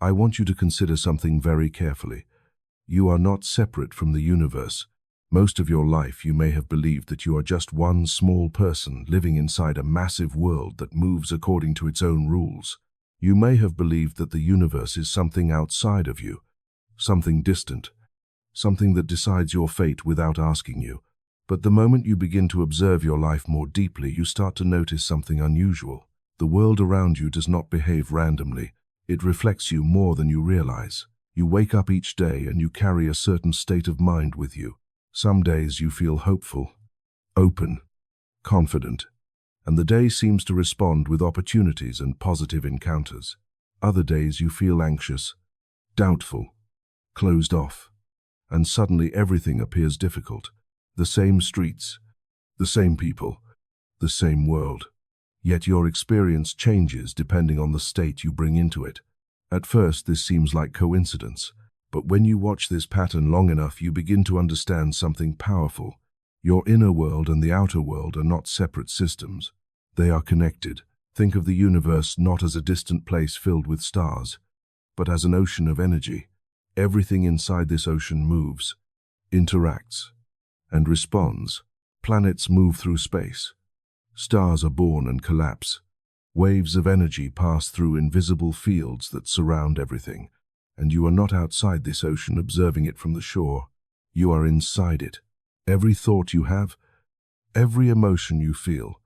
I want you to consider something very carefully. You are not separate from the universe. Most of your life you may have believed that you are just one small person living inside a massive world that moves according to its own rules. You may have believed that the universe is something outside of you, something distant, something that decides your fate without asking you. But the moment you begin to observe your life more deeply, you start to notice something unusual. The world around you does not behave randomly. It reflects you more than you realize. You wake up each day and you carry a certain state of mind with you. Some days you feel hopeful, open, confident, and the day seems to respond with opportunities and positive encounters. Other days you feel anxious, doubtful, closed off, and suddenly everything appears difficult. The same streets, the same people, the same world. Yet your experience changes depending on the state you bring into it. At first this seems like coincidence, but when you watch this pattern long enough, you begin to understand something powerful. Your inner world and the outer world are not separate systems. They are connected. Think of the universe not as a distant place filled with stars, but as an ocean of energy. Everything inside this ocean moves, interacts, and responds. Planets move through space. Stars are born and collapse. Waves of energy pass through invisible fields that surround everything, and you are not outside this ocean observing it from the shore. You are inside it. Every thought you have, every emotion you feel,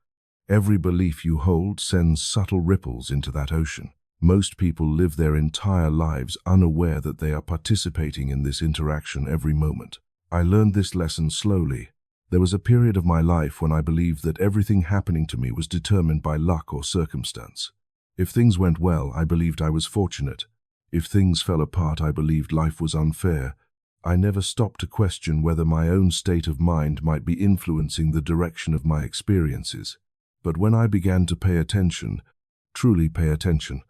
every belief you hold sends subtle ripples into that ocean. Most people live their entire lives unaware that they are participating in this interaction every moment. I learned this lesson slowly. There was a period of my life when I believed that everything happening to me was determined by luck or circumstance. If things went well, I believed I was fortunate. If things fell apart, I believed life was unfair. I never stopped to question whether my own state of mind might be influencing the direction of my experiences. But when I began to pay attention, truly pay attention,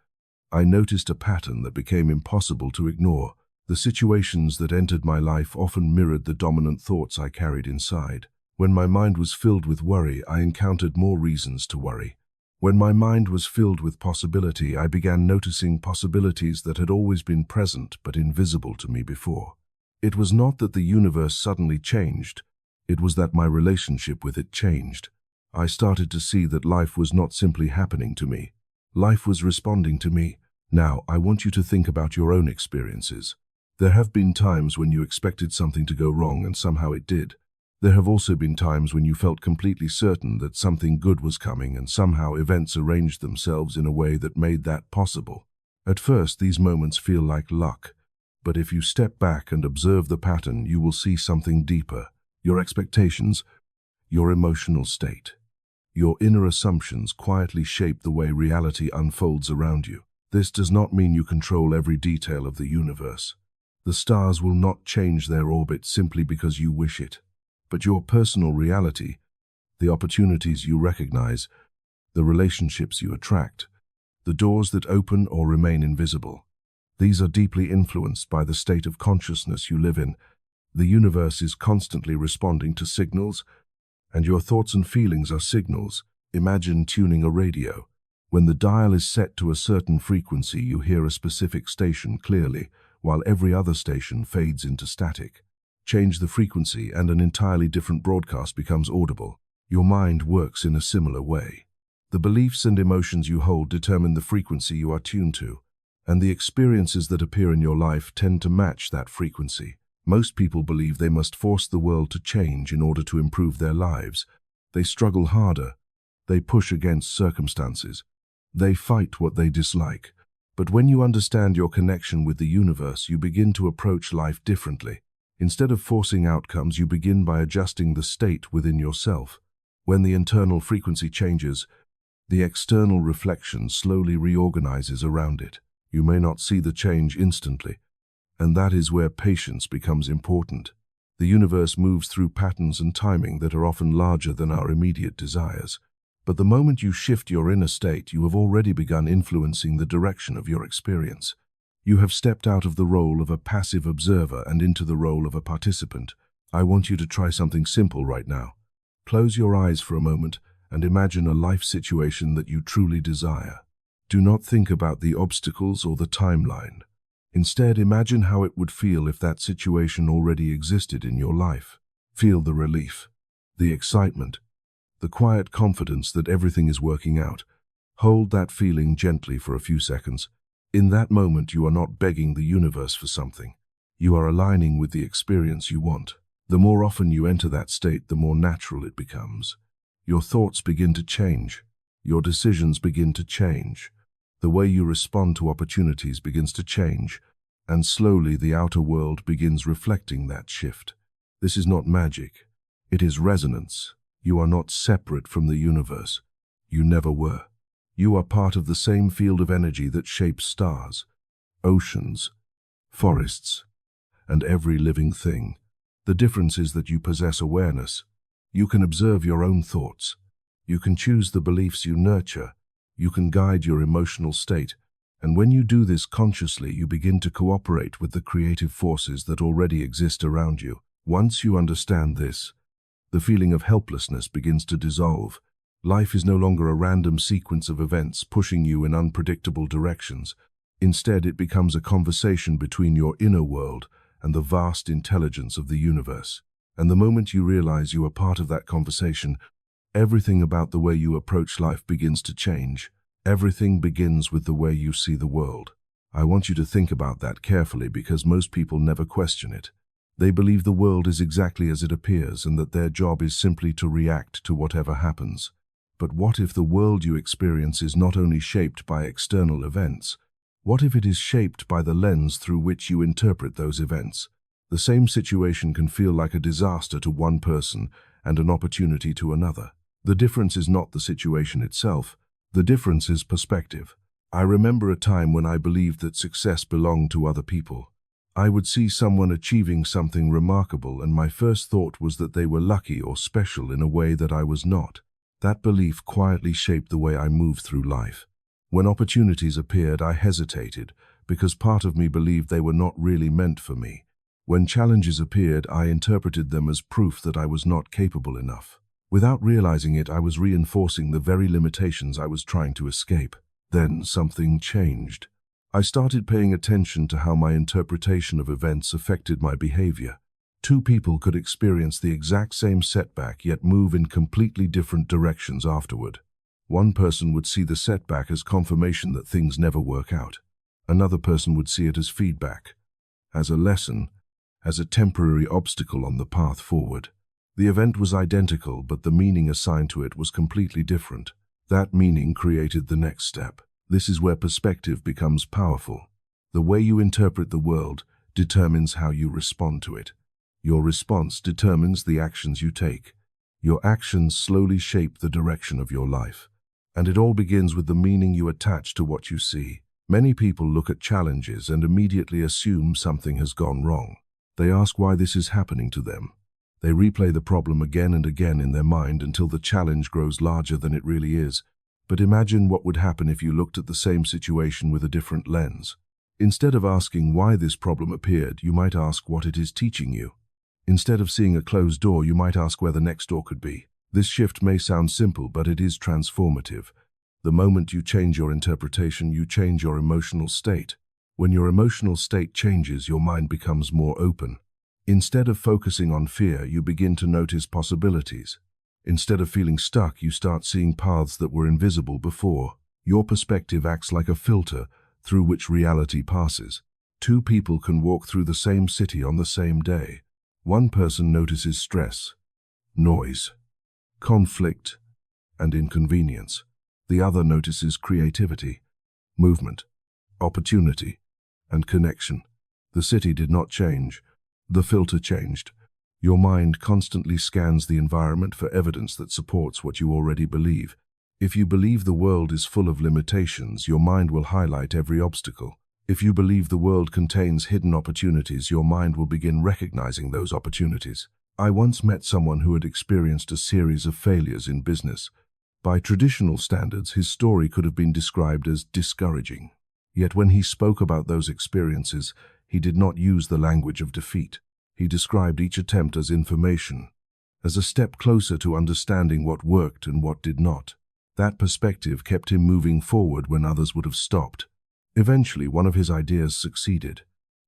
I noticed a pattern that became impossible to ignore. The situations that entered my life often mirrored the dominant thoughts I carried inside. When my mind was filled with worry, I encountered more reasons to worry. When my mind was filled with possibility, I began noticing possibilities that had always been present but invisible to me before. It was not that the universe suddenly changed, it was that my relationship with it changed. I started to see that life was not simply happening to me. Life was responding to me. Now, I want you to think about your own experiences. There have been times when you expected something to go wrong and somehow it did. There have also been times when you felt completely certain that something good was coming and somehow events arranged themselves in a way that made that possible. At first, these moments feel like luck, but if you step back and observe the pattern, you will see something deeper. Your expectations, your emotional state, your inner assumptions quietly shape the way reality unfolds around you. This does not mean you control every detail of the universe. The stars will not change their orbit simply because you wish it. But your personal reality, the opportunities you recognize, the relationships you attract, the doors that open or remain invisible, these are deeply influenced by the state of consciousness you live in. The universe is constantly responding to signals, and your thoughts and feelings are signals. Imagine tuning a radio. When the dial is set to a certain frequency, you hear a specific station clearly, while every other station fades into static. Change the frequency and an entirely different broadcast becomes audible. Your mind works in a similar way. The beliefs and emotions you hold determine the frequency you are tuned to, and the experiences that appear in your life tend to match that frequency. Most people believe they must force the world to change in order to improve their lives. They struggle harder. They push against circumstances. They fight what they dislike. But when you understand your connection with the universe, you begin to approach life differently. Instead of forcing outcomes, you begin by adjusting the state within yourself. When the internal frequency changes, the external reflection slowly reorganizes around it. You may not see the change instantly, and that is where patience becomes important. The universe moves through patterns and timing that are often larger than our immediate desires. But the moment you shift your inner state, you have already begun influencing the direction of your experience. You have stepped out of the role of a passive observer and into the role of a participant. I want you to try something simple right now. Close your eyes for a moment and imagine a life situation that you truly desire. Do not think about the obstacles or the timeline. Instead, imagine how it would feel if that situation already existed in your life. Feel the relief, the excitement, the quiet confidence that everything is working out. Hold that feeling gently for a few seconds. In that moment, you are not begging the universe for something. You are aligning with the experience you want. The more often you enter that state, the more natural it becomes. Your thoughts begin to change. Your decisions begin to change. The way you respond to opportunities begins to change, and slowly the outer world begins reflecting that shift. This is not magic. It is resonance. You are not separate from the universe. You never were. You are part of the same field of energy that shapes stars, oceans, forests, and every living thing. The difference is that you possess awareness. You can observe your own thoughts. You can choose the beliefs you nurture. You can guide your emotional state. And when you do this consciously, you begin to cooperate with the creative forces that already exist around you. Once you understand this, the feeling of helplessness begins to dissolve. Life is no longer a random sequence of events pushing you in unpredictable directions. Instead, it becomes a conversation between your inner world and the vast intelligence of the universe. And the moment you realize you are part of that conversation, everything about the way you approach life begins to change. Everything begins with the way you see the world. I want you to think about that carefully because most people never question it. They believe the world is exactly as it appears and that their job is simply to react to whatever happens. But what if the world you experience is not only shaped by external events? What if it is shaped by the lens through which you interpret those events? The same situation can feel like a disaster to one person and an opportunity to another. The difference is not the situation itself. The difference is perspective. I remember a time when I believed that success belonged to other people. I would see someone achieving something remarkable, and my first thought was that they were lucky or special in a way that I was not. That belief quietly shaped the way I moved through life. When opportunities appeared, I hesitated, because part of me believed they were not really meant for me. When challenges appeared, I interpreted them as proof that I was not capable enough. Without realizing it, I was reinforcing the very limitations I was trying to escape. Then something changed. I started paying attention to how my interpretation of events affected my behavior. Two people could experience the exact same setback yet move in completely different directions afterward. One person would see the setback as confirmation that things never work out. Another person would see it as feedback, as a lesson, as a temporary obstacle on the path forward. The event was identical, but the meaning assigned to it was completely different. That meaning created the next step. This is where perspective becomes powerful. The way you interpret the world determines how you respond to it. Your response determines the actions you take. Your actions slowly shape the direction of your life. And it all begins with the meaning you attach to what you see. Many people look at challenges and immediately assume something has gone wrong. They ask why this is happening to them. They replay the problem again and again in their mind until the challenge grows larger than it really is. But imagine what would happen if you looked at the same situation with a different lens. Instead of asking why this problem appeared, you might ask what it is teaching you. Instead of seeing a closed door, you might ask where the next door could be. This shift may sound simple, but it is transformative. The moment you change your interpretation, you change your emotional state. When your emotional state changes, your mind becomes more open. Instead of focusing on fear, you begin to notice possibilities. Instead of feeling stuck, you start seeing paths that were invisible before. Your perspective acts like a filter through which reality passes. Two people can walk through the same city on the same day. One person notices stress, noise, conflict, and inconvenience. The other notices creativity, movement, opportunity, and connection. The city did not change. The filter changed. Your mind constantly scans the environment for evidence that supports what you already believe. If you believe the world is full of limitations, your mind will highlight every obstacle. If you believe the world contains hidden opportunities, your mind will begin recognizing those opportunities. I once met someone who had experienced a series of failures in business. By traditional standards, his story could have been described as discouraging. Yet when he spoke about those experiences, he did not use the language of defeat. He described each attempt as information, as a step closer to understanding what worked and what did not. That perspective kept him moving forward when others would have stopped. Eventually, one of his ideas succeeded.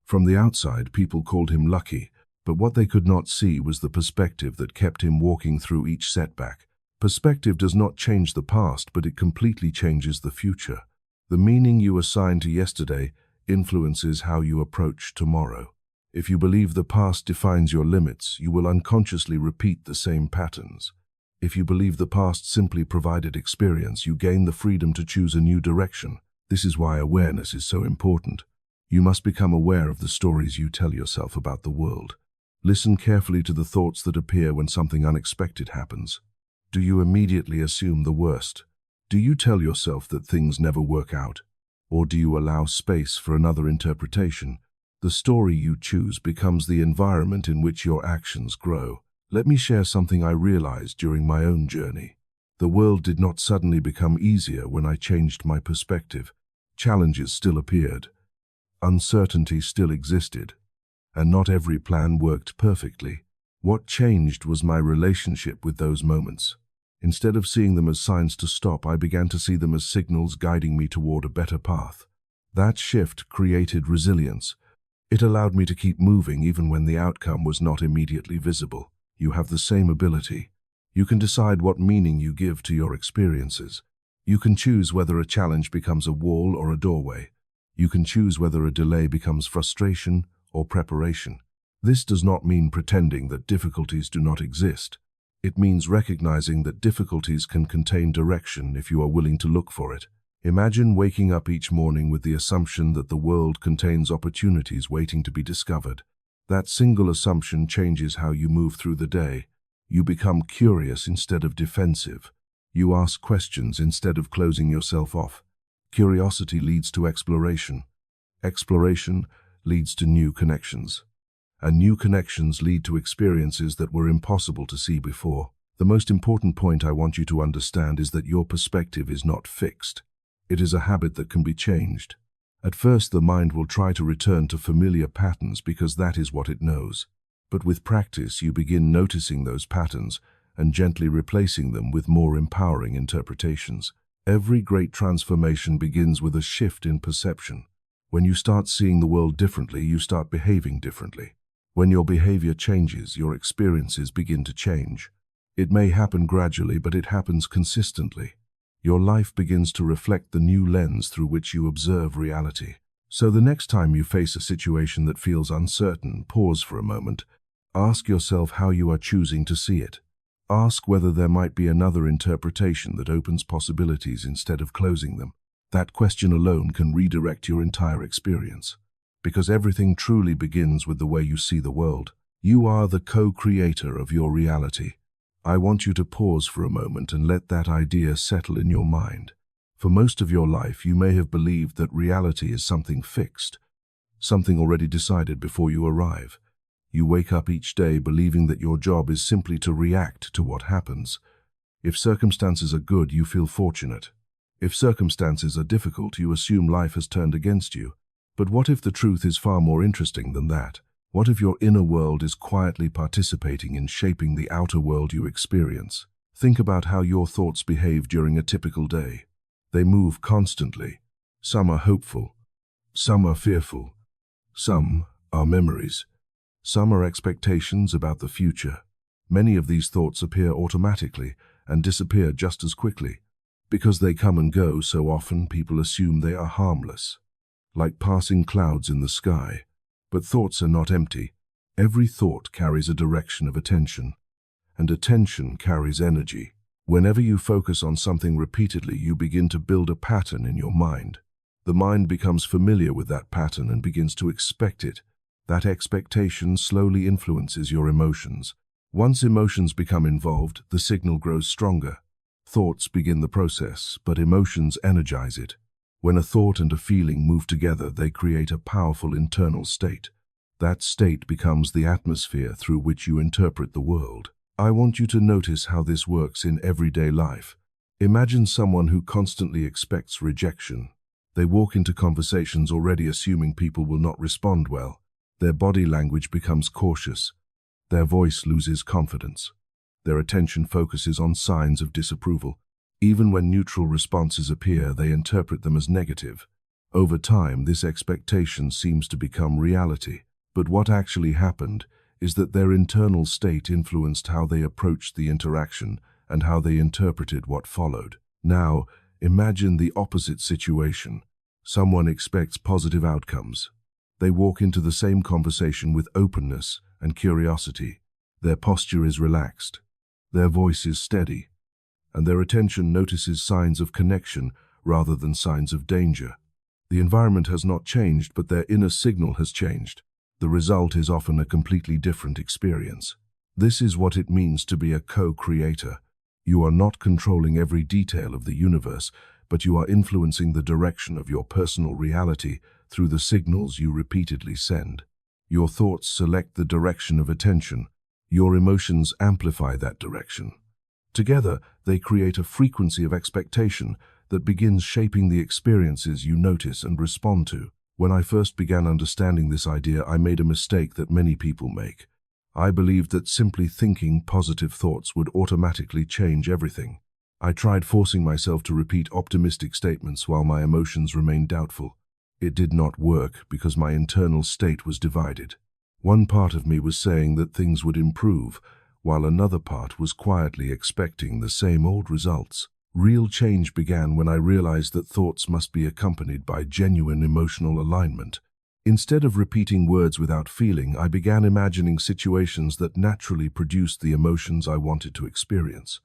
From the outside, people called him lucky, but what they could not see was the perspective that kept him walking through each setback. Perspective does not change the past, but it completely changes the future. The meaning you assign to yesterday influences how you approach tomorrow. If you believe the past defines your limits, you will unconsciously repeat the same patterns. If you believe the past simply provided experience, you gain the freedom to choose a new direction. This is why awareness is so important. You must become aware of the stories you tell yourself about the world. Listen carefully to the thoughts that appear when something unexpected happens. Do you immediately assume the worst? Do you tell yourself that things never work out? Or do you allow space for another interpretation? The story you choose becomes the environment in which your actions grow. Let me share something I realized during my own journey. The world did not suddenly become easier when I changed my perspective. Challenges still appeared. Uncertainty still existed. And not every plan worked perfectly. What changed was my relationship with those moments. Instead of seeing them as signs to stop, I began to see them as signals guiding me toward a better path. That shift created resilience. It allowed me to keep moving even when the outcome was not immediately visible. You have the same ability. You can decide what meaning you give to your experiences. You can choose whether a challenge becomes a wall or a doorway. You can choose whether a delay becomes frustration or preparation. This does not mean pretending that difficulties do not exist. It means recognizing that difficulties can contain direction if you are willing to look for it. Imagine waking up each morning with the assumption that the world contains opportunities waiting to be discovered. That single assumption changes how you move through the day. You become curious instead of defensive. You ask questions instead of closing yourself off. Curiosity leads to exploration. Exploration leads to new connections. And new connections lead to experiences that were impossible to see before. The most important point I want you to understand is that your perspective is not fixed. It is a habit that can be changed. At first, the mind will try to return to familiar patterns because that is what it knows. But with practice, you begin noticing those patterns and gently replacing them with more empowering interpretations. Every great transformation begins with a shift in perception. When you start seeing the world differently, you start behaving differently. When your behavior changes, your experiences begin to change. It may happen gradually, but it happens consistently. Your life begins to reflect the new lens through which you observe reality. So the next time you face a situation that feels uncertain, pause for a moment. Ask yourself how you are choosing to see it. Ask whether there might be another interpretation that opens possibilities instead of closing them. That question alone can redirect your entire experience. Because everything truly begins with the way you see the world. You are the co-creator of your reality. I want you to pause for a moment and let that idea settle in your mind. For most of your life, you may have believed that reality is something fixed, something already decided before you arrive. You wake up each day believing that your job is simply to react to what happens. If circumstances are good, you feel fortunate. If circumstances are difficult, you assume life has turned against you. But what if the truth is far more interesting than that? What if your inner world is quietly participating in shaping the outer world you experience? Think about how your thoughts behave during a typical day. They move constantly. Some are hopeful. Some are fearful. Some are memories. Some are expectations about the future. Many of these thoughts appear automatically and disappear just as quickly. Because they come and go so often, people assume they are harmless, like passing clouds in the sky. But thoughts are not empty. Every thought carries a direction of attention, and attention carries energy. Whenever you focus on something repeatedly, you begin to build a pattern in your mind. The mind becomes familiar with that pattern and begins to expect it. That expectation slowly influences your emotions. Once emotions become involved, the signal grows stronger. Thoughts begin the process, but emotions energize it. When a thought and a feeling move together, they create a powerful internal state. That state becomes the atmosphere through which you interpret the world. I want you to notice how this works in everyday life. Imagine someone who constantly expects rejection. They walk into conversations already assuming people will not respond well. Their body language becomes cautious. Their voice loses confidence. Their attention focuses on signs of disapproval. Even when neutral responses appear, they interpret them as negative. Over time, this expectation seems to become reality. But what actually happened is that their internal state influenced how they approached the interaction and how they interpreted what followed. Now, imagine the opposite situation. Someone expects positive outcomes. They walk into the same conversation with openness and curiosity. Their posture is relaxed. Their voice is steady. And their attention notices signs of connection rather than signs of danger. The environment has not changed, but their inner signal has changed. The result is often a completely different experience. This is what it means to be a co-creator. You are not controlling every detail of the universe, but you are influencing the direction of your personal reality through the signals you repeatedly send. Your thoughts select the direction of attention. Your emotions amplify that direction. Together, they create a frequency of expectation that begins shaping the experiences you notice and respond to. When I first began understanding this idea, I made a mistake that many people make. I believed that simply thinking positive thoughts would automatically change everything. I tried forcing myself to repeat optimistic statements while my emotions remained doubtful. It did not work because my internal state was divided. One part of me was saying that things would improve, while another part was quietly expecting the same old results. Real change began when I realized that thoughts must be accompanied by genuine emotional alignment. Instead of repeating words without feeling, I began imagining situations that naturally produced the emotions I wanted to experience.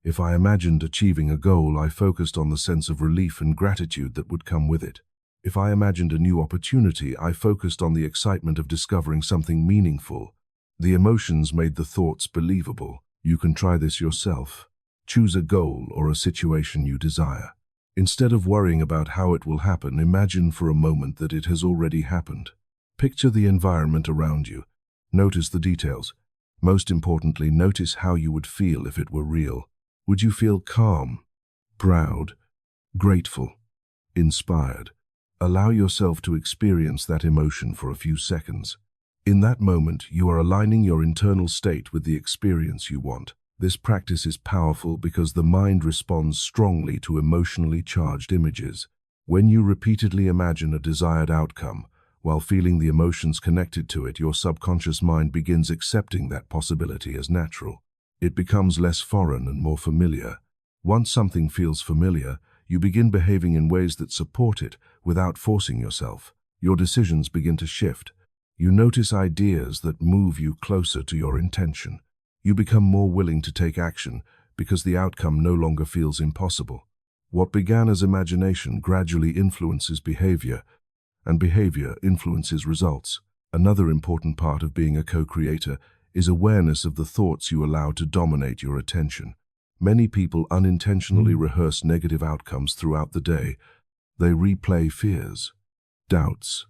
If I imagined achieving a goal, I focused on the sense of relief and gratitude that would come with it. If I imagined a new opportunity, I focused on the excitement of discovering something meaningful. The emotions made the thoughts believable. You can try this yourself. Choose a goal or a situation you desire. Instead of worrying about how it will happen, imagine for a moment that it has already happened. Picture the environment around you. Notice the details. Most importantly, notice how you would feel if it were real. Would you feel calm, proud, grateful, inspired? Allow yourself to experience that emotion for a few seconds. In that moment, you are aligning your internal state with the experience you want. This practice is powerful because the mind responds strongly to emotionally charged images. When you repeatedly imagine a desired outcome, while feeling the emotions connected to it, your subconscious mind begins accepting that possibility as natural. It becomes less foreign and more familiar. Once something feels familiar, you begin behaving in ways that support it without forcing yourself. Your decisions begin to shift. You notice ideas that move you closer to your intention. You become more willing to take action because the outcome no longer feels impossible. What began as imagination gradually influences behavior, and behavior influences results. Another important part of being a co-creator is awareness of the thoughts you allow to dominate your attention. Many people unintentionally rehearse negative outcomes throughout the day. They replay fears, doubts,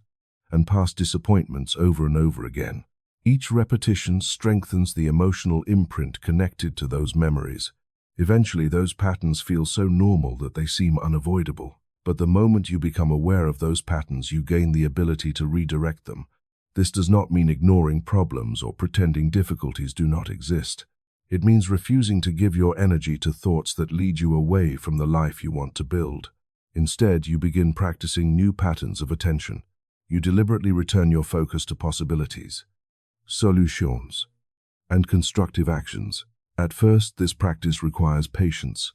and past disappointments over and over again. Each repetition strengthens the emotional imprint connected to those memories. Eventually, those patterns feel so normal that they seem unavoidable. But the moment you become aware of those patterns, you gain the ability to redirect them. This does not mean ignoring problems or pretending difficulties do not exist. It means refusing to give your energy to thoughts that lead you away from the life you want to build. Instead, you begin practicing new patterns of attention. You deliberately return your focus to possibilities, solutions, and constructive actions. At first, this practice requires patience.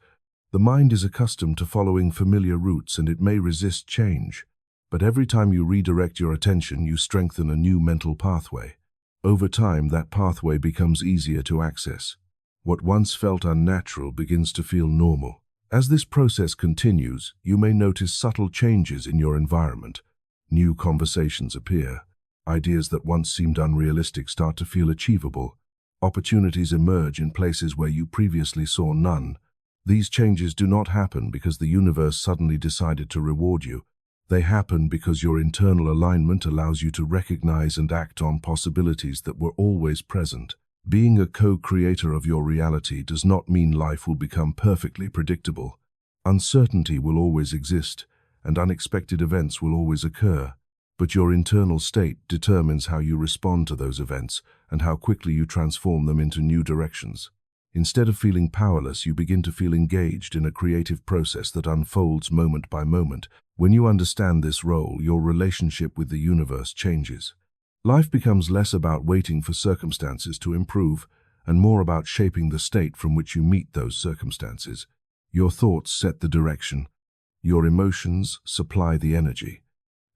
The mind is accustomed to following familiar routes and it may resist change. But every time you redirect your attention, you strengthen a new mental pathway. Over time, that pathway becomes easier to access. What once felt unnatural begins to feel normal. As this process continues, you may notice subtle changes in your environment. New conversations appear. Ideas that once seemed unrealistic start to feel achievable. Opportunities emerge in places where you previously saw none. These changes do not happen because the universe suddenly decided to reward you. They happen because your internal alignment allows you to recognize and act on possibilities that were always present. Being a co-creator of your reality does not mean life will become perfectly predictable. Uncertainty will always exist, and unexpected events will always occur. But your internal state determines how you respond to those events and how quickly you transform them into new directions. Instead of feeling powerless, you begin to feel engaged in a creative process that unfolds moment by moment. When you understand this role, your relationship with the universe changes. Life becomes less about waiting for circumstances to improve and more about shaping the state from which you meet those circumstances. Your thoughts set the direction, your emotions supply the energy,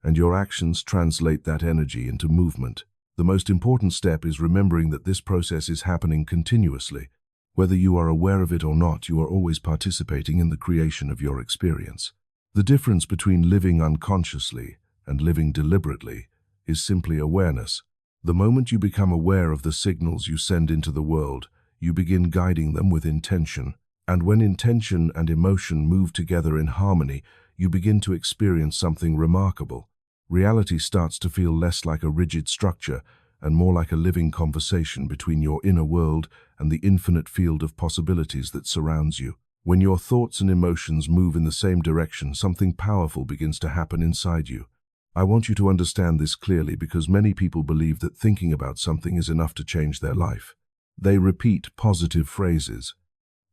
and your actions translate that energy into movement. The most important step is remembering that this process is happening continuously. Whether you are aware of it or not, you are always participating in the creation of your experience. The difference between living unconsciously and living deliberately is simply awareness. The moment you become aware of the signals you send into the world, you begin guiding them with intention. And when intention and emotion move together in harmony, you begin to experience something remarkable. Reality starts to feel less like a rigid structure and more like a living conversation between your inner world and the infinite field of possibilities that surrounds you. When your thoughts and emotions move in the same direction, something powerful begins to happen inside you. I want you to understand this clearly because many people believe that thinking about something is enough to change their life. They repeat positive phrases.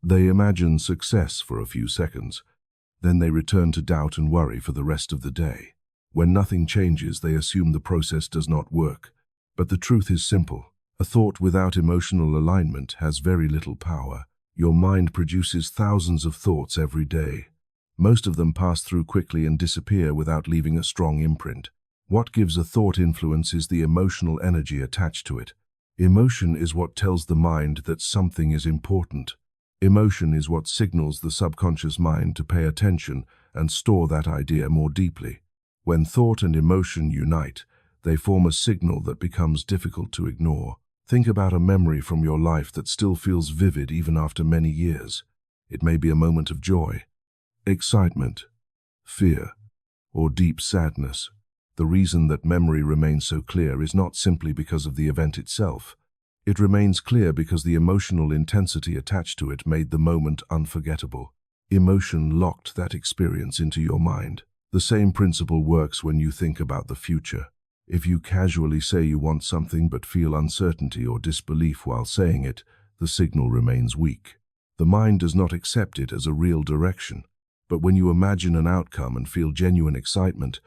They imagine success for a few seconds. Then they return to doubt and worry for the rest of the day. When nothing changes, they assume the process does not work. But the truth is simple. A thought without emotional alignment has very little power. Your mind produces thousands of thoughts every day. Most of them pass through quickly and disappear without leaving a strong imprint. What gives a thought influence is the emotional energy attached to it. Emotion is what tells the mind that something is important. Emotion is what signals the subconscious mind to pay attention and store that idea more deeply. When thought and emotion unite, they form a signal that becomes difficult to ignore. Think about a memory from your life that still feels vivid even after many years. It may be a moment of joy, excitement, fear, or deep sadness. The reason that memory remains so clear is not simply because of the event itself. It remains clear because the emotional intensity attached to it made the moment unforgettable. Emotion locked that experience into your mind. The same principle works when you think about the future. If you casually say you want something but feel uncertainty or disbelief while saying it, the signal remains weak. The mind does not accept it as a real direction. But when you imagine an outcome and feel genuine excitement,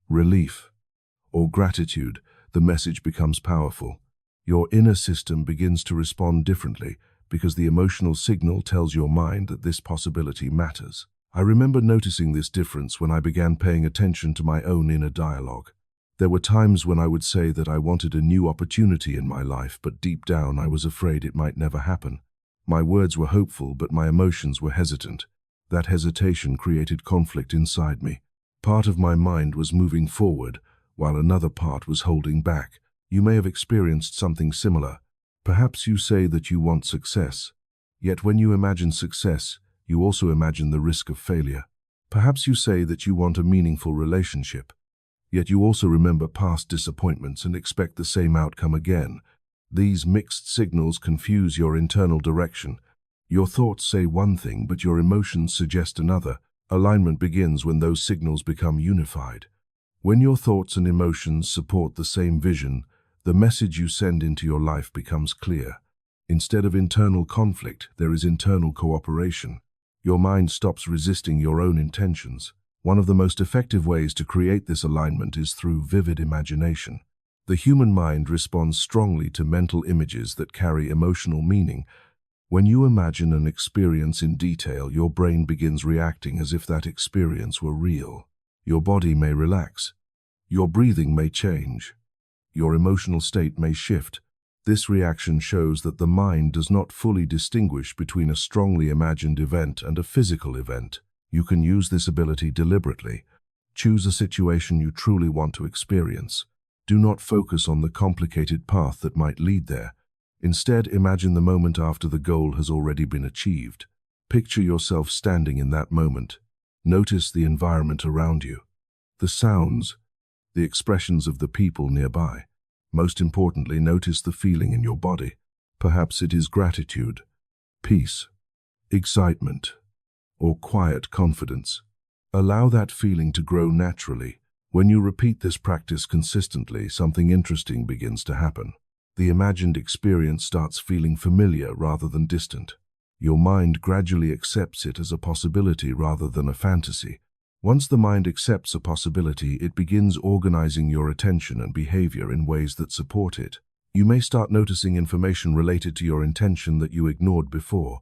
relief, or gratitude, the message becomes powerful. Your inner system begins to respond differently because the emotional signal tells your mind that this possibility matters. I remember noticing this difference when I began paying attention to my own inner dialogue. There were times when I would say that I wanted a new opportunity in my life, but deep down I was afraid it might never happen. My words were hopeful, but my emotions were hesitant. That hesitation created conflict inside me. Part of my mind was moving forward, while another part was holding back. You may have experienced something similar. Perhaps you say that you want success, yet when you imagine success, you also imagine the risk of failure. Perhaps you say that you want a meaningful relationship, yet you also remember past disappointments and expect the same outcome again. These mixed signals confuse your internal direction. Your thoughts say one thing, but your emotions suggest another. Alignment begins when those signals become unified. When your thoughts and emotions support the same vision, the message you send into your life becomes clear. Instead of internal conflict, there is internal cooperation. Your mind stops resisting your own intentions. One of the most effective ways to create this alignment is through vivid imagination. The human mind responds strongly to mental images that carry emotional meaning. When you imagine an experience in detail, your brain begins reacting as if that experience were real. Your body may relax. Your breathing may change. Your emotional state may shift. This reaction shows that the mind does not fully distinguish between a strongly imagined event and a physical event. You can use this ability deliberately. Choose a situation you truly want to experience. Do not focus on the complicated path that might lead there. Instead, imagine the moment after the goal has already been achieved. Picture yourself standing in that moment. Notice the environment around you, the sounds, the expressions of the people nearby. Most importantly, notice the feeling in your body. Perhaps it is gratitude, peace, excitement, or quiet confidence. Allow that feeling to grow naturally. When you repeat this practice consistently, something interesting begins to happen. The imagined experience starts feeling familiar rather than distant. Your mind gradually accepts it as a possibility rather than a fantasy. Once the mind accepts a possibility, it begins organizing your attention and behavior in ways that support it. You may start noticing information related to your intention that you ignored before.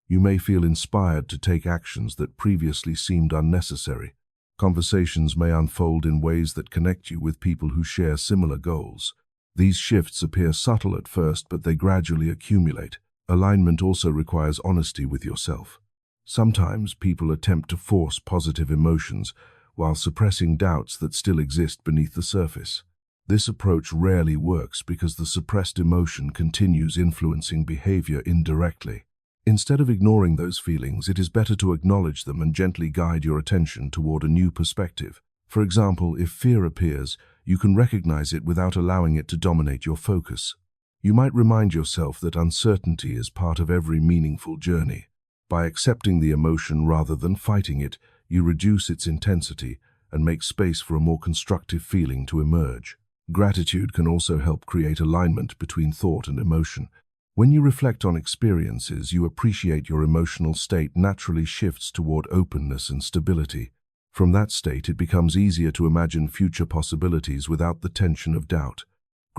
You may feel inspired to take actions that previously seemed unnecessary. Conversations may unfold in ways that connect you with people who share similar goals. These shifts appear subtle at first, but they gradually accumulate. Alignment also requires honesty with yourself. Sometimes people attempt to force positive emotions while suppressing doubts that still exist beneath the surface. This approach rarely works because the suppressed emotion continues influencing behavior indirectly. Instead of ignoring those feelings, it is better to acknowledge them and gently guide your attention toward a new perspective. For example, if fear appears, you can recognize it without allowing it to dominate your focus. You might remind yourself that uncertainty is part of every meaningful journey. By accepting the emotion rather than fighting it, you reduce its intensity and make space for a more constructive feeling to emerge. Gratitude can also help create alignment between thought and emotion. When you reflect on experiences you appreciate, your emotional state naturally shifts toward openness and stability. From that state, it becomes easier to imagine future possibilities without the tension of doubt.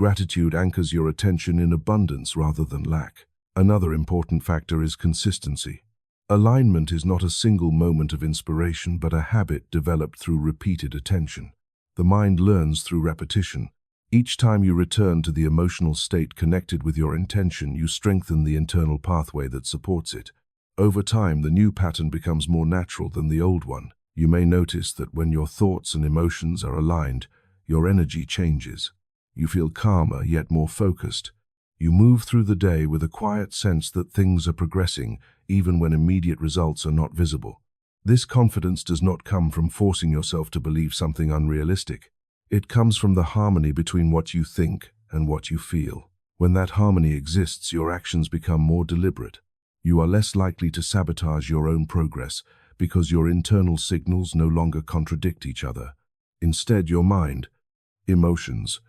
Gratitude anchors your attention in abundance rather than lack. Another important factor is consistency. Alignment is not a single moment of inspiration, but a habit developed through repeated attention. The mind learns through repetition. Each time you return to the emotional state connected with your intention, you strengthen the internal pathway that supports it. Over time, the new pattern becomes more natural than the old one. You may notice that when your thoughts and emotions are aligned, your energy changes. You feel calmer yet more focused. You move through the day with a quiet sense that things are progressing, even when immediate results are not visible. This confidence does not come from forcing yourself to believe something unrealistic. It comes from the harmony between what you think and what you feel. When that harmony exists, your actions become more deliberate. You are less likely to sabotage your own progress because your internal signals no longer contradict each other. Instead, your mind, emotions,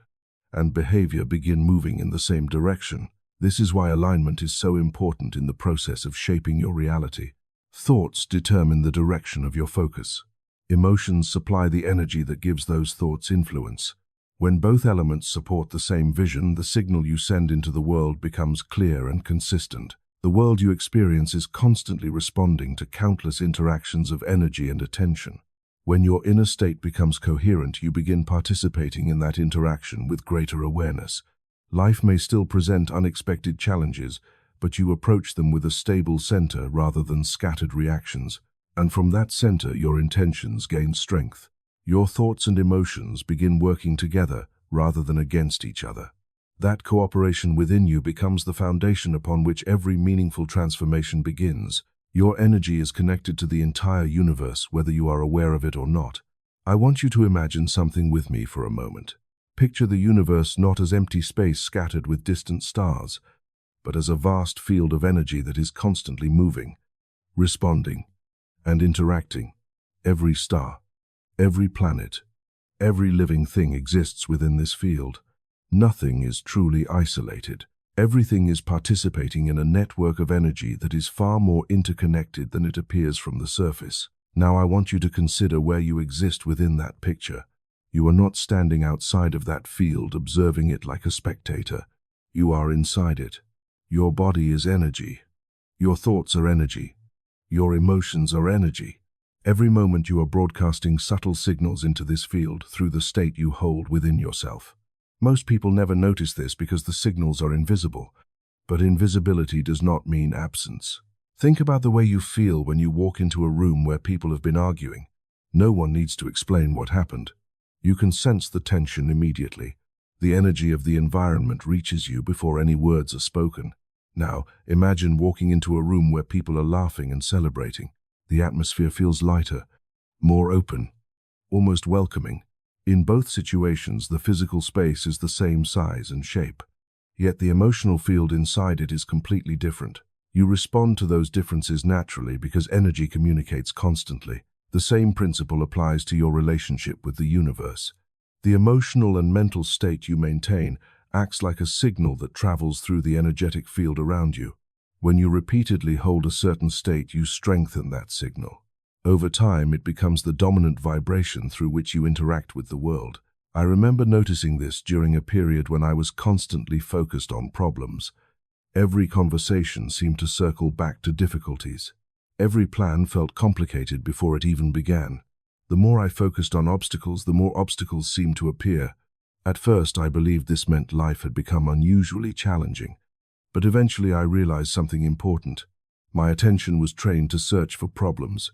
and behavior begin moving in the same direction. This is why alignment is so important in the process of shaping your reality. Thoughts determine the direction of your focus. Emotions supply the energy that gives those thoughts influence. When both elements support the same vision, the signal you send into the world becomes clear and consistent. The world you experience is constantly responding to countless interactions of energy and attention. When your inner state becomes coherent, you begin participating in that interaction with greater awareness. Life may still present unexpected challenges, but you approach them with a stable center rather than scattered reactions. And from that center, your intentions gain strength. Your thoughts and emotions begin working together rather than against each other. That cooperation within you becomes the foundation upon which every meaningful transformation begins. Your energy is connected to the entire universe, whether you are aware of it or not. I want you to imagine something with me for a moment. Picture the universe not as empty space scattered with distant stars, but as a vast field of energy that is constantly moving, responding, and interacting. Every star, every planet, every living thing exists within this field. Nothing is truly isolated. Everything is participating in a network of energy that is far more interconnected than it appears from the surface. Now I want you to consider where you exist within that picture. You are not standing outside of that field observing it like a spectator. You are inside it. Your body is energy. Your thoughts are energy. Your emotions are energy. Every moment you are broadcasting subtle signals into this field through the state you hold within yourself. Most people never notice this because the signals are invisible, but invisibility does not mean absence. Think about the way you feel when you walk into a room where people have been arguing. No one needs to explain what happened. You can sense the tension immediately. The energy of the environment reaches you before any words are spoken. Now, imagine walking into a room where people are laughing and celebrating. The atmosphere feels lighter, more open, almost welcoming. In both situations, the physical space is the same size and shape, yet the emotional field inside it is completely different. You respond to those differences naturally because energy communicates constantly. The same principle applies to your relationship with the universe. The emotional and mental state you maintain acts like a signal that travels through the energetic field around you. When you repeatedly hold a certain state, you strengthen that signal. Over time, it becomes the dominant vibration through which you interact with the world. I remember noticing this during a period when I was constantly focused on problems. Every conversation seemed to circle back to difficulties. Every plan felt complicated before it even began. The more I focused on obstacles, the more obstacles seemed to appear. At first, I believed this meant life had become unusually challenging. But eventually I realized something important. My attention was trained to search for problems.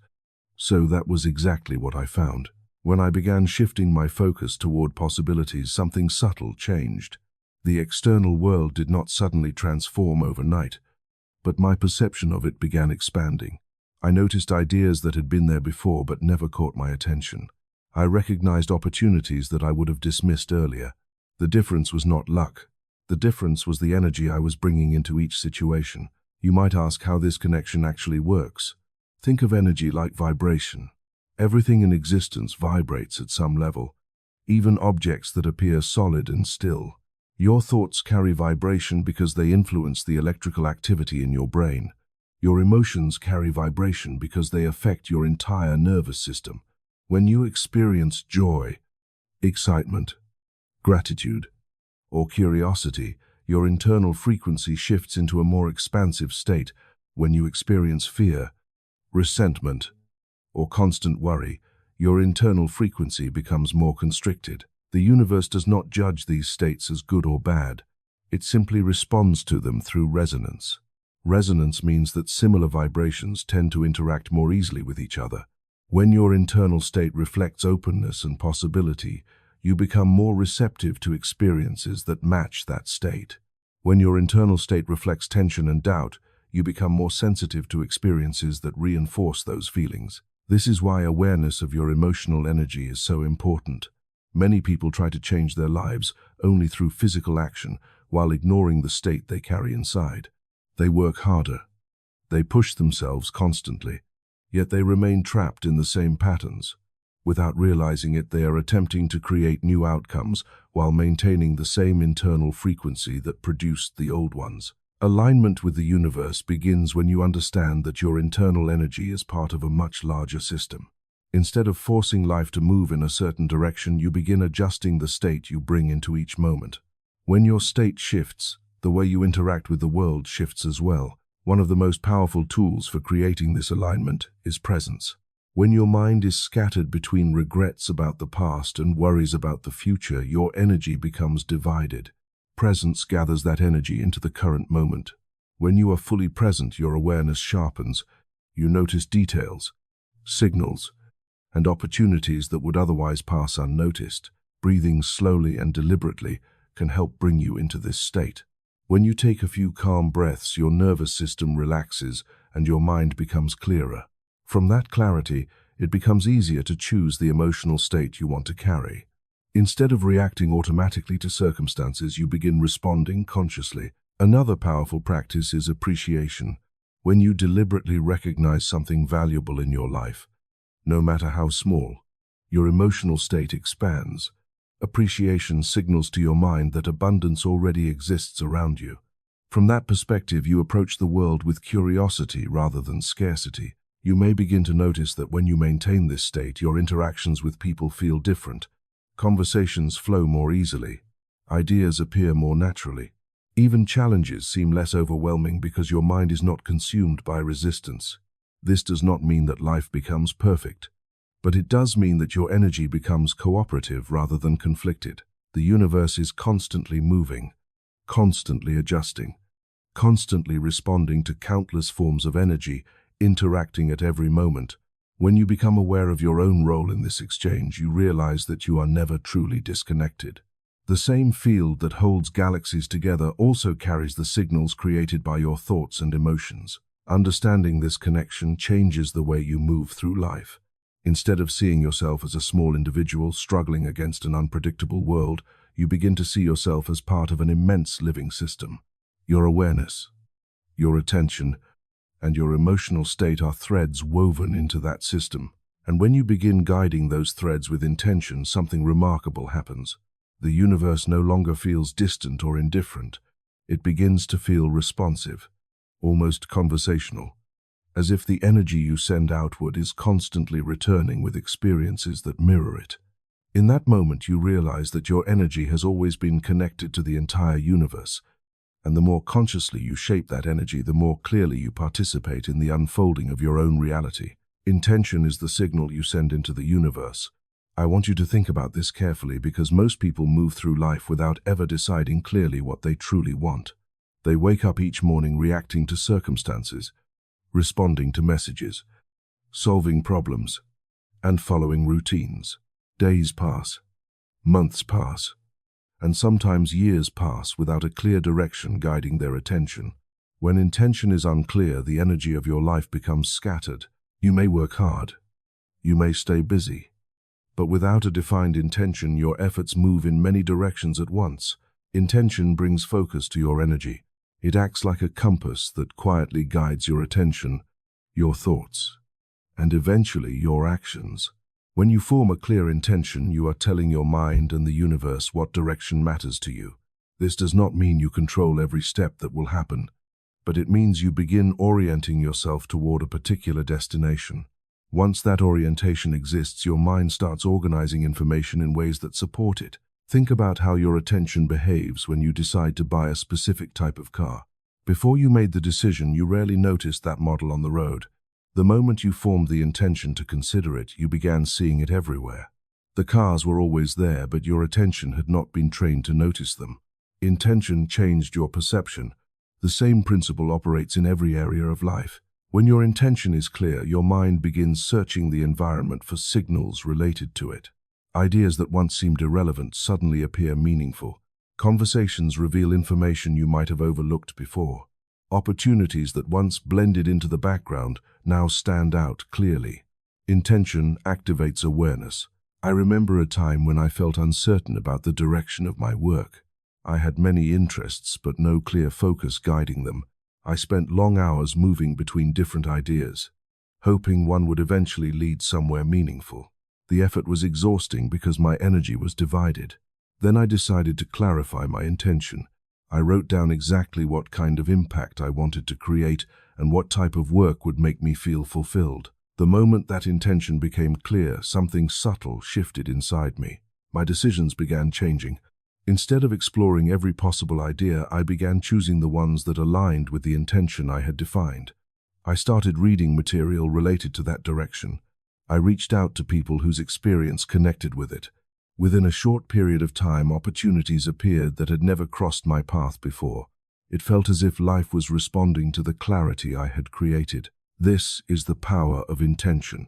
So that was exactly what I found. When I began shifting my focus toward possibilities, something subtle changed. The external world did not suddenly transform overnight, but my perception of it began expanding. I noticed ideas that had been there before but never caught my attention. I recognized opportunities that I would have dismissed earlier. The difference was not luck. The difference was the energy I was bringing into each situation. You might ask how this connection actually works. Think of energy like vibration. Everything in existence vibrates at some level, even objects that appear solid and still. Your thoughts carry vibration because they influence the electrical activity in your brain. Your emotions carry vibration because they affect your entire nervous system. When you experience joy, excitement, gratitude, or curiosity, your internal frequency shifts into a more expansive state. When you experience fear, resentment, or constant worry, your internal frequency becomes more constricted. The universe does not judge these states as good or bad. It simply responds to them through resonance. Resonance means that similar vibrations tend to interact more easily with each other. When your internal state reflects openness and possibility, you become more receptive to experiences that match that state. When your internal state reflects tension and doubt, you become more sensitive to experiences that reinforce those feelings. This is why awareness of your emotional energy is so important. Many people try to change their lives only through physical action while ignoring the state they carry inside. They work harder. They push themselves constantly, yet they remain trapped in the same patterns. Without realizing it, they are attempting to create new outcomes while maintaining the same internal frequency that produced the old ones. Alignment with the universe begins when you understand that your internal energy is part of a much larger system. Instead of forcing life to move in a certain direction, you begin adjusting the state you bring into each moment. When your state shifts, the way you interact with the world shifts as well. One of the most powerful tools for creating this alignment is presence. When your mind is scattered between regrets about the past and worries about the future, your energy becomes divided. Presence gathers that energy into the current moment. When you are fully present, your awareness sharpens. You notice details, signals, and opportunities that would otherwise pass unnoticed. Breathing slowly and deliberately can help bring you into this state. When you take a few calm breaths, your nervous system relaxes and your mind becomes clearer. From that clarity, it becomes easier to choose the emotional state you want to carry. Instead of reacting automatically to circumstances, you begin responding consciously. Another powerful practice is appreciation. When you deliberately recognize something valuable in your life, no matter how small, your emotional state expands. Appreciation signals to your mind that abundance already exists around you. From that perspective, you approach the world with curiosity rather than scarcity. You may begin to notice that when you maintain this state, your interactions with people feel different. Conversations flow more easily. Ideas appear more naturally. Even challenges seem less overwhelming because your mind is not consumed by resistance. This does not mean that life becomes perfect, but it does mean that your energy becomes cooperative rather than conflicted. The universe is constantly moving, constantly adjusting, constantly responding to countless forms of energy, interacting at every moment. When you become aware of your own role in this exchange, you realize that you are never truly disconnected. The same field that holds galaxies together also carries the signals created by your thoughts and emotions. Understanding this connection changes the way you move through life. Instead of seeing yourself as a small individual struggling against an unpredictable world, you begin to see yourself as part of an immense living system. Your awareness, your attention, and your emotional state are threads woven into that system. And when you begin guiding those threads with intention, something remarkable happens. The universe no longer feels distant or indifferent. It begins to feel responsive. almost conversational, as if the energy you send outward is constantly returning with experiences that mirror it. In that moment, you realize that your energy has always been connected to the entire universe, and the more consciously you shape that energy, the more clearly you participate in the unfolding of your own reality. Intention is the signal you send into the universe. I want you to think about this carefully because most people move through life without ever deciding clearly what they truly want. They wake up each morning reacting to circumstances, responding to messages, solving problems, and following routines. Days pass, months pass, and sometimes years pass without a clear direction guiding their attention. When intention is unclear, the energy of your life becomes scattered. You may work hard, you may stay busy, but without a defined intention, your efforts move in many directions at once. Intention brings focus to your energy. It acts like a compass that quietly guides your attention, your thoughts, and eventually your actions. When you form a clear intention, you are telling your mind and the universe what direction matters to you. This does not mean you control every step that will happen, but it means you begin orienting yourself toward a particular destination. Once that orientation exists, your mind starts organizing information in ways that support it. Think about how your attention behaves when you decide to buy a specific type of car. Before you made the decision, you rarely noticed that model on the road. The moment you formed the intention to consider it, you began seeing it everywhere. The cars were always there, but your attention had not been trained to notice them. Intention changed your perception. The same principle operates in every area of life. When your intention is clear, your mind begins searching the environment for signals related to it. Ideas that once seemed irrelevant suddenly appear meaningful. Conversations reveal information you might have overlooked before. Opportunities that once blended into the background now stand out clearly. Intention activates awareness. I remember a time when I felt uncertain about the direction of my work. I had many interests but no clear focus guiding them. I spent long hours moving between different ideas, hoping one would eventually lead somewhere meaningful. The effort was exhausting because my energy was divided. Then I decided to clarify my intention. I wrote down exactly what kind of impact I wanted to create and what type of work would make me feel fulfilled. The moment that intention became clear, something subtle shifted inside me. My decisions began changing. Instead of exploring every possible idea, I began choosing the ones that aligned with the intention I had defined. I started reading material related to that direction. I reached out to people whose experience connected with it. Within a short period of time, opportunities appeared that had never crossed my path before. It felt as if life was responding to the clarity I had created. This is the power of intention.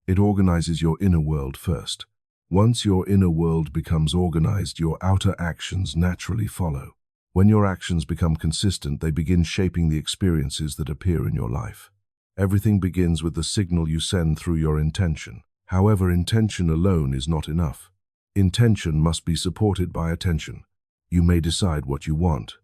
It organizes your inner world first. Once your inner world becomes organized, your outer actions naturally follow. When your actions become consistent, they begin shaping the experiences that appear in your life. Everything begins with the signal you send through your intention. However, intention alone is not enough. Intention must be supported by attention. You may decide what you want,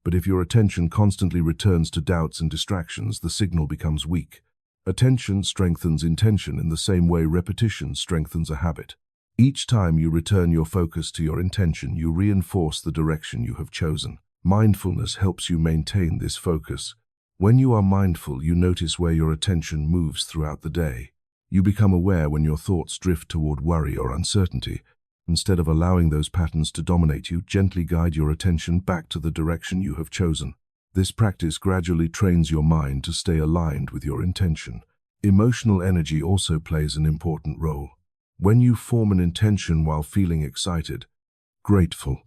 but if your attention constantly returns to doubts and distractions, the signal becomes weak. Attention strengthens intention in the same way repetition strengthens a habit. Each time you return your focus to your intention, you reinforce the direction you have chosen. Mindfulness helps you maintain this focus. When you are mindful, you notice where your attention moves throughout the day. You become aware when your thoughts drift toward worry or uncertainty. Instead of allowing those patterns to dominate you, gently guide your attention back to the direction you have chosen. This practice gradually trains your mind to stay aligned with your intention. Emotional energy also plays an important role. When you form an intention while feeling excited, grateful,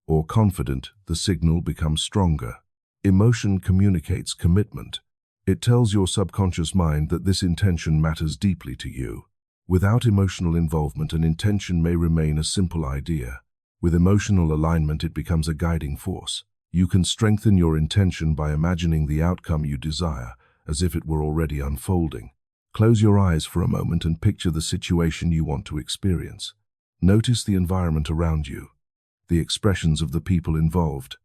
or confident, the signal becomes stronger. Emotion communicates commitment. It tells your subconscious mind that this intention matters deeply to you. Without emotional involvement, an intention may remain a simple idea. With emotional alignment, it becomes a guiding force. You can strengthen your intention by imagining the outcome you desire, as if it were already unfolding. Close your eyes for a moment and picture the situation you want to experience. Notice the environment around you, the expressions of the people involved,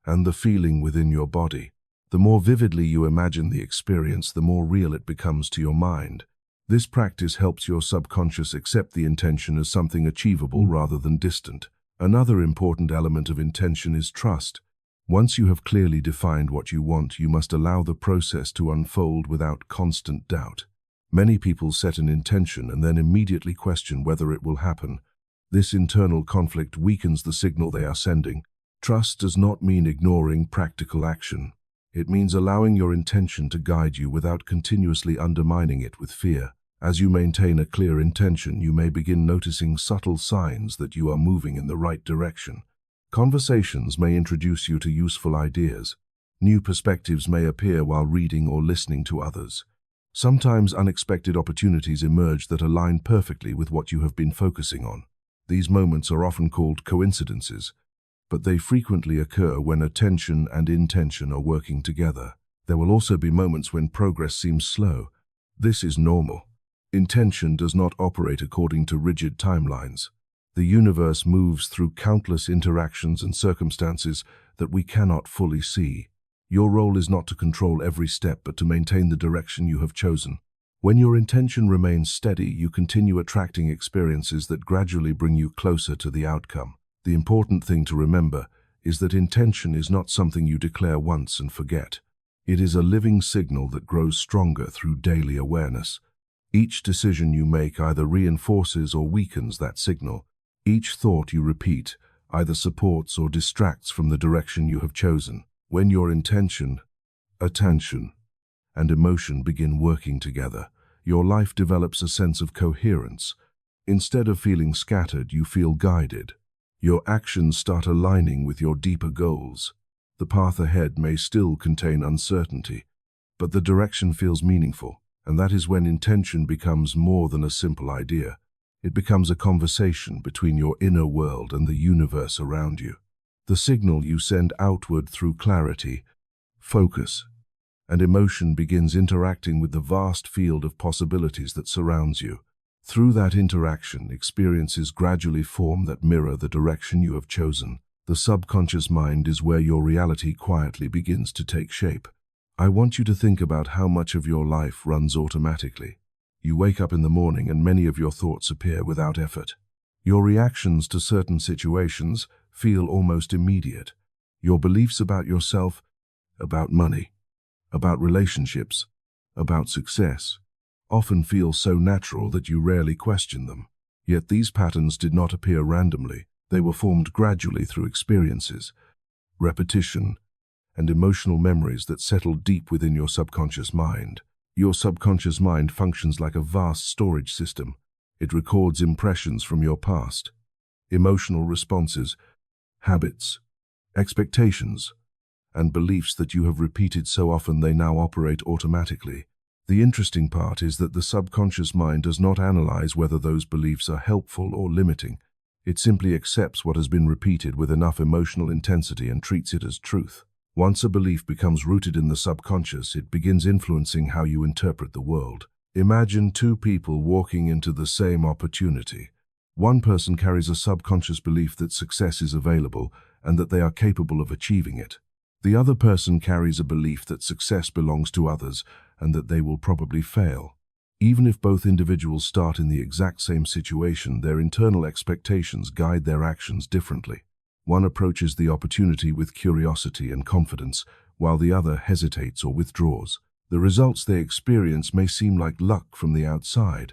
and the feeling within your body. The more vividly you imagine the experience, the more real it becomes to your mind. This practice helps your subconscious accept the intention as something achievable rather than distant. Another important element of intention is trust. Once you have clearly defined what you want, you must allow the process to unfold without constant doubt. Many people set an intention and then immediately question whether it will happen. This internal conflict weakens the signal they are sending. Trust does not mean ignoring practical action. It means allowing your intention to guide you without continuously undermining it with fear. As you maintain a clear intention, you may begin noticing subtle signs that you are moving in the right direction. Conversations may introduce you to useful ideas. New perspectives may appear while reading or listening to others. Sometimes unexpected opportunities emerge that align perfectly with what you have been focusing on. These moments are often called coincidences, but they frequently occur when attention and intention are working together. There will also be moments when progress seems slow. This is normal. Intention does not operate according to rigid timelines. The universe moves through countless interactions and circumstances that we cannot fully see. Your role is not to control every step, but to maintain the direction you have chosen. When your intention remains steady, you continue attracting experiences that gradually bring you closer to the outcome. The important thing to remember is that intention is not something you declare once and forget. It is a living signal that grows stronger through daily awareness. Each decision you make either reinforces or weakens that signal. Each thought you repeat either supports or distracts from the direction you have chosen. When your intention, attention, and emotion begin working together, your life develops a sense of coherence. Instead of feeling scattered, you feel guided. Your actions start aligning with your deeper goals. The path ahead may still contain uncertainty, but the direction feels meaningful. And that is when intention becomes more than a simple idea. It becomes a conversation between your inner world and the universe around you. The signal you send outward through clarity, focus, and emotion begins interacting with the vast field of possibilities that surrounds you. Through that interaction, experiences gradually form that mirror the direction you have chosen. The subconscious mind is where your reality quietly begins to take shape. I want you to think about how much of your life runs automatically. You wake up in the morning and many of your thoughts appear without effort. Your reactions to certain situations feel almost immediate. Your beliefs about yourself, about money, about relationships, about success, often feel so natural that you rarely question them. Yet these patterns did not appear randomly. They were formed gradually through experiences, repetition, and emotional memories that settle deep within your subconscious mind. Your subconscious mind functions like a vast storage system. It records impressions from your past, emotional responses, habits, expectations, and beliefs that you have repeated so often they now operate automatically. The interesting part is that the subconscious mind does not analyze whether those beliefs are helpful or limiting. It simply accepts what has been repeated with enough emotional intensity and treats it as truth. Once a belief becomes rooted in the subconscious, it begins influencing how you interpret the world. Imagine two people walking into the same opportunity. One person carries a subconscious belief that success is available and that they are capable of achieving it. The other person carries a belief that success belongs to others and that they will probably fail. Even if both individuals start in the exact same situation, their internal expectations guide their actions differently. One approaches the opportunity with curiosity and confidence, while the other hesitates or withdraws. The results they experience may seem like luck from the outside,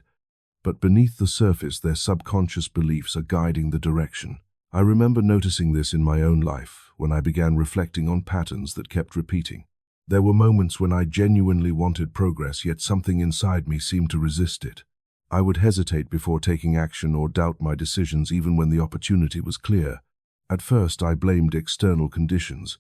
but beneath the surface, their subconscious beliefs are guiding the direction. I remember noticing this in my own life when I began reflecting on patterns that kept repeating. There were moments when I genuinely wanted progress, yet something inside me seemed to resist it. I would hesitate before taking action or doubt my decisions even when the opportunity was clear. At first, I blamed external conditions,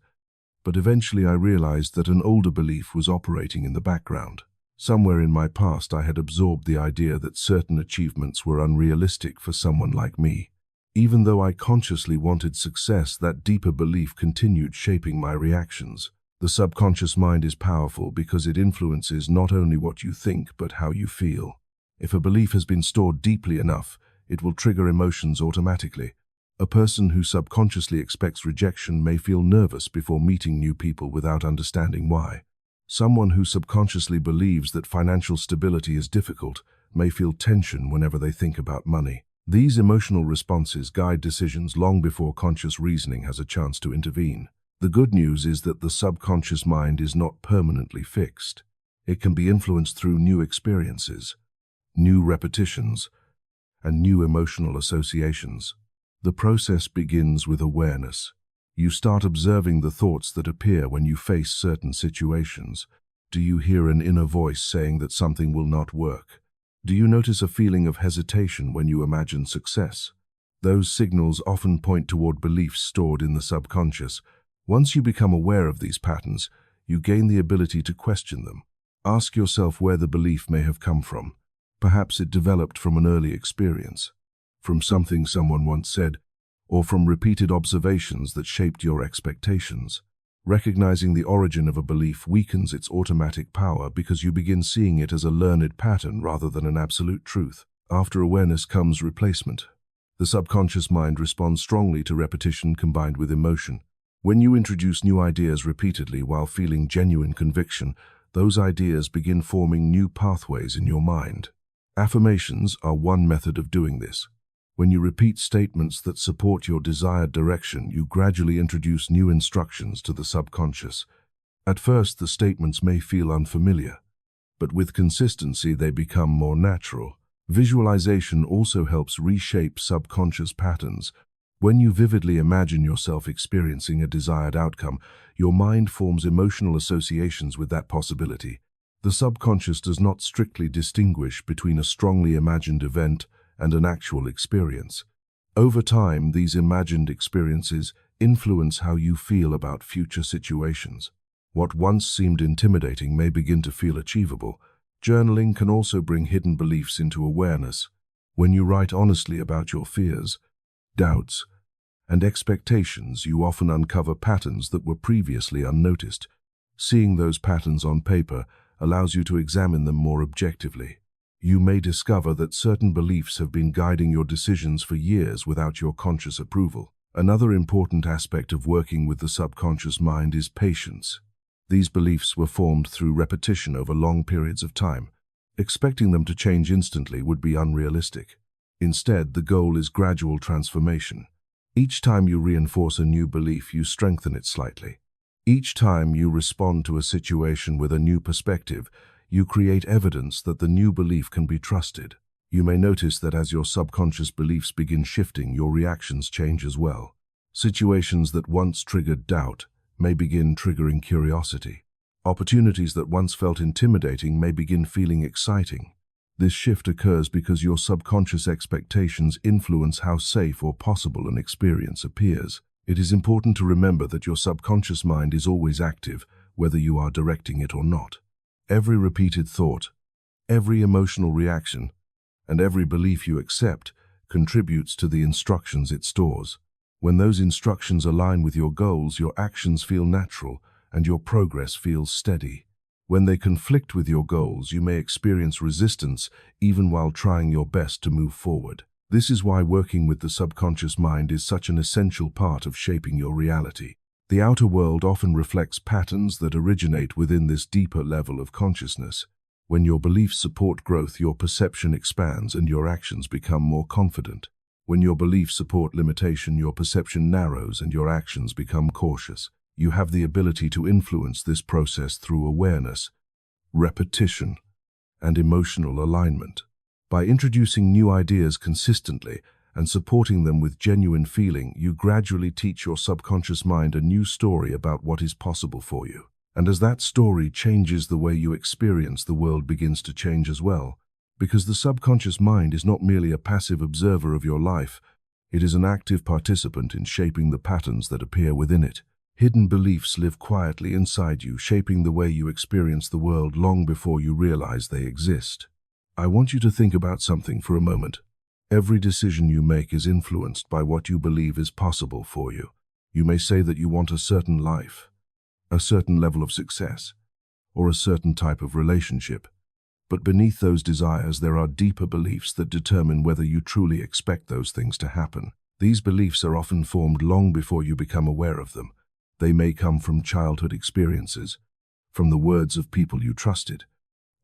but eventually I realized that an older belief was operating in the background. Somewhere in my past, I had absorbed the idea that certain achievements were unrealistic for someone like me. Even though I consciously wanted success, that deeper belief continued shaping my reactions. The subconscious mind is powerful because it influences not only what you think, but how you feel. If a belief has been stored deeply enough, it will trigger emotions automatically. A person who subconsciously expects rejection may feel nervous before meeting new people without understanding why. Someone who subconsciously believes that financial stability is difficult may feel tension whenever they think about money. These emotional responses guide decisions long before conscious reasoning has a chance to intervene. The good news is that the subconscious mind is not permanently fixed. It can be influenced through new experiences, new repetitions, and new emotional associations. The process begins with awareness. You start observing the thoughts that appear when you face certain situations. Do you hear an inner voice saying that something will not work? Do you notice a feeling of hesitation when you imagine success? Those signals often point toward beliefs stored in the subconscious. Once you become aware of these patterns, you gain the ability to question them. Ask yourself where the belief may have come from. Perhaps it developed from an early experience, from something someone once said, or from repeated observations that shaped your expectations. Recognizing the origin of a belief weakens its automatic power because you begin seeing it as a learned pattern rather than an absolute truth. After awareness comes replacement. The subconscious mind responds strongly to repetition combined with emotion. When you introduce new ideas repeatedly while feeling genuine conviction, those ideas begin forming new pathways in your mind. Affirmations are one method of doing this. When you repeat statements that support your desired direction, you gradually introduce new instructions to the subconscious. At first, the statements may feel unfamiliar, but with consistency they become more natural. Visualization also helps reshape subconscious patterns. When you vividly imagine yourself experiencing a desired outcome, your mind forms emotional associations with that possibility. The subconscious does not strictly distinguish between a strongly imagined event and an actual experience. Over time, these imagined experiences influence how you feel about future situations. What once seemed intimidating may begin to feel achievable. Journaling can also bring hidden beliefs into awareness. When you write honestly about your fears, doubts, and expectations, you often uncover patterns that were previously unnoticed. Seeing those patterns on paper allows you to examine them more objectively. You may discover that certain beliefs have been guiding your decisions for years without your conscious approval. Another important aspect of working with the subconscious mind is patience. These beliefs were formed through repetition over long periods of time. Expecting them to change instantly would be unrealistic. Instead, the goal is gradual transformation. Each time you reinforce a new belief, you strengthen it slightly. Each time you respond to a situation with a new perspective, you create evidence that the new belief can be trusted. You may notice that as your subconscious beliefs begin shifting, your reactions change as well. Situations that once triggered doubt may begin triggering curiosity. Opportunities that once felt intimidating may begin feeling exciting. This shift occurs because your subconscious expectations influence how safe or possible an experience appears. It is important to remember that your subconscious mind is always active, whether you are directing it or not. Every repeated thought, every emotional reaction, and every belief you accept contributes to the instructions it stores. When those instructions align with your goals, your actions feel natural and your progress feels steady. When they conflict with your goals, you may experience resistance even while trying your best to move forward. This is why working with the subconscious mind is such an essential part of shaping your reality. The outer world often reflects patterns that originate within this deeper level of consciousness. When your beliefs support growth, your perception expands and your actions become more confident. When your beliefs support limitation, your perception narrows and your actions become cautious. You have the ability to influence this process through awareness, repetition, and emotional alignment. By introducing new ideas consistently and supporting them with genuine feeling, you gradually teach your subconscious mind a new story about what is possible for you. And as that story changes, the way you experience the world begins to change as well. Because the subconscious mind is not merely a passive observer of your life, it is an active participant in shaping the patterns that appear within it. Hidden beliefs live quietly inside you, shaping the way you experience the world long before you realize they exist. I want you to think about something for a moment. Every decision you make is influenced by what you believe is possible for you. You may say that you want a certain life, a certain level of success, or a certain type of relationship. But beneath those desires, there are deeper beliefs that determine whether you truly expect those things to happen. These beliefs are often formed long before you become aware of them. They may come from childhood experiences, from the words of people you trusted,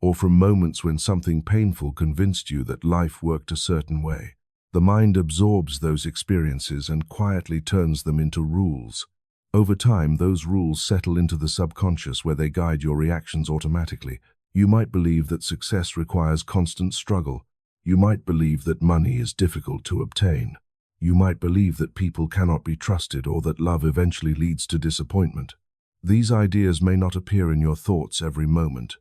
or from moments when something painful convinced you that life worked a certain way. The mind absorbs those experiences and quietly turns them into rules. Over time, those rules settle into the subconscious where they guide your reactions automatically. You might believe that success requires constant struggle. You might believe that money is difficult to obtain. You might believe that people cannot be trusted or that love eventually leads to disappointment. These ideas may not appear in your thoughts every moment,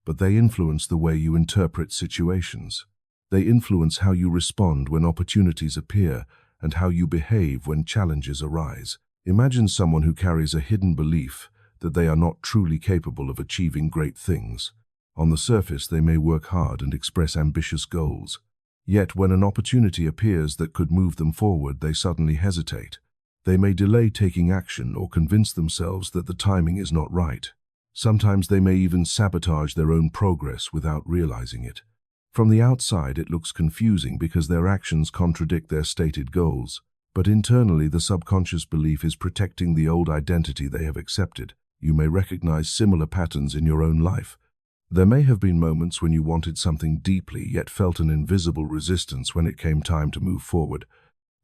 but they influence the way you interpret situations. They influence how you respond when opportunities appear and how you behave when challenges arise. Imagine someone who carries a hidden belief that they are not truly capable of achieving great things. On the surface, they may work hard and express ambitious goals. Yet, when an opportunity appears that could move them forward, they suddenly hesitate. They may delay taking action or convince themselves that the timing is not right. Sometimes they may even sabotage their own progress without realizing it. From the outside, it looks confusing because their actions contradict their stated goals. But internally, the subconscious belief is protecting the old identity they have accepted. You may recognize similar patterns in your own life. There may have been moments when you wanted something deeply, yet felt an invisible resistance when it came time to move forward.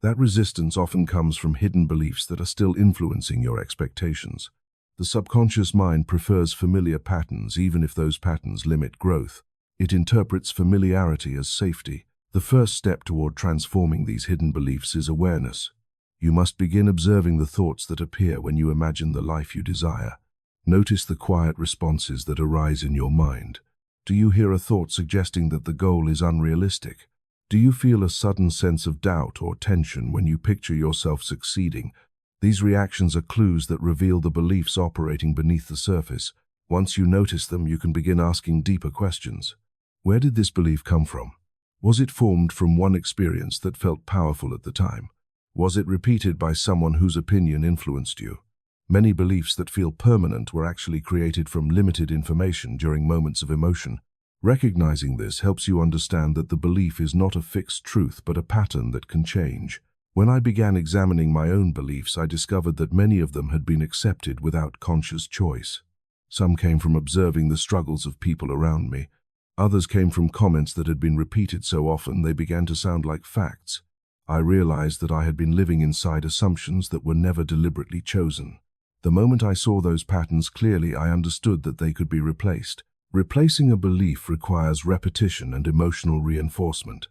That resistance often comes from hidden beliefs that are still influencing your expectations. The subconscious mind prefers familiar patterns, even if those patterns limit growth. It interprets familiarity as safety. The first step toward transforming these hidden beliefs is awareness. You must begin observing the thoughts that appear when you imagine the life you desire. Notice the quiet responses that arise in your mind. Do you hear a thought suggesting that the goal is unrealistic? Do you feel a sudden sense of doubt or tension when you picture yourself succeeding? These reactions are clues that reveal the beliefs operating beneath the surface. Once you notice them, you can begin asking deeper questions. Where did this belief come from? Was it formed from one experience that felt powerful at the time? Was it repeated by someone whose opinion influenced you? Many beliefs that feel permanent were actually created from limited information during moments of emotion. Recognizing this helps you understand that the belief is not a fixed truth but a pattern that can change. When I began examining my own beliefs, I discovered that many of them had been accepted without conscious choice. Some came from observing the struggles of people around me. Others came from comments that had been repeated so often they began to sound like facts. I realized that I had been living inside assumptions that were never deliberately chosen. The moment I saw those patterns clearly, I understood that they could be replaced. Replacing a belief requires repetition and emotional reinforcement.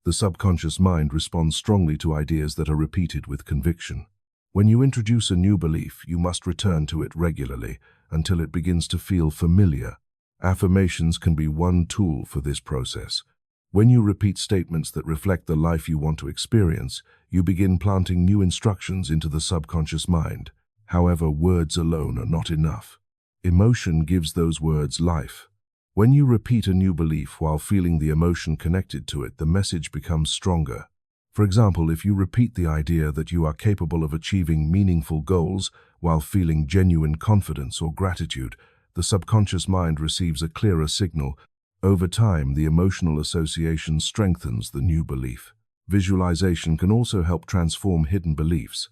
The subconscious mind responds strongly to ideas that are repeated with conviction. When you introduce a new belief, you must return to it regularly until it begins to feel familiar. Affirmations can be one tool for this process. When you repeat statements that reflect the life you want to experience, you begin planting new instructions into the subconscious mind. However, words alone are not enough. Emotion gives those words life. When you repeat a new belief while feeling the emotion connected to it, the message becomes stronger. For example, if you repeat the idea that you are capable of achieving meaningful goals while feeling genuine confidence or gratitude, the subconscious mind receives a clearer signal. Over time, the emotional association strengthens the new belief. Visualization can also help transform hidden beliefs.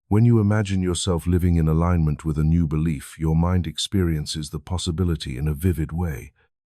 When you imagine yourself living in alignment with a new belief, your mind experiences the possibility in a vivid way.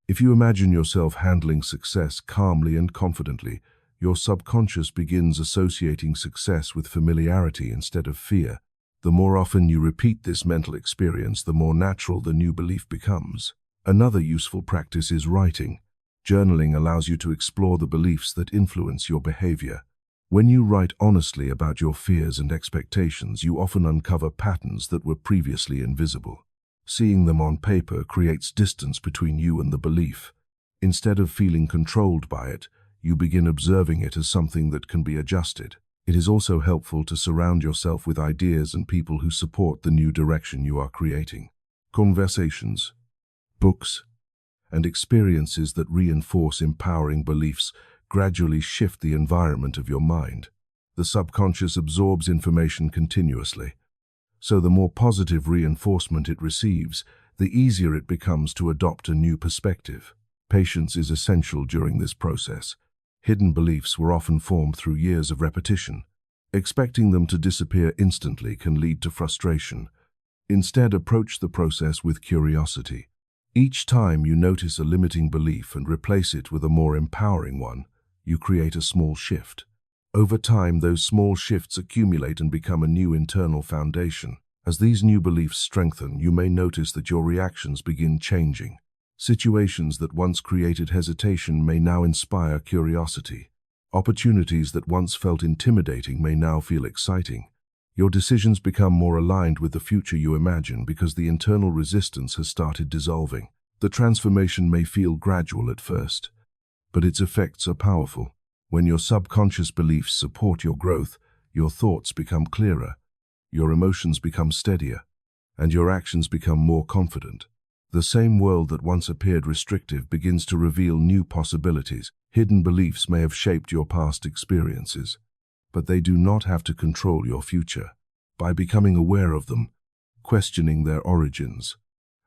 If you imagine yourself handling success calmly and confidently, your subconscious begins associating success with familiarity instead of fear. The more often you repeat this mental experience, the more natural the new belief becomes. Another useful practice is writing. Journaling allows you to explore the beliefs that influence your behavior. When you write honestly about your fears and expectations, you often uncover patterns that were previously invisible. Seeing them on paper creates distance between you and the belief. Instead of feeling controlled by it, you begin observing it as something that can be adjusted. It is also helpful to surround yourself with ideas and people who support the new direction you are creating. Conversations, books, and experiences that reinforce empowering beliefs gradually shift the environment of your mind. The subconscious absorbs information continuously, so the more positive reinforcement it receives, the easier it becomes to adopt a new perspective. Patience is essential during this process. Hidden beliefs were often formed through years of repetition. Expecting them to disappear instantly can lead to frustration. Instead, approach the process with curiosity. Each time you notice a limiting belief and replace it with a more empowering one, you create a small shift. Over time, those small shifts accumulate and become a new internal foundation. As these new beliefs strengthen, you may notice that your reactions begin changing. Situations that once created hesitation may now inspire curiosity. Opportunities that once felt intimidating may now feel exciting. Your decisions become more aligned with the future you imagine because the internal resistance has started dissolving. The transformation may feel gradual at first, but its effects are powerful. When your subconscious beliefs support your growth, your thoughts become clearer, your emotions become steadier, and your actions become more confident. The same world that once appeared restrictive begins to reveal new possibilities. Hidden beliefs may have shaped your past experiences, but they do not have to control your future. By becoming aware of them, questioning their origins,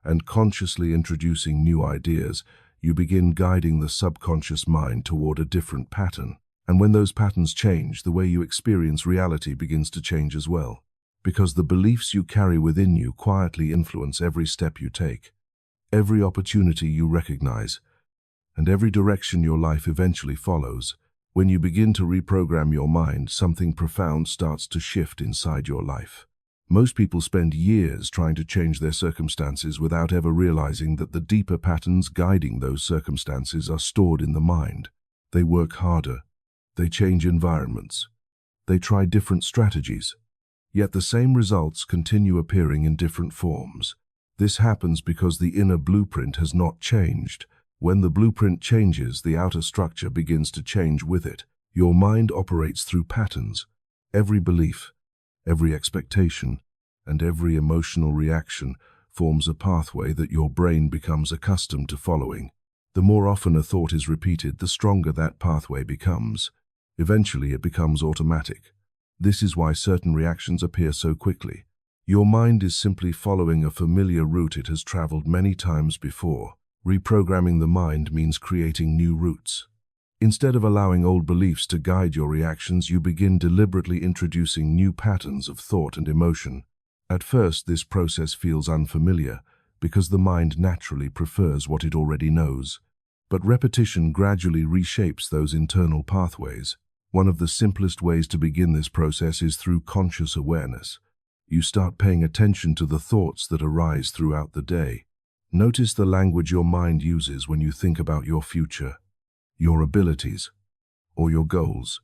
and consciously introducing new ideas, you begin guiding the subconscious mind toward a different pattern. And when those patterns change, the way you experience reality begins to change as well. Because the beliefs you carry within you quietly influence every step you take, every opportunity you recognize, and every direction your life eventually follows. When you begin to reprogram your mind, something profound starts to shift inside your life. Most people spend years trying to change their circumstances without ever realizing that the deeper patterns guiding those circumstances are stored in the mind. They work harder, they change environments, they try different strategies, yet the same results continue appearing in different forms. This happens because the inner blueprint has not changed. When the blueprint changes, the outer structure begins to change with it. Your mind operates through patterns. Every belief, every expectation, and every emotional reaction forms a pathway that your brain becomes accustomed to following. The more often a thought is repeated, the stronger that pathway becomes. Eventually, it becomes automatic. This is why certain reactions appear so quickly. Your mind is simply following a familiar route it has traveled many times before. Reprogramming the mind means creating new routes. Instead of allowing old beliefs to guide your reactions, you begin deliberately introducing new patterns of thought and emotion. At first, this process feels unfamiliar because the mind naturally prefers what it already knows. But repetition gradually reshapes those internal pathways. One of the simplest ways to begin this process is through conscious awareness. You start paying attention to the thoughts that arise throughout the day. Notice the language your mind uses when you think about your future, your abilities, or your goals.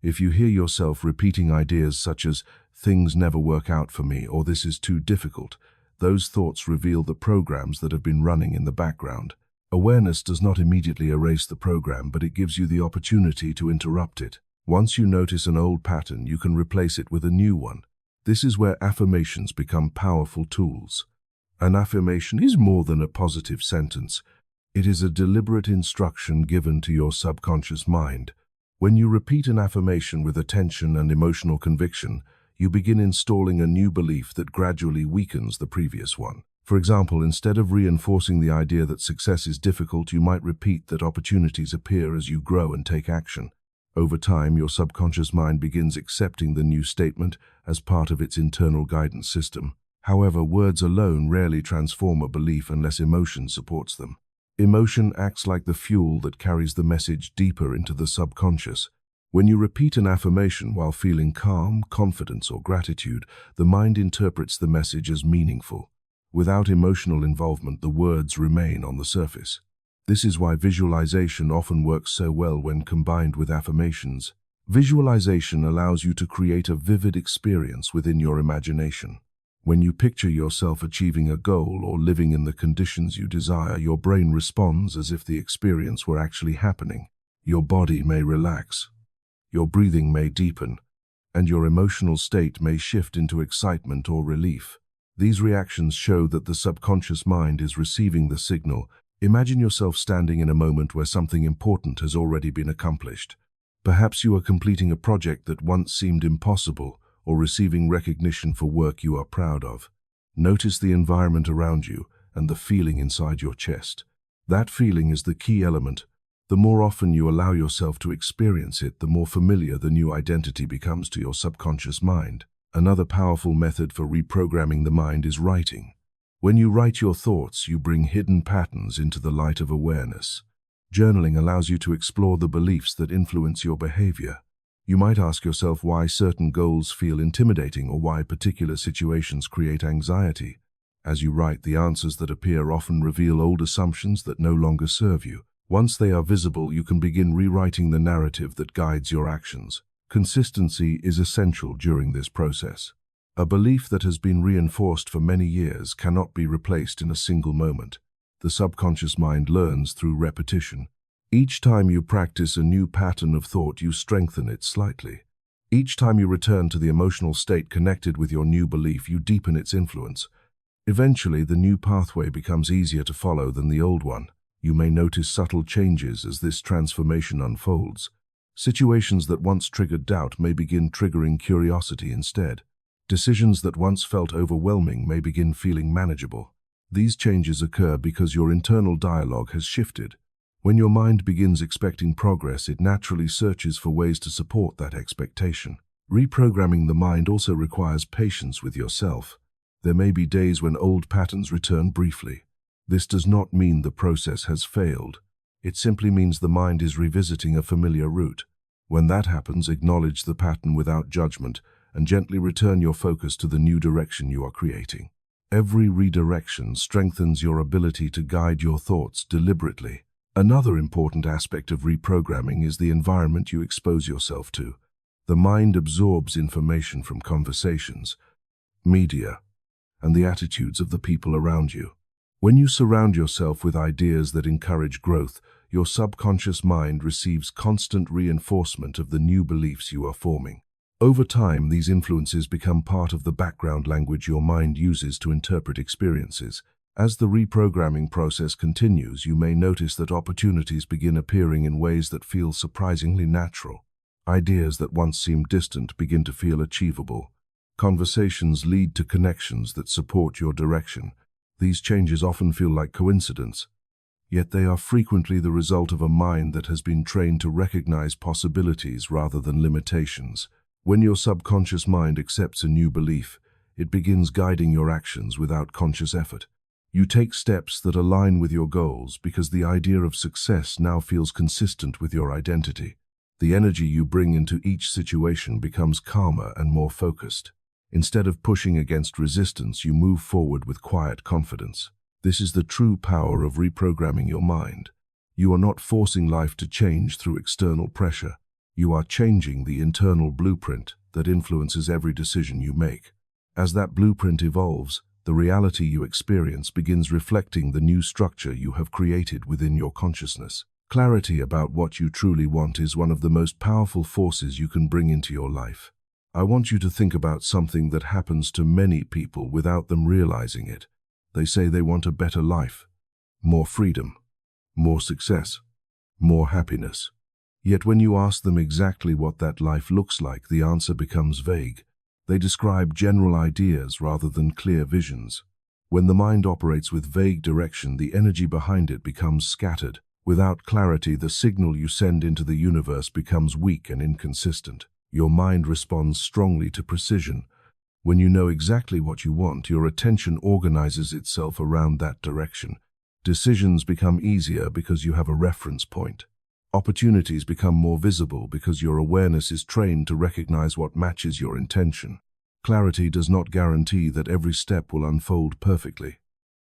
If you hear yourself repeating ideas such as, "Things never work out for me," or "This is too difficult," those thoughts reveal the programs that have been running in the background. Awareness does not immediately erase the program, but it gives you the opportunity to interrupt it. Once you notice an old pattern, you can replace it with a new one. This is where affirmations become powerful tools. An affirmation is more than a positive sentence. It is a deliberate instruction given to your subconscious mind. When you repeat an affirmation with attention and emotional conviction, you begin installing a new belief that gradually weakens the previous one. For example, instead of reinforcing the idea that success is difficult, you might repeat that opportunities appear as you grow and take action. Over time, your subconscious mind begins accepting the new statement as part of its internal guidance system. However, words alone rarely transform a belief unless emotion supports them. Emotion acts like the fuel that carries the message deeper into the subconscious. When you repeat an affirmation while feeling calm, confidence, or gratitude, the mind interprets the message as meaningful. Without emotional involvement, the words remain on the surface. This is why visualization often works so well when combined with affirmations. Visualization allows you to create a vivid experience within your imagination. When you picture yourself achieving a goal or living in the conditions you desire, your brain responds as if the experience were actually happening. Your body may relax, your breathing may deepen, and your emotional state may shift into excitement or relief. These reactions show that the subconscious mind is receiving the signal. Imagine yourself standing in a moment where something important has already been accomplished. Perhaps you are completing a project that once seemed impossible, or receiving recognition for work you are proud of. Notice the environment around you and the feeling inside your chest. That feeling is the key element. The more often you allow yourself to experience it, the more familiar the new identity becomes to your subconscious mind. Another powerful method for reprogramming the mind is writing. When you write your thoughts, you bring hidden patterns into the light of awareness. Journaling allows you to explore the beliefs that influence your behavior. You might ask yourself why certain goals feel intimidating or why particular situations create anxiety. As you write, the answers that appear often reveal old assumptions that no longer serve you. Once they are visible, you can begin rewriting the narrative that guides your actions. Consistency is essential during this process. A belief that has been reinforced for many years cannot be replaced in a single moment. The subconscious mind learns through repetition. Each time you practice a new pattern of thought, you strengthen it slightly. Each time you return to the emotional state connected with your new belief, you deepen its influence. Eventually, the new pathway becomes easier to follow than the old one. You may notice subtle changes as this transformation unfolds. Situations that once triggered doubt may begin triggering curiosity instead. Decisions that once felt overwhelming may begin feeling manageable. These changes occur because your internal dialogue has shifted. When your mind begins expecting progress, it naturally searches for ways to support that expectation. Reprogramming the mind also requires patience with yourself. There may be days when old patterns return briefly. This does not mean the process has failed. It simply means the mind is revisiting a familiar route. When that happens, acknowledge the pattern without judgment and gently return your focus to the new direction you are creating. Every redirection strengthens your ability to guide your thoughts deliberately. Another important aspect of reprogramming is the environment you expose yourself to. The mind absorbs information from conversations, media, and the attitudes of the people around you. When you surround yourself with ideas that encourage growth, your subconscious mind receives constant reinforcement of the new beliefs you are forming. Over time, these influences become part of the background language your mind uses to interpret experiences. As the reprogramming process continues, you may notice that opportunities begin appearing in ways that feel surprisingly natural. Ideas that once seemed distant begin to feel achievable. Conversations lead to connections that support your direction. These changes often feel like coincidence, yet they are frequently the result of a mind that has been trained to recognize possibilities rather than limitations. When your subconscious mind accepts a new belief, it begins guiding your actions without conscious effort. You take steps that align with your goals because the idea of success now feels consistent with your identity. The energy you bring into each situation becomes calmer and more focused. Instead of pushing against resistance, you move forward with quiet confidence. This is the true power of reprogramming your mind. You are not forcing life to change through external pressure. You are changing the internal blueprint that influences every decision you make. As that blueprint evolves, the reality you experience begins reflecting the new structure you have created within your consciousness. Clarity about what you truly want is one of the most powerful forces you can bring into your life. I want you to think about something that happens to many people without them realizing it. They say they want a better life, more freedom, more success, more happiness. Yet when you ask them exactly what that life looks like, the answer becomes vague. They describe general ideas rather than clear visions. When the mind operates with vague direction, the energy behind it becomes scattered. Without clarity, the signal you send into the universe becomes weak and inconsistent. Your mind responds strongly to precision. When you know exactly what you want, your attention organizes itself around that direction. Decisions become easier because you have a reference point. Opportunities become more visible because your awareness is trained to recognize what matches your intention. Clarity does not guarantee that every step will unfold perfectly,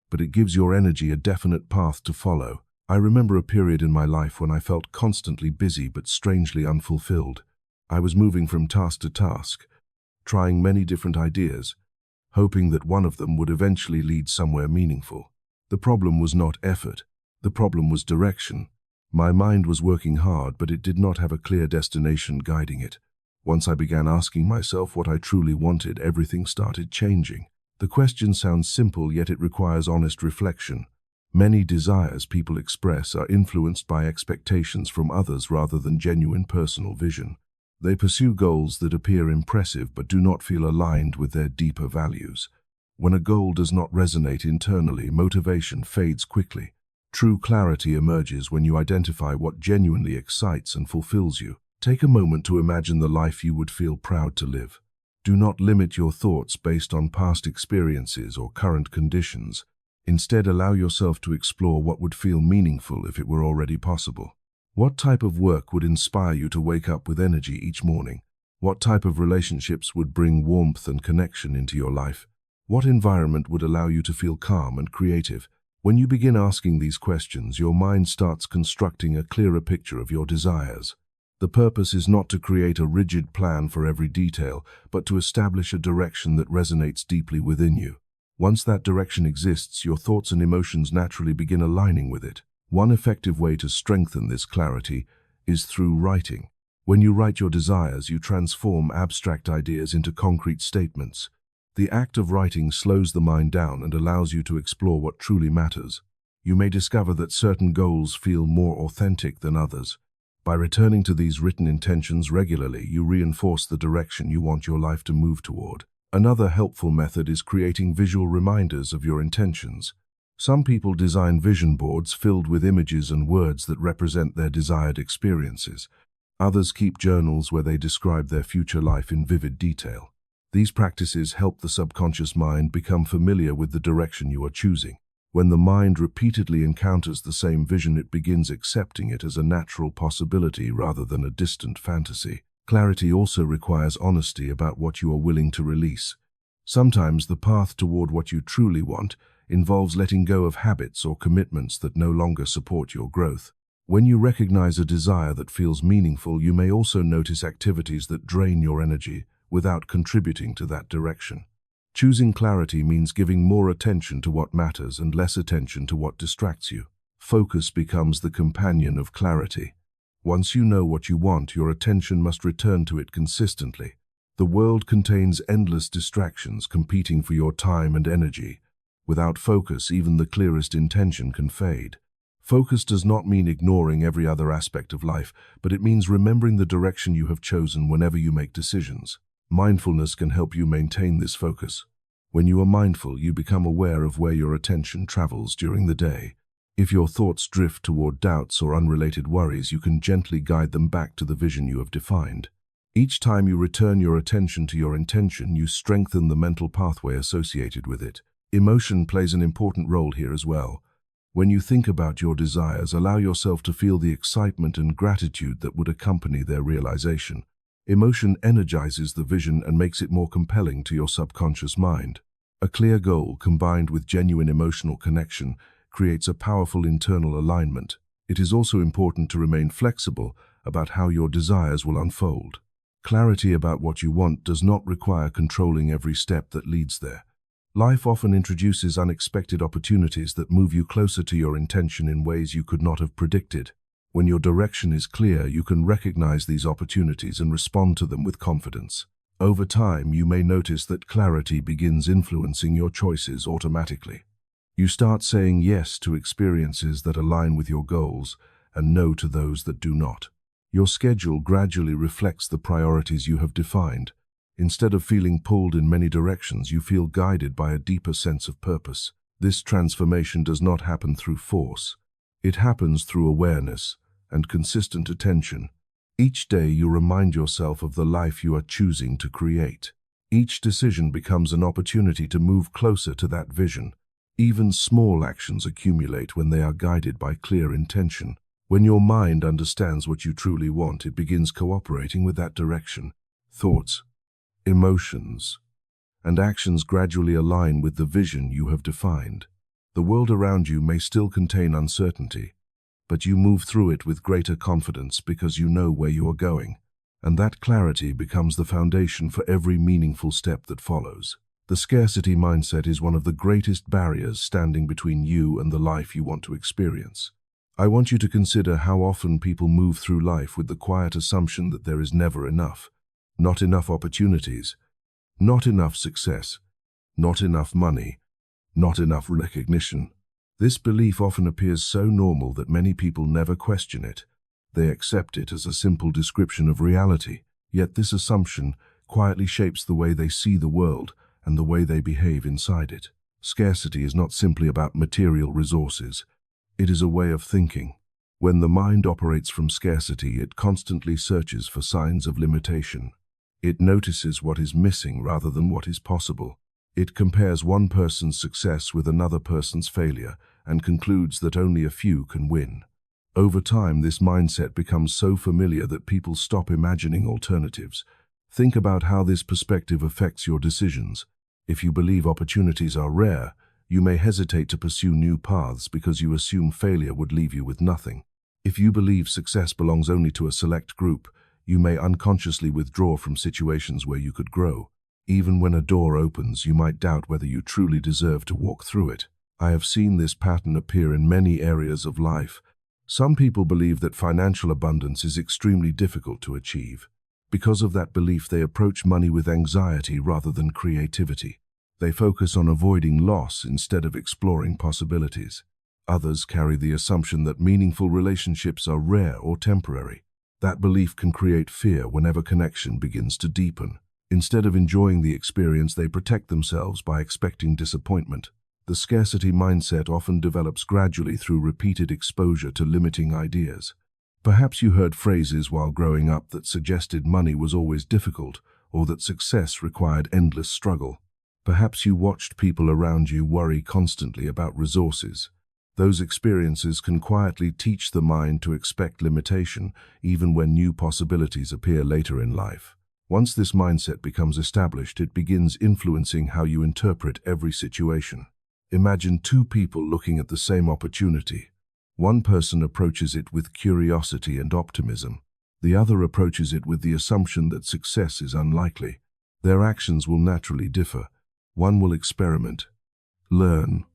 but it gives your energy a definite path to follow. I remember a period in my life when I felt constantly busy but strangely unfulfilled. I was moving from task to task, trying many different ideas, hoping that one of them would eventually lead somewhere meaningful. The problem was not effort. The problem was direction. My mind was working hard, but it did not have a clear destination guiding it. Once I began asking myself what I truly wanted, everything started changing. The question sounds simple, yet it requires honest reflection. Many desires people express are influenced by expectations from others rather than genuine personal vision. They pursue goals that appear impressive but do not feel aligned with their deeper values. When a goal does not resonate internally, motivation fades quickly. True clarity emerges when you identify what genuinely excites and fulfills you. Take a moment to imagine the life you would feel proud to live. Do not limit your thoughts based on past experiences or current conditions. Instead, allow yourself to explore what would feel meaningful if it were already possible. What type of work would inspire you to wake up with energy each morning? What type of relationships would bring warmth and connection into your life? What environment would allow you to feel calm and creative? When you begin asking these questions, your mind starts constructing a clearer picture of your desires. The purpose is not to create a rigid plan for every detail, but to establish a direction that resonates deeply within you. Once that direction exists, your thoughts and emotions naturally begin aligning with it. One effective way to strengthen this clarity is through writing. When you write your desires, you transform abstract ideas into concrete statements. The act of writing slows the mind down and allows you to explore what truly matters. You may discover that certain goals feel more authentic than others. By returning to these written intentions regularly, you reinforce the direction you want your life to move toward. Another helpful method is creating visual reminders of your intentions. Some people design vision boards filled with images and words that represent their desired experiences. Others keep journals where they describe their future life in vivid detail. These practices help the subconscious mind become familiar with the direction you are choosing. When the mind repeatedly encounters the same vision, it begins accepting it as a natural possibility rather than a distant fantasy. Clarity also requires honesty about what you are willing to release. Sometimes the path toward what you truly want involves letting go of habits or commitments that no longer support your growth. When you recognize a desire that feels meaningful, you may also notice activities that drain your energy without contributing to that direction. Choosing clarity means giving more attention to what matters and less attention to what distracts you. Focus becomes the companion of clarity. Once you know what you want, your attention must return to it consistently. The world contains endless distractions competing for your time and energy. Without focus, even the clearest intention can fade. Focus does not mean ignoring every other aspect of life, but it means remembering the direction you have chosen whenever you make decisions. Mindfulness can help you maintain this focus. When you are mindful, you become aware of where your attention travels during the day. If your thoughts drift toward doubts or unrelated worries, you can gently guide them back to the vision you have defined. Each time you return your attention to your intention, you strengthen the mental pathway associated with it. Emotion plays an important role here as well. When you think about your desires, allow yourself to feel the excitement and gratitude that would accompany their realization. Emotion energizes the vision and makes it more compelling to your subconscious mind. A clear goal combined with genuine emotional connection creates a powerful internal alignment. It is also important to remain flexible about how your desires will unfold. Clarity about what you want does not require controlling every step that leads there. Life often introduces unexpected opportunities that move you closer to your intention in ways you could not have predicted. When your direction is clear, you can recognize these opportunities and respond to them with confidence. Over time, you may notice that clarity begins influencing your choices automatically. You start saying yes to experiences that align with your goals and no to those that do not. Your schedule gradually reflects the priorities you have defined. Instead of feeling pulled in many directions, you feel guided by a deeper sense of purpose. This transformation does not happen through force. It happens through awareness and consistent attention. Each day you remind yourself of the life you are choosing to create. Each decision becomes an opportunity to move closer to that vision. Even small actions accumulate when they are guided by clear intention. When your mind understands what you truly want, it begins cooperating with that direction. Thoughts, emotions, and actions gradually align with the vision you have defined. The world around you may still contain uncertainty, but you move through it with greater confidence because you know where you are going, and that clarity becomes the foundation for every meaningful step that follows. The scarcity mindset is one of the greatest barriers standing between you and the life you want to experience. I want you to consider how often people move through life with the quiet assumption that there is never enough. Not enough opportunities, not enough success, not enough money, not enough recognition. This belief often appears so normal that many people never question it. They accept it as a simple description of reality. Yet this assumption quietly shapes the way they see the world and the way they behave inside it. Scarcity is not simply about material resources. It is a way of thinking. When the mind operates from scarcity, it constantly searches for signs of limitation. It notices what is missing rather than what is possible. It compares one person's success with another person's failure and concludes that only a few can win. Over time, this mindset becomes so familiar that people stop imagining alternatives. Think about how this perspective affects your decisions. If you believe opportunities are rare, you may hesitate to pursue new paths because you assume failure would leave you with nothing. If you believe success belongs only to a select group, you may unconsciously withdraw from situations where you could grow. Even when a door opens, you might doubt whether you truly deserve to walk through it. I have seen this pattern appear in many areas of life. Some people believe that financial abundance is extremely difficult to achieve. Because of that belief, they approach money with anxiety rather than creativity. They focus on avoiding loss instead of exploring possibilities. Others carry the assumption that meaningful relationships are rare or temporary. That belief can create fear whenever connection begins to deepen. Instead of enjoying the experience, they protect themselves by expecting disappointment. The scarcity mindset often develops gradually through repeated exposure to limiting ideas. Perhaps you heard phrases while growing up that suggested money was always difficult or that success required endless struggle. Perhaps you watched people around you worry constantly about resources. Those experiences can quietly teach the mind to expect limitation, even when new possibilities appear later in life. Once this mindset becomes established, it begins influencing how you interpret every situation. Imagine two people looking at the same opportunity. One person approaches it with curiosity and optimism. The other approaches it with the assumption that success is unlikely. Their actions will naturally differ. One will experiment, learn,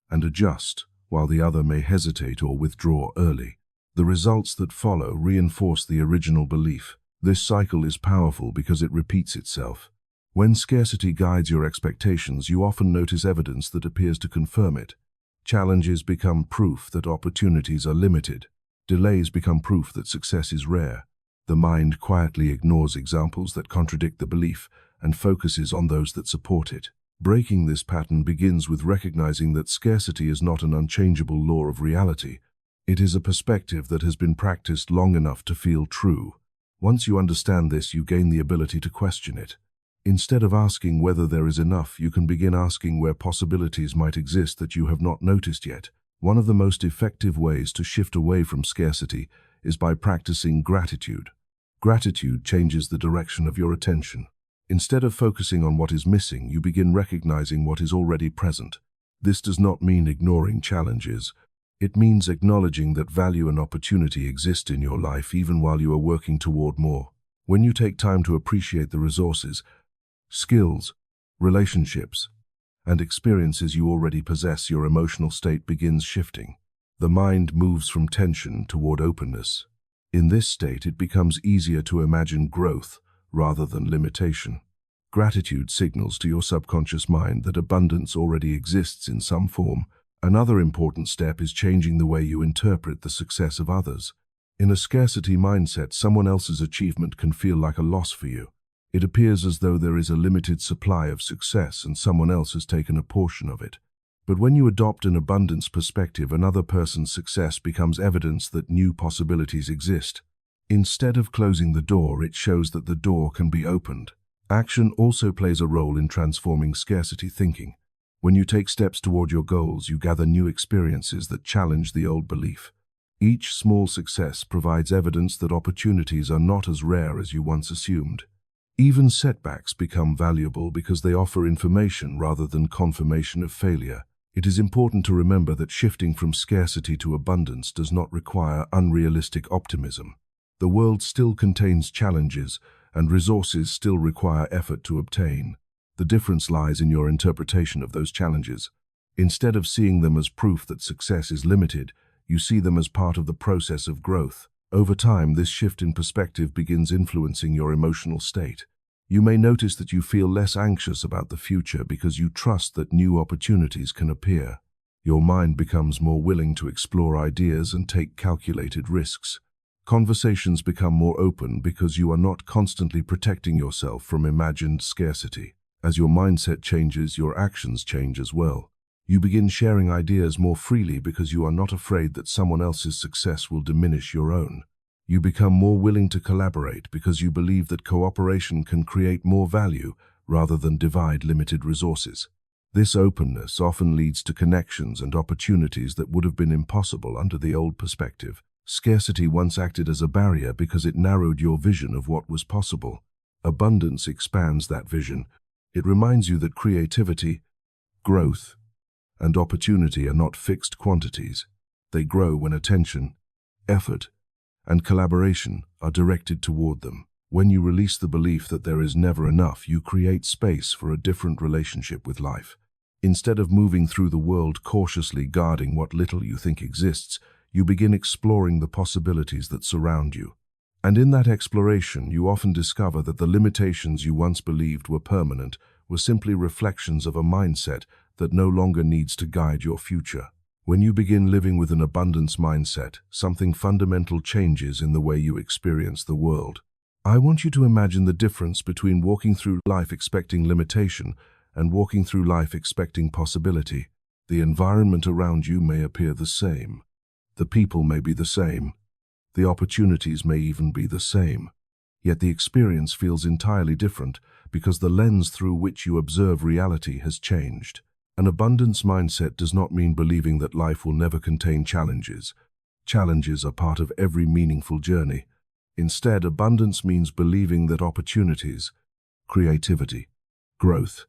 and adjust, while the other may hesitate or withdraw early. The results that follow reinforce the original belief. This cycle is powerful because it repeats itself. When scarcity guides your expectations, you often notice evidence that appears to confirm it. Challenges become proof that opportunities are limited. Delays become proof that success is rare. The mind quietly ignores examples that contradict the belief and focuses on those that support it. Breaking this pattern begins with recognizing that scarcity is not an unchangeable law of reality. It is a perspective that has been practiced long enough to feel true. Once you understand this, you gain the ability to question it. Instead of asking whether there is enough, you can begin asking where possibilities might exist that you have not noticed yet. One of the most effective ways to shift away from scarcity is by practicing gratitude. Gratitude changes the direction of your attention. Instead of focusing on what is missing, you begin recognizing what is already present. This does not mean ignoring challenges. It means acknowledging that value and opportunity exist in your life even while you are working toward more. When you take time to appreciate the resources, skills, relationships, and experiences you already possess, your emotional state begins shifting. The mind moves from tension toward openness. In this state, it becomes easier to imagine growth rather than limitation. Gratitude signals to your subconscious mind that abundance already exists in some form. Another important step is changing the way you interpret the success of others. In a scarcity mindset, someone else's achievement can feel like a loss for you. It appears as though there is a limited supply of success and someone else has taken a portion of it. But when you adopt an abundance perspective, another person's success becomes evidence that new possibilities exist. Instead of closing the door, it shows that the door can be opened. Action also plays a role in transforming scarcity thinking. When you take steps toward your goals, you gather new experiences that challenge the old belief. Each small success provides evidence that opportunities are not as rare as you once assumed. Even setbacks become valuable because they offer information rather than confirmation of failure. It is important to remember that shifting from scarcity to abundance does not require unrealistic optimism. The world still contains challenges, and resources still require effort to obtain. The difference lies in your interpretation of those challenges. Instead of seeing them as proof that success is limited, you see them as part of the process of growth. Over time, this shift in perspective begins influencing your emotional state. You may notice that you feel less anxious about the future because you trust that new opportunities can appear. Your mind becomes more willing to explore ideas and take calculated risks. Conversations become more open because you are not constantly protecting yourself from imagined scarcity. As your mindset changes, your actions change as well. You begin sharing ideas more freely because you are not afraid that someone else's success will diminish your own. You become more willing to collaborate because you believe that cooperation can create more value rather than divide limited resources. This openness often leads to connections and opportunities that would have been impossible under the old perspective. Scarcity once acted as a barrier because it narrowed your vision of what was possible. Abundance expands that vision. It reminds you that creativity, growth, and opportunity are not fixed quantities. They grow when attention, effort, and collaboration are directed toward them. When you release the belief that there is never enough, you create space for a different relationship with life. Instead of moving through the world cautiously guarding what little you think exists, you begin exploring the possibilities that surround you. And in that exploration, you often discover that the limitations you once believed were permanent were simply reflections of a mindset that no longer needs to guide your future. When you begin living with an abundance mindset, something fundamental changes in the way you experience the world. I want you to imagine the difference between walking through life expecting limitation and walking through life expecting possibility. The environment around you may appear the same. The people may be the same. The opportunities may even be the same. Yet the experience feels entirely different because the lens through which you observe reality has changed. An abundance mindset does not mean believing that life will never contain challenges. Challenges are part of every meaningful journey. Instead, abundance means believing that opportunities, creativity, growth,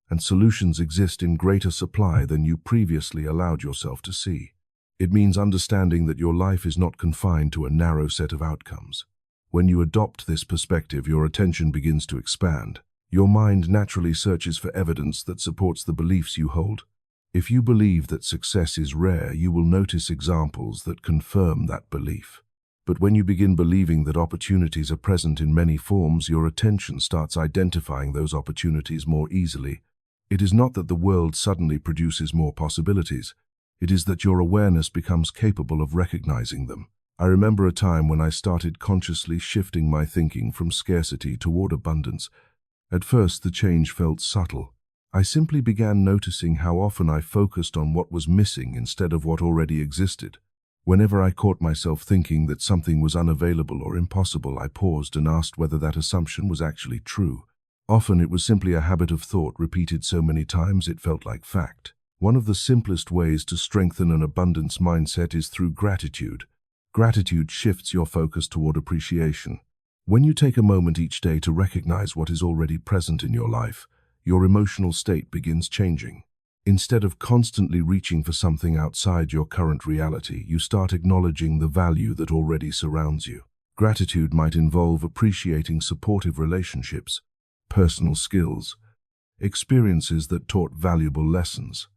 and solutions exist in greater supply than you previously allowed yourself to see. It means understanding that your life is not confined to a narrow set of outcomes. When you adopt this perspective, your attention begins to expand. Your mind naturally searches for evidence that supports the beliefs you hold. If you believe that success is rare, you will notice examples that confirm that belief. But when you begin believing that opportunities are present in many forms, your attention starts identifying those opportunities more easily. It is not that the world suddenly produces more possibilities. It is that your awareness becomes capable of recognizing them. I remember a time when I started consciously shifting my thinking from scarcity toward abundance. At first, the change felt subtle. I simply began noticing how often I focused on what was missing instead of what already existed. Whenever I caught myself thinking that something was unavailable or impossible, I paused and asked whether that assumption was actually true. Often it was simply a habit of thought repeated so many times it felt like fact. One of the simplest ways to strengthen an abundance mindset is through gratitude. Gratitude shifts your focus toward appreciation. When you take a moment each day to recognize what is already present in your life, your emotional state begins changing. Instead of constantly reaching for something outside your current reality, you start acknowledging the value that already surrounds you. Gratitude might involve appreciating supportive relationships, personal skills, experiences that taught valuable lessons,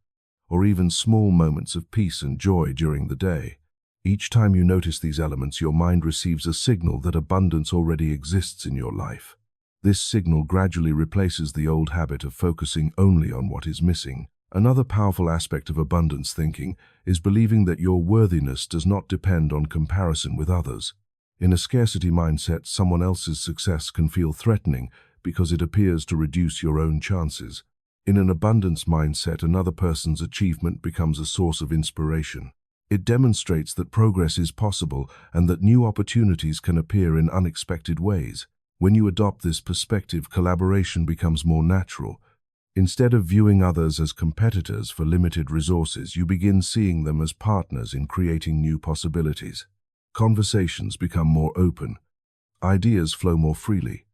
or even small moments of peace and joy during the day. Each time you notice these elements, your mind receives a signal that abundance already exists in your life. This signal gradually replaces the old habit of focusing only on what is missing. Another powerful aspect of abundance thinking is believing that your worthiness does not depend on comparison with others. In a scarcity mindset, someone else's success can feel threatening because it appears to reduce your own chances. In an abundance mindset, another person's achievement becomes a source of inspiration. It demonstrates that progress is possible and that new opportunities can appear in unexpected ways. When you adopt this perspective, collaboration becomes more natural. Instead of viewing others as competitors for limited resources, you begin seeing them as partners in creating new possibilities. Conversations become more open, ideas flow more freely,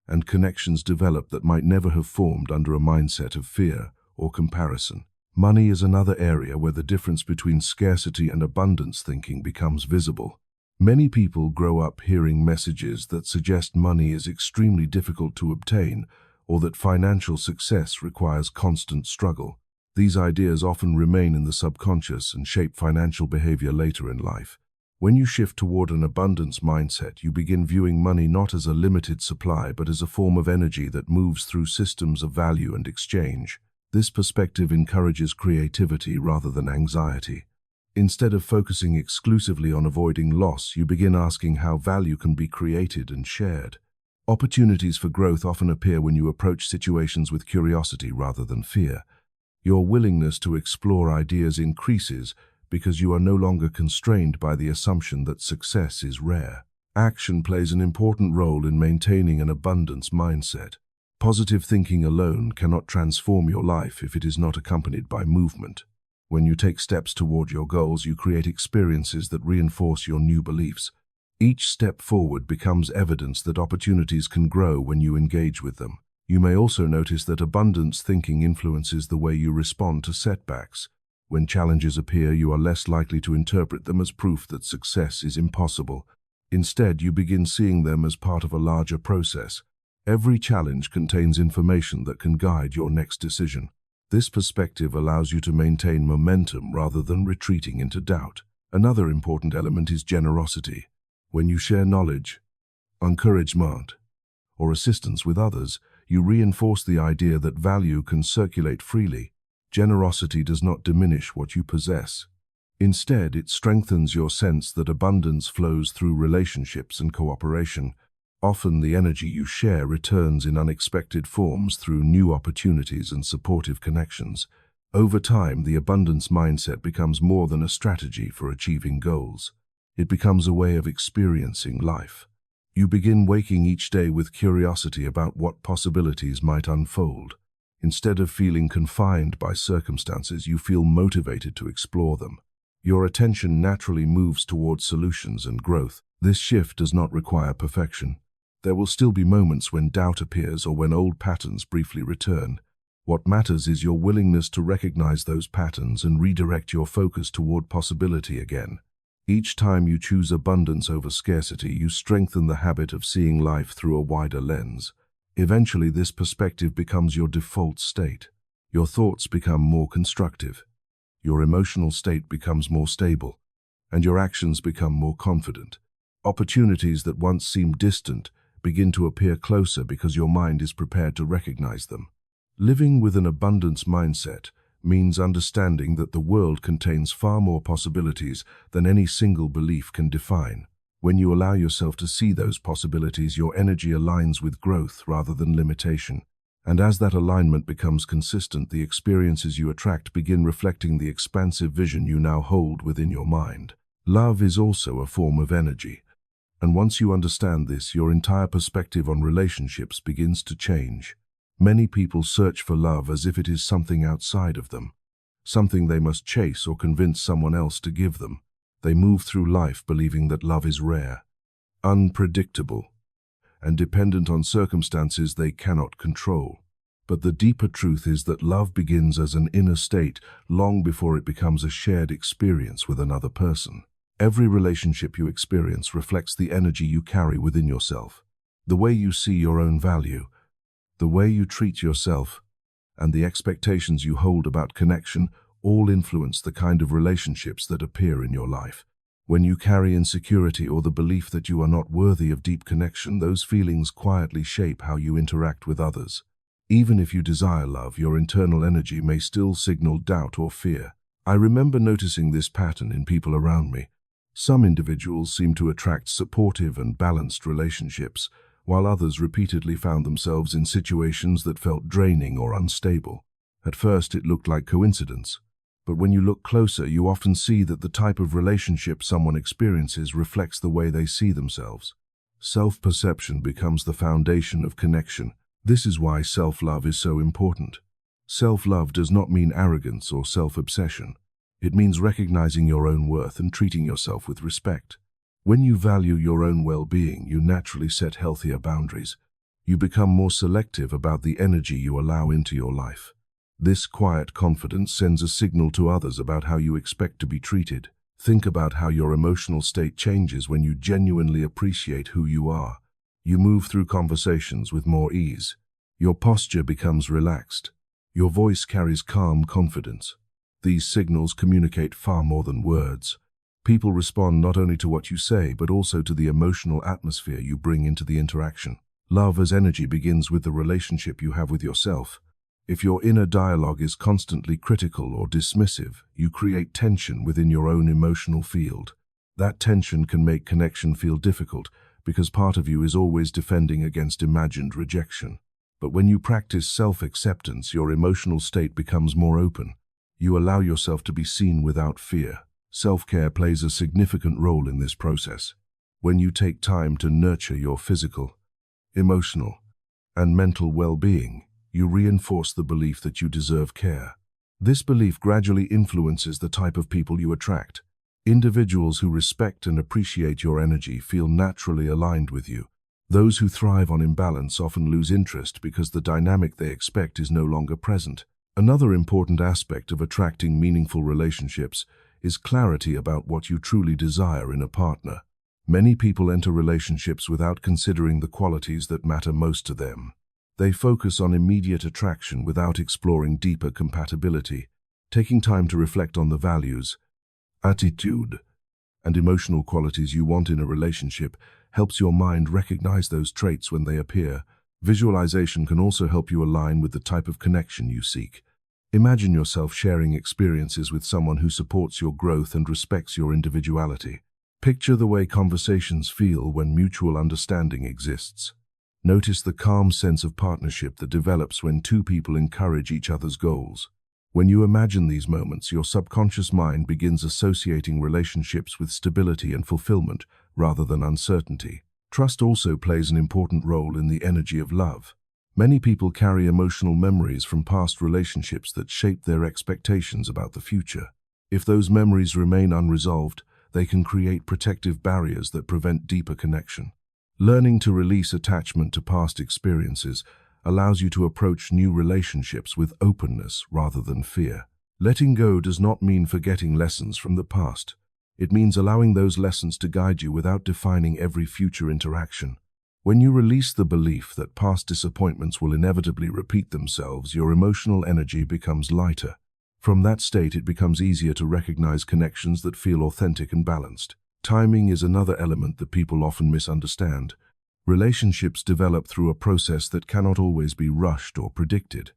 and connections develop that might never have formed under a mindset of fear or comparison. Money is another area where the difference between scarcity and abundance thinking becomes visible. Many people grow up hearing messages that suggest money is extremely difficult to obtain, or that financial success requires constant struggle. These ideas often remain in the subconscious and shape financial behavior later in life. When you shift toward an abundance mindset, you begin viewing money not as a limited supply, but as a form of energy that moves through systems of value and exchange. This perspective encourages creativity rather than anxiety. Instead of focusing exclusively on avoiding loss, you begin asking how value can be created and shared. Opportunities for growth often appear when you approach situations with curiosity rather than fear. Your willingness to explore ideas increases because you are no longer constrained by the assumption that success is rare. Action plays an important role in maintaining an abundance mindset. Positive thinking alone cannot transform your life if it is not accompanied by movement. When you take steps toward your goals, you create experiences that reinforce your new beliefs. Each step forward becomes evidence that opportunities can grow when you engage with them. You may also notice that abundance thinking influences the way you respond to setbacks. When challenges appear, you are less likely to interpret them as proof that success is impossible. Instead, you begin seeing them as part of a larger process. Every challenge contains information that can guide your next decision. This perspective allows you to maintain momentum rather than retreating into doubt. Another important element is generosity. When you share knowledge, encouragement, or assistance with others, you reinforce the idea that value can circulate freely. Generosity does not diminish what you possess. Instead, it strengthens your sense that abundance flows through relationships and cooperation. Often the energy you share returns in unexpected forms through new opportunities and supportive connections. Over time, the abundance mindset becomes more than a strategy for achieving goals. It becomes a way of experiencing life. You begin waking each day with curiosity about what possibilities might unfold. Instead of feeling confined by circumstances, you feel motivated to explore them. Your attention naturally moves towards solutions and growth. This shift does not require perfection. There will still be moments when doubt appears or when old patterns briefly return. What matters is your willingness to recognize those patterns and redirect your focus toward possibility again. Each time you choose abundance over scarcity, you strengthen the habit of seeing life through a wider lens. Eventually, this perspective becomes your default state. Your thoughts become more constructive. Your emotional state becomes more stable, and your actions become more confident. Opportunities that once seemed distant begin to appear closer because your mind is prepared to recognize them. Living with an abundance mindset means understanding that the world contains far more possibilities than any single belief can define. When you allow yourself to see those possibilities, your energy aligns with growth rather than limitation. And as that alignment becomes consistent, the experiences you attract begin reflecting the expansive vision you now hold within your mind. Love is also a form of energy. And once you understand this, your entire perspective on relationships begins to change. Many people search for love as if it is something outside of them, something they must chase or convince someone else to give them. They move through life believing that love is rare, unpredictable, and dependent on circumstances they cannot control. But the deeper truth is that love begins as an inner state long before it becomes a shared experience with another person. Every relationship you experience reflects the energy you carry within yourself, the way you see your own value, the way you treat yourself, and the expectations you hold about connection all influence the kind of relationships that appear in your life. When you carry insecurity or the belief that you are not worthy of deep connection, those feelings quietly shape how you interact with others. Even if you desire love, your internal energy may still signal doubt or fear. I remember noticing this pattern in people around me. Some individuals seemed to attract supportive and balanced relationships, while others repeatedly found themselves in situations that felt draining or unstable. At first, it looked like coincidence, but when you look closer, you often see that the type of relationship someone experiences reflects the way they see themselves. Self-perception becomes the foundation of connection. This is why self-love is so important. Self-love does not mean arrogance or self-obsession. It means recognizing your own worth and treating yourself with respect. When you value your own well-being, you naturally set healthier boundaries. You become more selective about the energy you allow into your life. This quiet confidence sends a signal to others about how you expect to be treated. Think about how your emotional state changes when you genuinely appreciate who you are. You move through conversations with more ease. Your posture becomes relaxed. Your voice carries calm confidence. These signals communicate far more than words. People respond not only to what you say, but also to the emotional atmosphere you bring into the interaction. Love as energy begins with the relationship you have with yourself. If your inner dialogue is constantly critical or dismissive, you create tension within your own emotional field. That tension can make connection feel difficult because part of you is always defending against imagined rejection. But when you practice self-acceptance, your emotional state becomes more open. You allow yourself to be seen without fear. Self-care plays a significant role in this process. When you take time to nurture your physical, emotional, and mental well-being, you reinforce the belief that you deserve care. This belief gradually influences the type of people you attract. Individuals who respect and appreciate your energy feel naturally aligned with you. Those who thrive on imbalance often lose interest because the dynamic they expect is no longer present. Another important aspect of attracting meaningful relationships is clarity about what you truly desire in a partner. Many people enter relationships without considering the qualities that matter most to them. They focus on immediate attraction without exploring deeper compatibility. Taking time to reflect on the values, attitude, and emotional qualities you want in a relationship helps your mind recognize those traits when they appear. Visualization can also help you align with the type of connection you seek. Imagine yourself sharing experiences with someone who supports your growth and respects your individuality. Picture the way conversations feel when mutual understanding exists. Notice the calm sense of partnership that develops when two people encourage each other's goals. When you imagine these moments, your subconscious mind begins associating relationships with stability and fulfillment rather than uncertainty. Trust also plays an important role in the energy of love. Many people carry emotional memories from past relationships that shape their expectations about the future. If those memories remain unresolved, they can create protective barriers that prevent deeper connection. Learning to release attachment to past experiences allows you to approach new relationships with openness rather than fear. Letting go does not mean forgetting lessons from the past. It means allowing those lessons to guide you without defining every future interaction. When you release the belief that past disappointments will inevitably repeat themselves, your emotional energy becomes lighter. From that state, it becomes easier to recognize connections that feel authentic and balanced. Timing is another element that people often misunderstand. Relationships develop through a process that cannot always be rushed or predicted.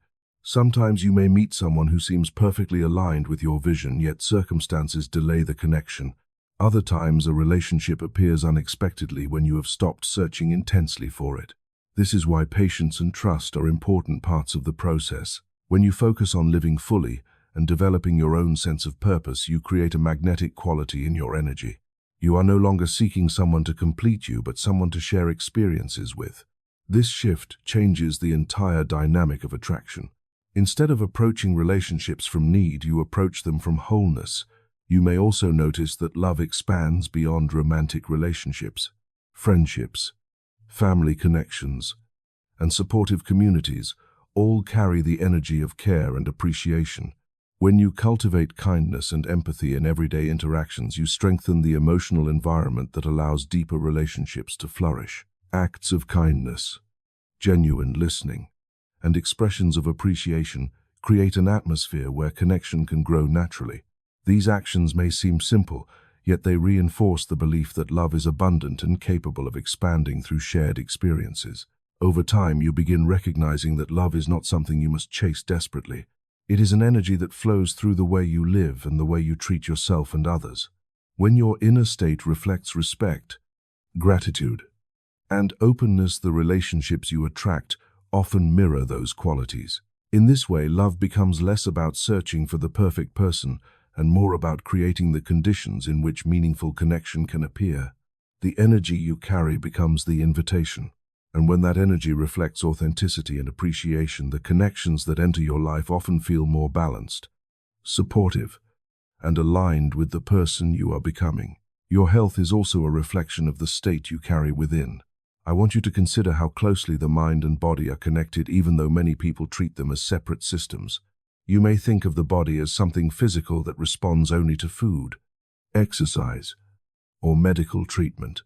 Sometimes you may meet someone who seems perfectly aligned with your vision, yet circumstances delay the connection. Other times, a relationship appears unexpectedly when you have stopped searching intensely for it. This is why patience and trust are important parts of the process. When you focus on living fully and developing your own sense of purpose, you create a magnetic quality in your energy. You are no longer seeking someone to complete you, but someone to share experiences with. This shift changes the entire dynamic of attraction. Instead of approaching relationships from need, you approach them from wholeness. You may also notice that love expands beyond romantic relationships. Friendships, family connections, and supportive communities all carry the energy of care and appreciation. When you cultivate kindness and empathy in everyday interactions, you strengthen the emotional environment that allows deeper relationships to flourish. Acts of kindness, genuine listening, and expressions of appreciation create an atmosphere where connection can grow naturally. These actions may seem simple, yet they reinforce the belief that love is abundant and capable of expanding through shared experiences. Over time, you begin recognizing that love is not something you must chase desperately. It is an energy that flows through the way you live and the way you treat yourself and others. When your inner state reflects respect, gratitude, and openness, the relationships you attract often mirror those qualities. In this way, love becomes less about searching for the perfect person and more about creating the conditions in which meaningful connection can appear. The energy you carry becomes the invitation. And when that energy reflects authenticity and appreciation, the connections that enter your life often feel more balanced, supportive, and aligned with the person you are becoming. Your health is also a reflection of the state you carry within. I want you to consider how closely the mind and body are connected, even though many people treat them as separate systems. You may think of the body as something physical that responds only to food, exercise, or medical treatment,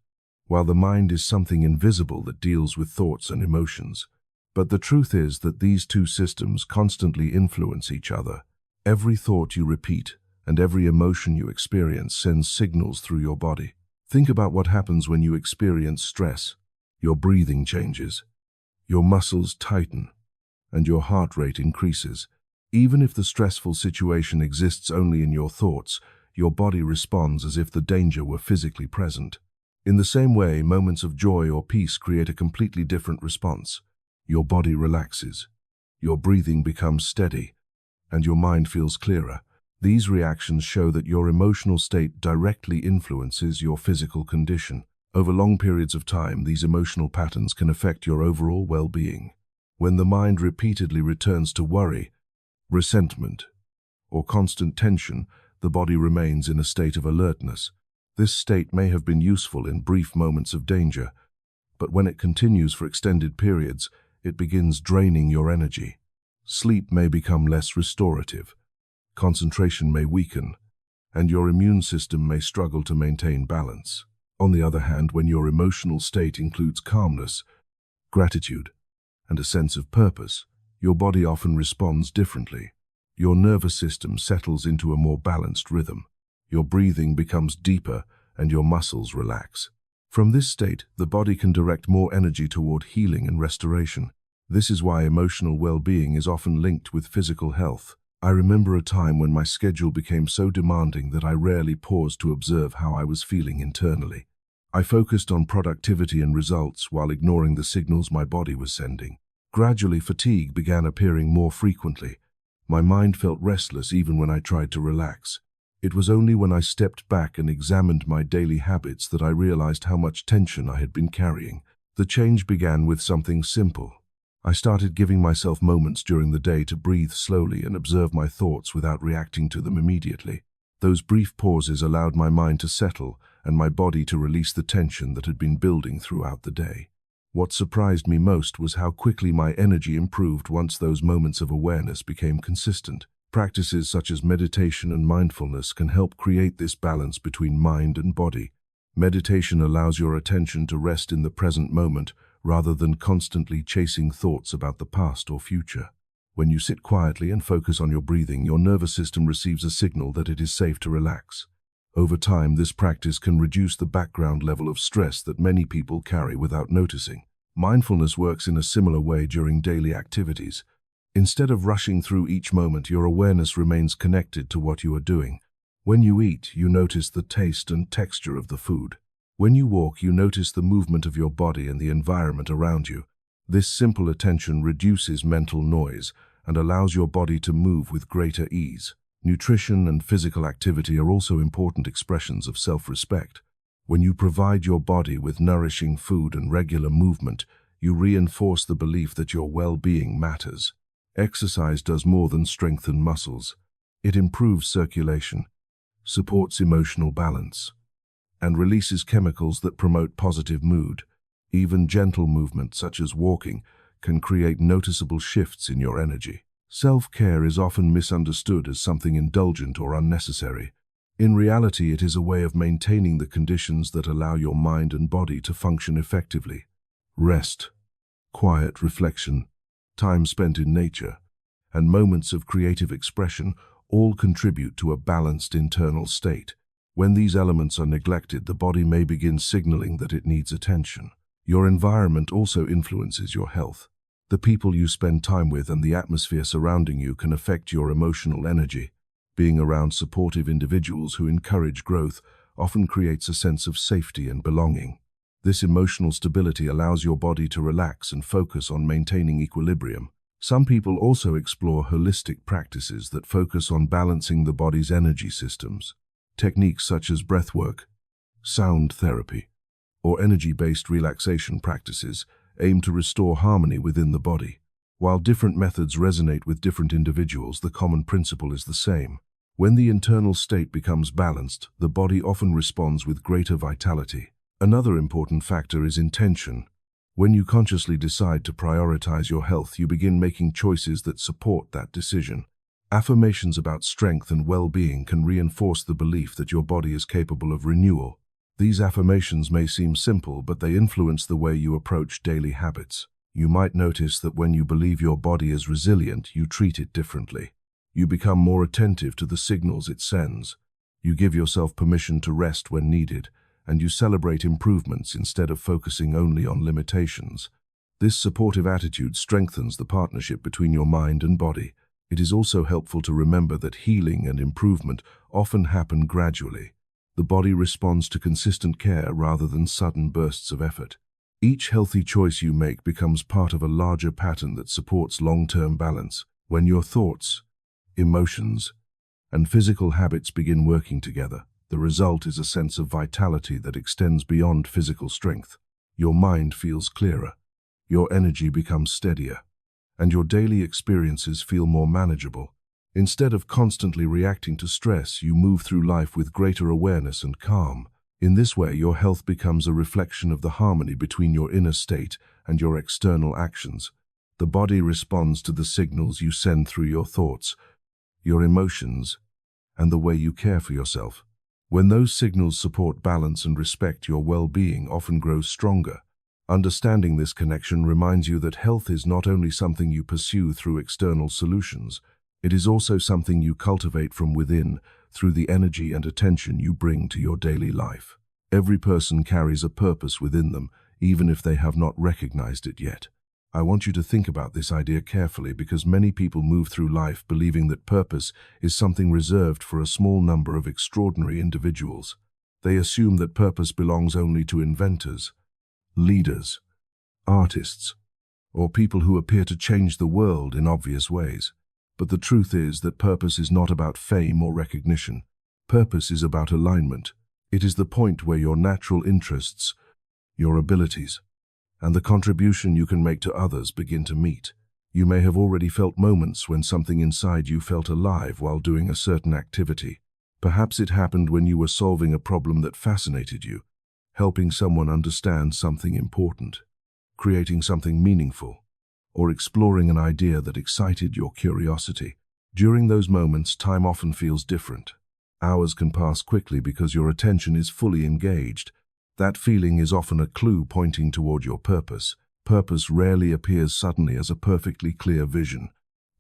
while the mind is something invisible that deals with thoughts and emotions. But the truth is that these two systems constantly influence each other. Every thought you repeat and every emotion you experience sends signals through your body. Think about what happens when you experience stress. Your breathing changes, your muscles tighten, and your heart rate increases. Even if the stressful situation exists only in your thoughts, your body responds as if the danger were physically present. In the same way, moments of joy or peace create a completely different response. Your body relaxes, your breathing becomes steady, and your mind feels clearer. These reactions show that your emotional state directly influences your physical condition. Over long periods of time, these emotional patterns can affect your overall well-being. When the mind repeatedly returns to worry, resentment, or constant tension, the body remains in a state of alertness. This state may have been useful in brief moments of danger, but when it continues for extended periods, it begins draining your energy. Sleep may become less restorative, concentration may weaken, and your immune system may struggle to maintain balance. On the other hand, when your emotional state includes calmness, gratitude, and a sense of purpose, your body often responds differently. Your nervous system settles into a more balanced rhythm. Your breathing becomes deeper and your muscles relax. From this state, the body can direct more energy toward healing and restoration. This is why emotional well-being is often linked with physical health. I remember a time when my schedule became so demanding that I rarely paused to observe how I was feeling internally. I focused on productivity and results while ignoring the signals my body was sending. Gradually, fatigue began appearing more frequently. My mind felt restless even when I tried to relax. It was only when I stepped back and examined my daily habits that I realized how much tension I had been carrying. The change began with something simple. I started giving myself moments during the day to breathe slowly and observe my thoughts without reacting to them immediately. Those brief pauses allowed my mind to settle and my body to release the tension that had been building throughout the day. What surprised me most was how quickly my energy improved once those moments of awareness became consistent. Practices such as meditation and mindfulness can help create this balance between mind and body. Meditation allows your attention to rest in the present moment rather than constantly chasing thoughts about the past or future. When you sit quietly and focus on your breathing, your nervous system receives a signal that it is safe to relax. Over time, this practice can reduce the background level of stress that many people carry without noticing. Mindfulness works in a similar way during daily activities. Instead of rushing through each moment, your awareness remains connected to what you are doing. When you eat, you notice the taste and texture of the food. When you walk, you notice the movement of your body and the environment around you. This simple attention reduces mental noise and allows your body to move with greater ease. Nutrition and physical activity are also important expressions of self-respect. When you provide your body with nourishing food and regular movement, you reinforce the belief that your well-being matters. Exercise does more than strengthen muscles. It improves circulation, supports emotional balance, and releases chemicals that promote positive mood. Even gentle movement, such as walking, can create noticeable shifts in your energy. Self-care is often misunderstood as something indulgent or unnecessary. In reality, it is a way of maintaining the conditions that allow your mind and body to function effectively. Rest, quiet reflection, time spent in nature, and moments of creative expression all contribute to a balanced internal state. When these elements are neglected, the body may begin signaling that it needs attention. Your environment also influences your health. The people you spend time with and the atmosphere surrounding you can affect your emotional energy. Being around supportive individuals who encourage growth often creates a sense of safety and belonging. This emotional stability allows your body to relax and focus on maintaining equilibrium. Some people also explore holistic practices that focus on balancing the body's energy systems. Techniques such as breathwork, sound therapy, or energy-based relaxation practices aim to restore harmony within the body. While different methods resonate with different individuals, the common principle is the same. When the internal state becomes balanced, the body often responds with greater vitality. Another important factor is intention. When you consciously decide to prioritize your health, you begin making choices that support that decision. Affirmations about strength and well-being can reinforce the belief that your body is capable of renewal. These affirmations may seem simple, but they influence the way you approach daily habits. You might notice that when you believe your body is resilient, you treat it differently. You become more attentive to the signals it sends. You give yourself permission to rest when needed, and you celebrate improvements instead of focusing only on limitations. This supportive attitude strengthens the partnership between your mind and body. It is also helpful to remember that healing and improvement often happen gradually. The body responds to consistent care rather than sudden bursts of effort. Each healthy choice you make becomes part of a larger pattern that supports long-term balance. When your thoughts, emotions, and physical habits begin working together, the result is a sense of vitality that extends beyond physical strength. Your mind feels clearer, your energy becomes steadier, and your daily experiences feel more manageable. Instead of constantly reacting to stress, you move through life with greater awareness and calm. In this way, your health becomes a reflection of the harmony between your inner state and your external actions. The body responds to the signals you send through your thoughts, your emotions, and the way you care for yourself. When those signals support balance and respect, your well-being often grows stronger. Understanding this connection reminds you that health is not only something you pursue through external solutions, it is also something you cultivate from within through the energy and attention you bring to your daily life. Every person carries a purpose within them, even if they have not recognized it yet. I want you to think about this idea carefully, because many people move through life believing that purpose is something reserved for a small number of extraordinary individuals. They assume that purpose belongs only to inventors, leaders, artists, or people who appear to change the world in obvious ways. But the truth is that purpose is not about fame or recognition. Purpose is about alignment. It is the point where your natural interests, your abilities, and the contribution you can make to others begin to meet. You may have already felt moments when something inside you felt alive while doing a certain activity. Perhaps it happened when you were solving a problem that fascinated you, helping someone understand something important, creating something meaningful, or exploring an idea that excited your curiosity. During those moments, time often feels different. Hours can pass quickly because your attention is fully engaged. That feeling is often a clue pointing toward your purpose. Purpose rarely appears suddenly as a perfectly clear vision.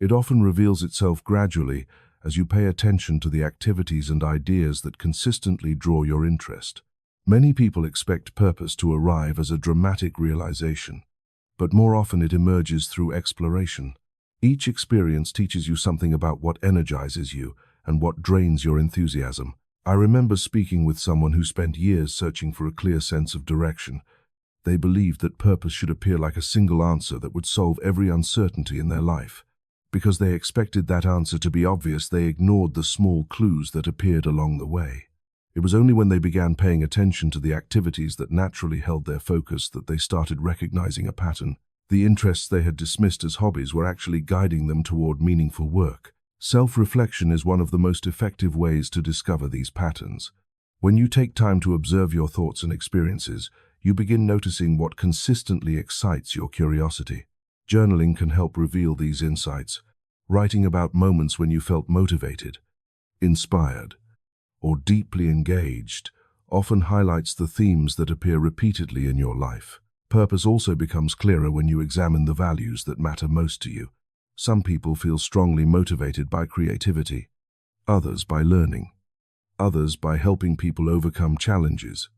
It often reveals itself gradually as you pay attention to the activities and ideas that consistently draw your interest. Many people expect purpose to arrive as a dramatic realization, but more often it emerges through exploration. Each experience teaches you something about what energizes you and what drains your enthusiasm. I remember speaking with someone who spent years searching for a clear sense of direction. They believed that purpose should appear like a single answer that would solve every uncertainty in their life. Because they expected that answer to be obvious, they ignored the small clues that appeared along the way. It was only when they began paying attention to the activities that naturally held their focus that they started recognizing a pattern. The interests they had dismissed as hobbies were actually guiding them toward meaningful work. Self-reflection is one of the most effective ways to discover these patterns. When you take time to observe your thoughts and experiences, you begin noticing what consistently excites your curiosity. Journaling can help reveal these insights. Writing about moments when you felt motivated, inspired, or deeply engaged often highlights the themes that appear repeatedly in your life. Purpose also becomes clearer when you examine the values that matter most to you. Some people feel strongly motivated by creativity, others by learning, others by helping people overcome challenges.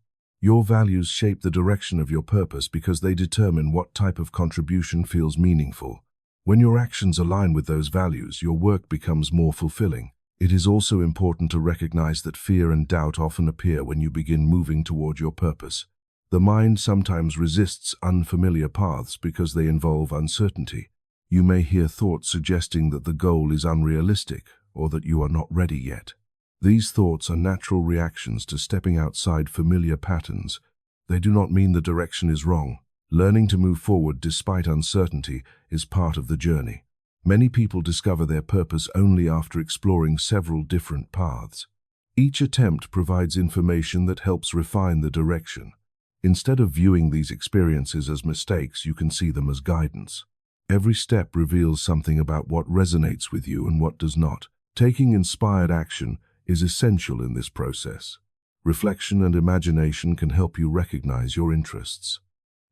Your values shape the direction of your purpose because they determine what type of contribution feels meaningful. When your actions align with those values, your work becomes more fulfilling. It is also important to recognize that fear and doubt often appear when you begin moving toward your purpose. The mind sometimes resists unfamiliar paths because they involve uncertainty. You may hear thoughts suggesting that the goal is unrealistic or that you are not ready yet. These thoughts are natural reactions to stepping outside familiar patterns. They do not mean the direction is wrong. Learning to move forward despite uncertainty is part of the journey. Many people discover their purpose only after exploring several different paths. Each attempt provides information that helps refine the direction. Instead of viewing these experiences as mistakes, you can see them as guidance. Every step reveals something about what resonates with you and what does not. Taking inspired action is essential in this process. Reflection and imagination can help you recognize your interests.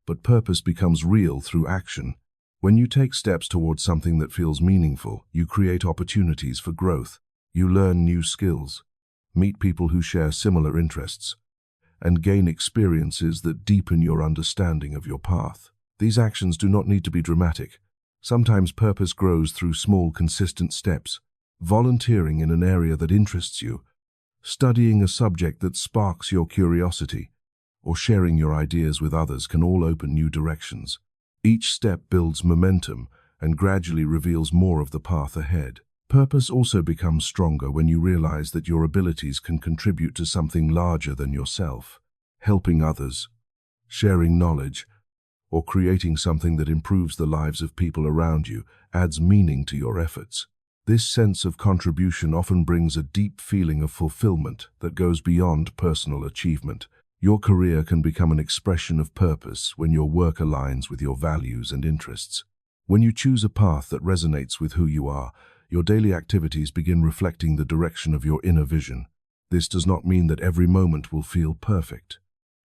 But purpose becomes real through action. When you take steps towards something that feels meaningful, you create opportunities for growth. You learn new skills, meet people who share similar interests, and gain experiences that deepen your understanding of your path. These actions do not need to be dramatic. Sometimes purpose grows through small, consistent steps. Volunteering in an area that interests you, studying a subject that sparks your curiosity, or sharing your ideas with others can all open new directions. Each step builds momentum and gradually reveals more of the path ahead. Purpose also becomes stronger when you realize that your abilities can contribute to something larger than yourself. Helping others, sharing knowledge, or creating something that improves the lives of people around you adds meaning to your efforts. This sense of contribution often brings a deep feeling of fulfillment that goes beyond personal achievement. Your career can become an expression of purpose when your work aligns with your values and interests. When you choose a path that resonates with who you are, your daily activities begin reflecting the direction of your inner vision. This does not mean that every moment will feel perfect,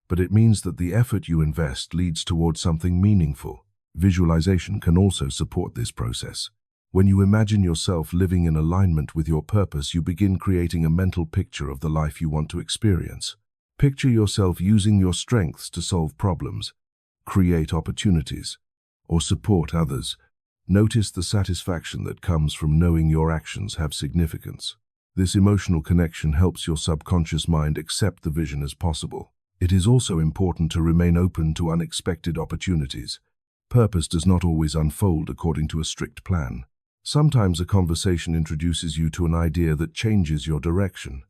but it means that the effort you invest leads towards something meaningful. Visualization can also support this process. When you imagine yourself living in alignment with your purpose, you begin creating a mental picture of the life you want to experience. Picture yourself using your strengths to solve problems, create opportunities, or support others. Notice the satisfaction that comes from knowing your actions have significance. This emotional connection helps your subconscious mind accept the vision as possible. It is also important to remain open to unexpected opportunities. Purpose does not always unfold according to a strict plan. Sometimes a conversation introduces you to an idea that changes your direction.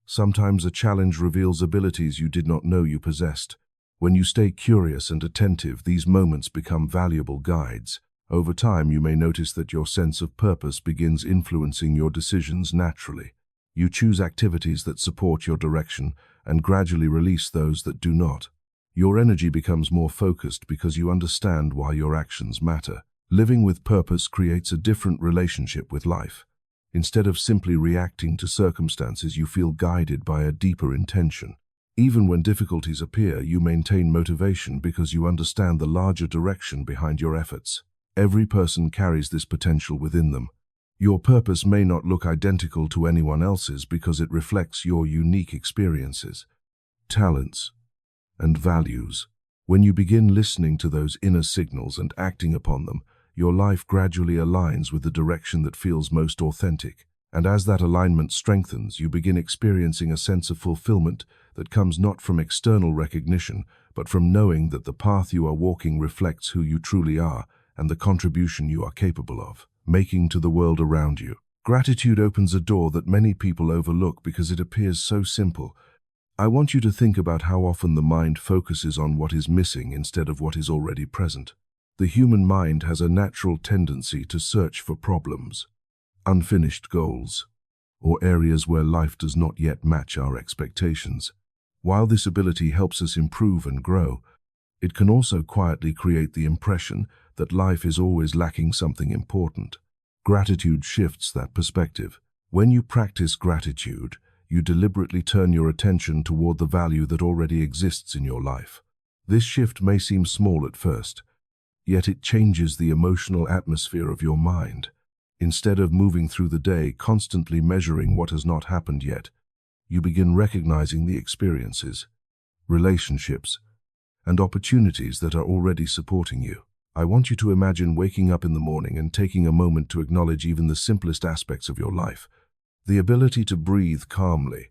Sometimes a challenge reveals abilities you did not know you possessed. When you stay curious and attentive, these moments become valuable guides. Over time, you may notice that your sense of purpose begins influencing your decisions naturally. You choose activities that support your direction and gradually release those that do not. Your energy becomes more focused because you understand why your actions matter. Living with purpose creates a different relationship with life. Instead of simply reacting to circumstances, you feel guided by a deeper intention. Even when difficulties appear, you maintain motivation because you understand the larger direction behind your efforts. Every person carries this potential within them. Your purpose may not look identical to anyone else's because it reflects your unique experiences, talents, and values. When you begin listening to those inner signals and acting upon them, your life gradually aligns with the direction that feels most authentic. And as that alignment strengthens, you begin experiencing a sense of fulfillment that comes not from external recognition, but from knowing that the path you are walking reflects who you truly are and the contribution you are capable of making to the world around you. Gratitude opens a door that many people overlook because it appears so simple. I want you to think about how often the mind focuses on what is missing instead of what is already present. The human mind has a natural tendency to search for problems, unfinished goals, or areas where life does not yet match our expectations. While this ability helps us improve and grow, it can also quietly create the impression that life is always lacking something important. Gratitude shifts that perspective. When you practice gratitude, you deliberately turn your attention toward the value that already exists in your life. This shift may seem small at first, yet it changes the emotional atmosphere of your mind. Instead of moving through the day constantly measuring what has not happened yet, you begin recognizing the experiences, relationships, and opportunities that are already supporting you. I want you to imagine waking up in the morning and taking a moment to acknowledge even the simplest aspects of your life. The ability to breathe calmly,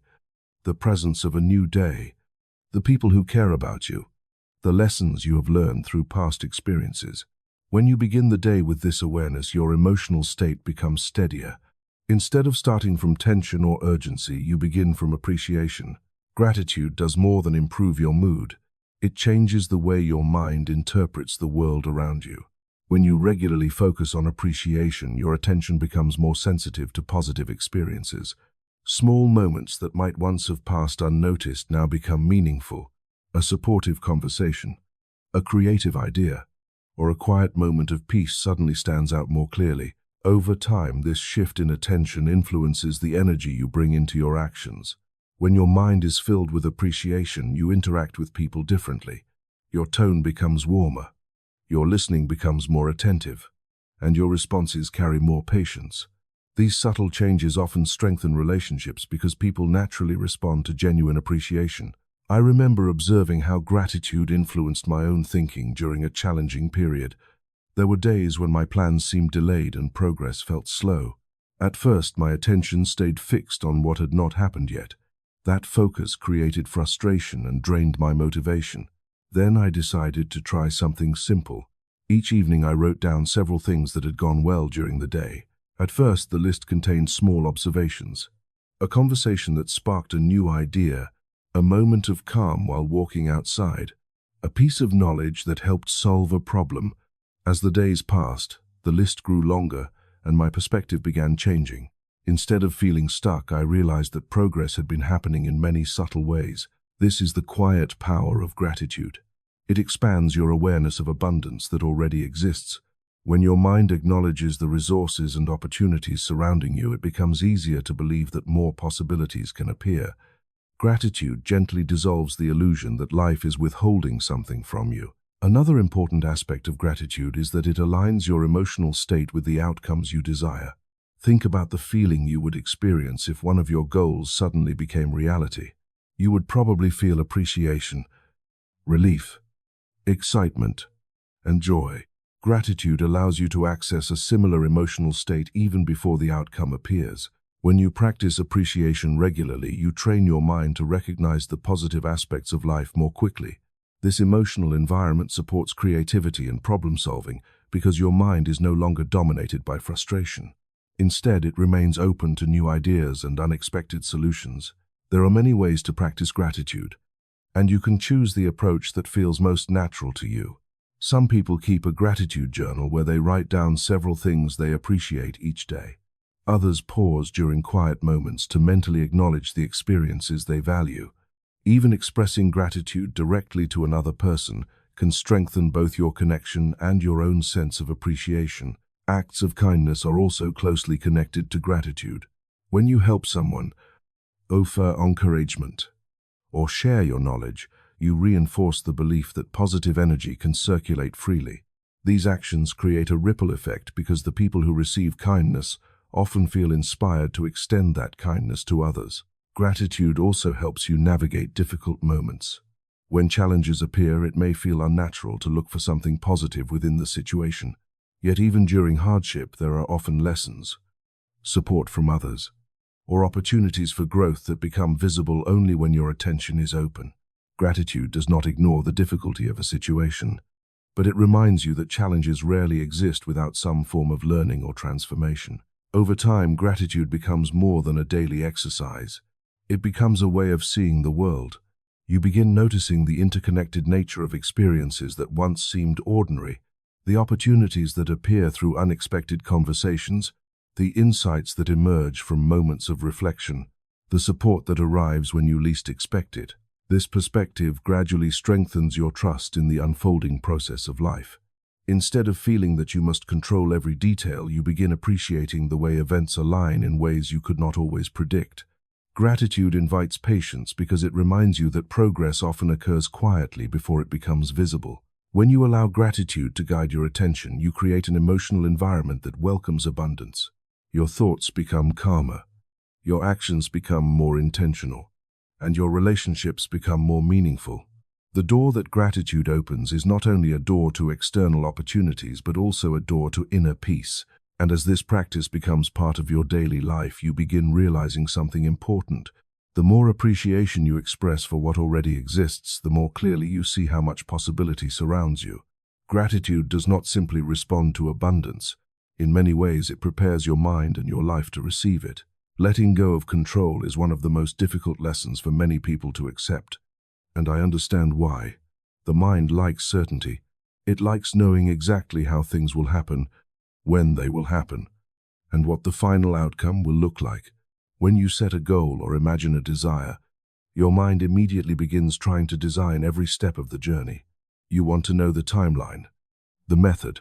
the presence of a new day, the people who care about you, the lessons you have learned through past experiences. When you begin the day with this awareness, your emotional state becomes steadier. Instead of starting from tension or urgency, you begin from appreciation. Gratitude does more than improve your mood. It changes the way your mind interprets the world around you. When you regularly focus on appreciation, your attention becomes more sensitive to positive experiences. Small moments that might once have passed unnoticed now become meaningful. A supportive conversation, a creative idea, or a quiet moment of peace suddenly stands out more clearly. Over time, this shift in attention influences the energy you bring into your actions. When your mind is filled with appreciation, you interact with people differently. Your tone becomes warmer, your listening becomes more attentive, and your responses carry more patience. These subtle changes often strengthen relationships because people naturally respond to genuine appreciation. I remember observing how gratitude influenced my own thinking during a challenging period. There were days when my plans seemed delayed and progress felt slow. At first, my attention stayed fixed on what had not happened yet. That focus created frustration and drained my motivation. Then I decided to try something simple. Each evening I wrote down several things that had gone well during the day. At first, the list contained small observations. A conversation that sparked a new idea, a moment of calm while walking outside, a piece of knowledge that helped solve a problem. As the days passed, the list grew longer, and my perspective began changing. Instead of feeling stuck, I realized that progress had been happening in many subtle ways. This is the quiet power of gratitude. It expands your awareness of abundance that already exists. When your mind acknowledges the resources and opportunities surrounding you, it becomes easier to believe that more possibilities can appear. Gratitude gently dissolves the illusion that life is withholding something from you. Another important aspect of gratitude is that it aligns your emotional state with the outcomes you desire. Think about the feeling you would experience if one of your goals suddenly became reality. You would probably feel appreciation, relief, excitement, and joy. Gratitude allows you to access a similar emotional state even before the outcome appears. When you practice appreciation regularly, you train your mind to recognize the positive aspects of life more quickly. This emotional environment supports creativity and problem-solving because your mind is no longer dominated by frustration. Instead, it remains open to new ideas and unexpected solutions. There are many ways to practice gratitude, and you can choose the approach that feels most natural to you. Some people keep a gratitude journal where they write down several things they appreciate each day. Others pause during quiet moments to mentally acknowledge the experiences they value. Even expressing gratitude directly to another person can strengthen both your connection and your own sense of appreciation. Acts of kindness are also closely connected to gratitude. When you help someone, offer encouragement, or share your knowledge, you reinforce the belief that positive energy can circulate freely. These actions create a ripple effect because the people who receive kindness often feel inspired to extend that kindness to others. Gratitude also helps you navigate difficult moments. When challenges appear, it may feel unnatural to look for something positive within the situation. Yet even during hardship, there are often lessons, support from others, or opportunities for growth that become visible only when your attention is open. Gratitude does not ignore the difficulty of a situation, but it reminds you that challenges rarely exist without some form of learning or transformation. Over time, gratitude becomes more than a daily exercise. It becomes a way of seeing the world. You begin noticing the interconnected nature of experiences that once seemed ordinary, the opportunities that appear through unexpected conversations, the insights that emerge from moments of reflection, the support that arrives when you least expect it. This perspective gradually strengthens your trust in the unfolding process of life. Instead of feeling that you must control every detail, you begin appreciating the way events align in ways you could not always predict. Gratitude invites patience because it reminds you that progress often occurs quietly before it becomes visible. When you allow gratitude to guide your attention, you create an emotional environment that welcomes abundance. Your thoughts become calmer, your actions become more intentional, and your relationships become more meaningful. The door that gratitude opens is not only a door to external opportunities, but also a door to inner peace. And as this practice becomes part of your daily life, you begin realizing something important. The more appreciation you express for what already exists, the more clearly you see how much possibility surrounds you. Gratitude does not simply respond to abundance. In many ways, it prepares your mind and your life to receive it. Letting go of control is one of the most difficult lessons for many people to accept. And I understand why. The mind likes certainty. It likes knowing exactly how things will happen, when they will happen, and what the final outcome will look like. When you set a goal or imagine a desire, your mind immediately begins trying to design every step of the journey. You want to know the timeline, the method,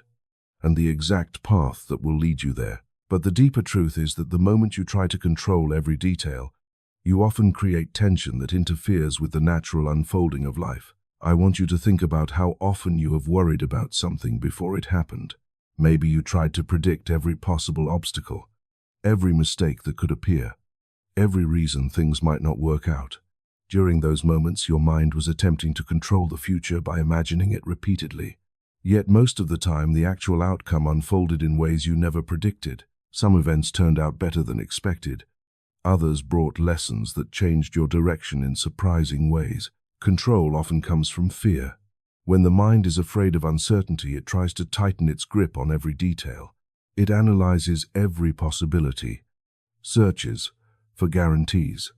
and the exact path that will lead you there. But the deeper truth is that the moment you try to control every detail, you often create tension that interferes with the natural unfolding of life. I want you to think about how often you have worried about something before it happened. Maybe you tried to predict every possible obstacle, every mistake that could appear, every reason things might not work out. During those moments, your mind was attempting to control the future by imagining it repeatedly. Yet most of the time, the actual outcome unfolded in ways you never predicted. Some events turned out better than expected. Others brought lessons that changed your direction in surprising ways. Control often comes from fear. When the mind is afraid of uncertainty, it tries to tighten its grip on every detail. It analyzes every possibility, searches for guarantees,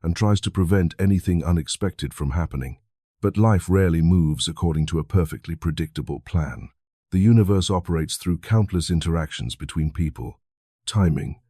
and tries to prevent anything unexpected from happening. But life rarely moves according to a perfectly predictable plan. The universe operates through countless interactions between people, timing,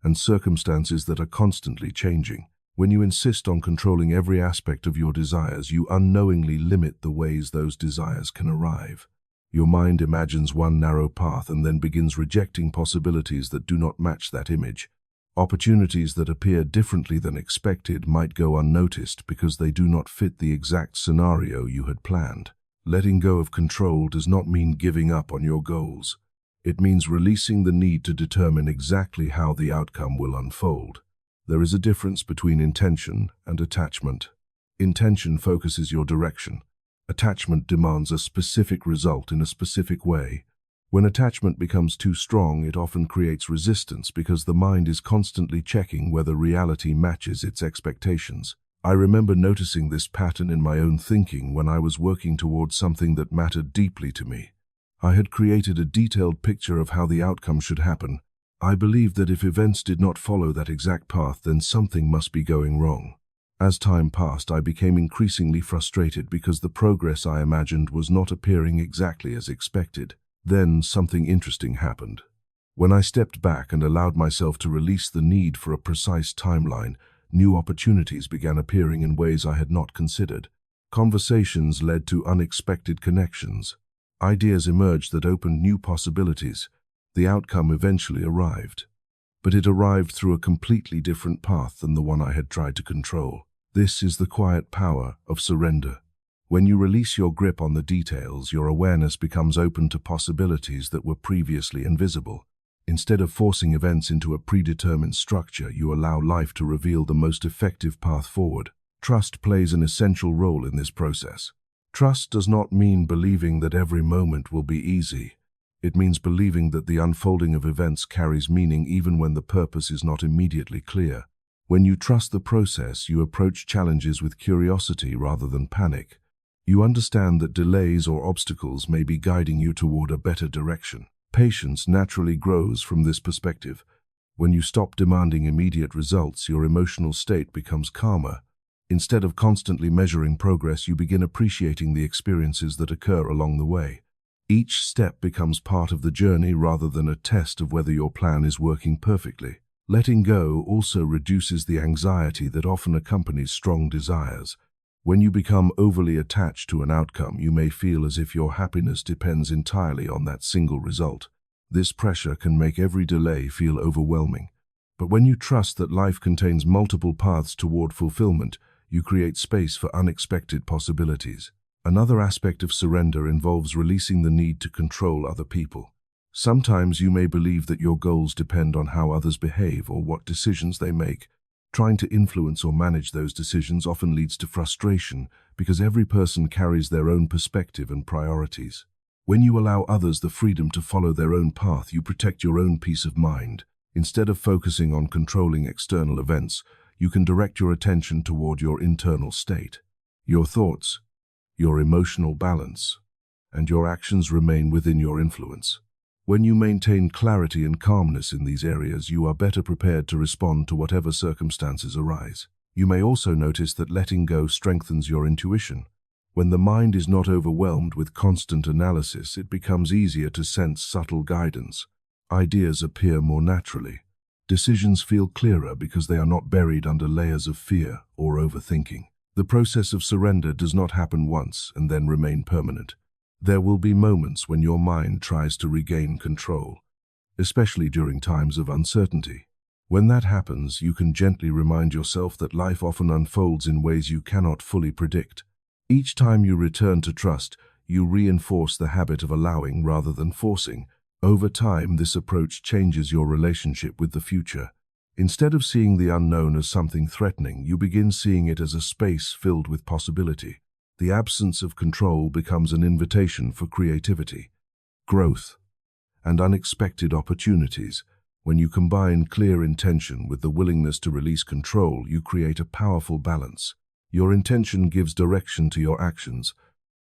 and circumstances that are constantly changing. When you insist on controlling every aspect of your desires, you unknowingly limit the ways those desires can arrive. Your mind imagines one narrow path and then begins rejecting possibilities that do not match that image. Opportunities that appear differently than expected might go unnoticed because they do not fit the exact scenario you had planned. Letting go of control does not mean giving up on your goals. It means releasing the need to determine exactly how the outcome will unfold. There is a difference between intention and attachment. Intention focuses your direction. Attachment demands a specific result in a specific way. When attachment becomes too strong, it often creates resistance because the mind is constantly checking whether reality matches its expectations. I remember noticing this pattern in my own thinking when I was working towards something that mattered deeply to me. I had created a detailed picture of how the outcome should happen. I believed that if events did not follow that exact path, then something must be going wrong. As time passed, I became increasingly frustrated because the progress I imagined was not appearing exactly as expected. Then something interesting happened. When I stepped back and allowed myself to release the need for a precise timeline, new opportunities began appearing in ways I had not considered. Conversations led to unexpected connections. Ideas emerged that opened new possibilities. The outcome eventually arrived, but it arrived through a completely different path than the one I had tried to control. This is the quiet power of surrender. When you release your grip on the details, your awareness becomes open to possibilities that were previously invisible. Instead of forcing events into a predetermined structure, you allow life to reveal the most effective path forward. Trust plays an essential role in this process. Trust does not mean believing that every moment will be easy. It means believing that the unfolding of events carries meaning even when the purpose is not immediately clear. When you trust the process, you approach challenges with curiosity rather than panic. You understand that delays or obstacles may be guiding you toward a better direction. Patience naturally grows from this perspective. When you stop demanding immediate results, your emotional state becomes calmer. Instead of constantly measuring progress, you begin appreciating the experiences that occur along the way. Each step becomes part of the journey rather than a test of whether your plan is working perfectly. Letting go also reduces the anxiety that often accompanies strong desires. When you become overly attached to an outcome, you may feel as if your happiness depends entirely on that single result. This pressure can make every delay feel overwhelming. But when you trust that life contains multiple paths toward fulfillment, you create space for unexpected possibilities. Another aspect of surrender involves releasing the need to control other people. Sometimes you may believe that your goals depend on how others behave or what decisions they make. Trying to influence or manage those decisions often leads to frustration because every person carries their own perspective and priorities. When you allow others the freedom to follow their own path, you protect your own peace of mind. Instead of focusing on controlling external events, you can direct your attention toward your internal state. Your thoughts, your emotional balance, and your actions remain within your influence. When you maintain clarity and calmness in these areas, you are better prepared to respond to whatever circumstances arise. You may also notice that letting go strengthens your intuition. When the mind is not overwhelmed with constant analysis, it becomes easier to sense subtle guidance. Ideas appear more naturally. Decisions feel clearer because they are not buried under layers of fear or overthinking. The process of surrender does not happen once and then remain permanent. There will be moments when your mind tries to regain control, especially during times of uncertainty. When that happens, you can gently remind yourself that life often unfolds in ways you cannot fully predict. Each time you return to trust, you reinforce the habit of allowing rather than forcing. Over time, this approach changes your relationship with the future. Instead of seeing the unknown as something threatening, you begin seeing it as a space filled with possibility. The absence of control becomes an invitation for creativity, growth, and unexpected opportunities. When you combine clear intention with the willingness to release control, you create a powerful balance. Your intention gives direction to your actions,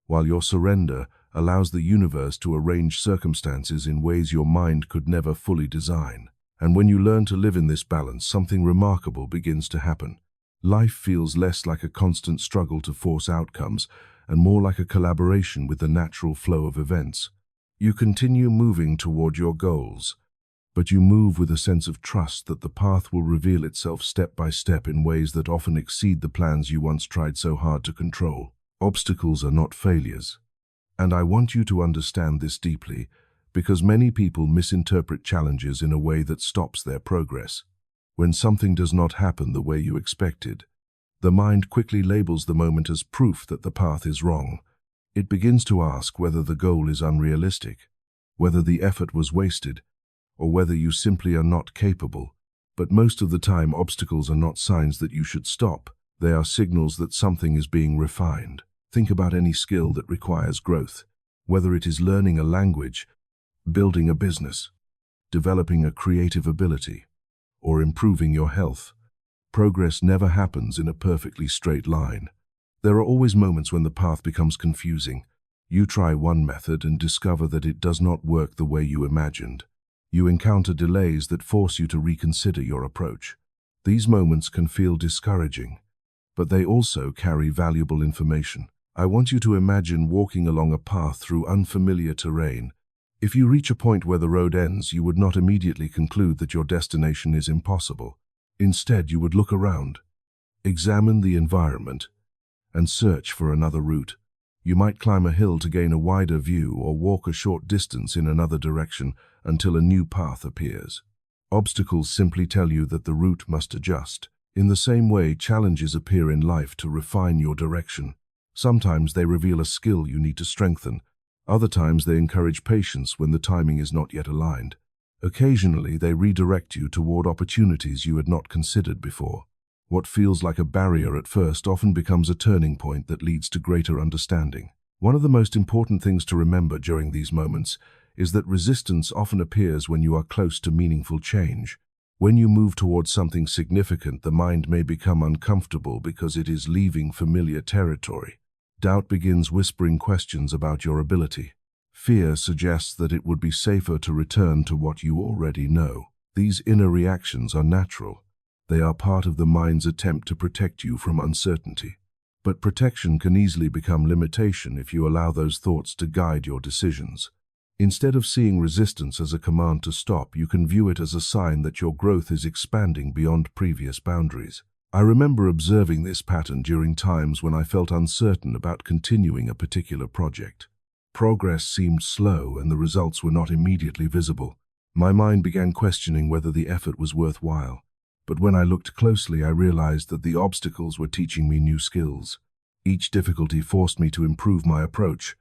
while your surrender allows the universe to arrange circumstances in ways your mind could never fully design. And when you learn to live in this balance, something remarkable begins to happen. Life feels less like a constant struggle to force outcomes and more like a collaboration with the natural flow of events. You continue moving toward your goals, but you move with a sense of trust that the path will reveal itself step by step in ways that often exceed the plans you once tried so hard to control. Obstacles are not failures. And I want you to understand this deeply, because many people misinterpret challenges in a way that stops their progress. When something does not happen the way you expected, the mind quickly labels the moment as proof that the path is wrong. It begins to ask whether the goal is unrealistic, whether the effort was wasted, or whether you simply are not capable. But most of the time, obstacles are not signs that you should stop. They are signals that something is being refined. Think about any skill that requires growth, whether it is learning a language, building a business, developing a creative ability, or improving your health. Progress never happens in a perfectly straight line. There are always moments when the path becomes confusing. You try one method and discover that it does not work the way you imagined. You encounter delays that force you to reconsider your approach. These moments can feel discouraging, but they also carry valuable information. I want you to imagine walking along a path through unfamiliar terrain. If you reach a point where the road ends, you would not immediately conclude that your destination is impossible. Instead, you would look around, examine the environment, and search for another route. You might climb a hill to gain a wider view or walk a short distance in another direction until a new path appears. Obstacles simply tell you that the route must adjust. In the same way, challenges appear in life to refine your direction. Sometimes they reveal a skill you need to strengthen. Other times they encourage patience when the timing is not yet aligned. Occasionally they redirect you toward opportunities you had not considered before. What feels like a barrier at first often becomes a turning point that leads to greater understanding. One of the most important things to remember during these moments is that resistance often appears when you are close to meaningful change. When you move towards something significant, the mind may become uncomfortable because it is leaving familiar territory. Doubt begins whispering questions about your ability. Fear suggests that it would be safer to return to what you already know. These inner reactions are natural. They are part of the mind's attempt to protect you from uncertainty. But protection can easily become limitation if you allow those thoughts to guide your decisions. Instead of seeing resistance as a command to stop, you can view it as a sign that your growth is expanding beyond previous boundaries. I remember observing this pattern during times when I felt uncertain about continuing a particular project. Progress seemed slow and the results were not immediately visible. My mind began questioning whether the effort was worthwhile. But when I looked closely, I realized that the obstacles were teaching me new skills. Each difficulty forced me to improve my approach,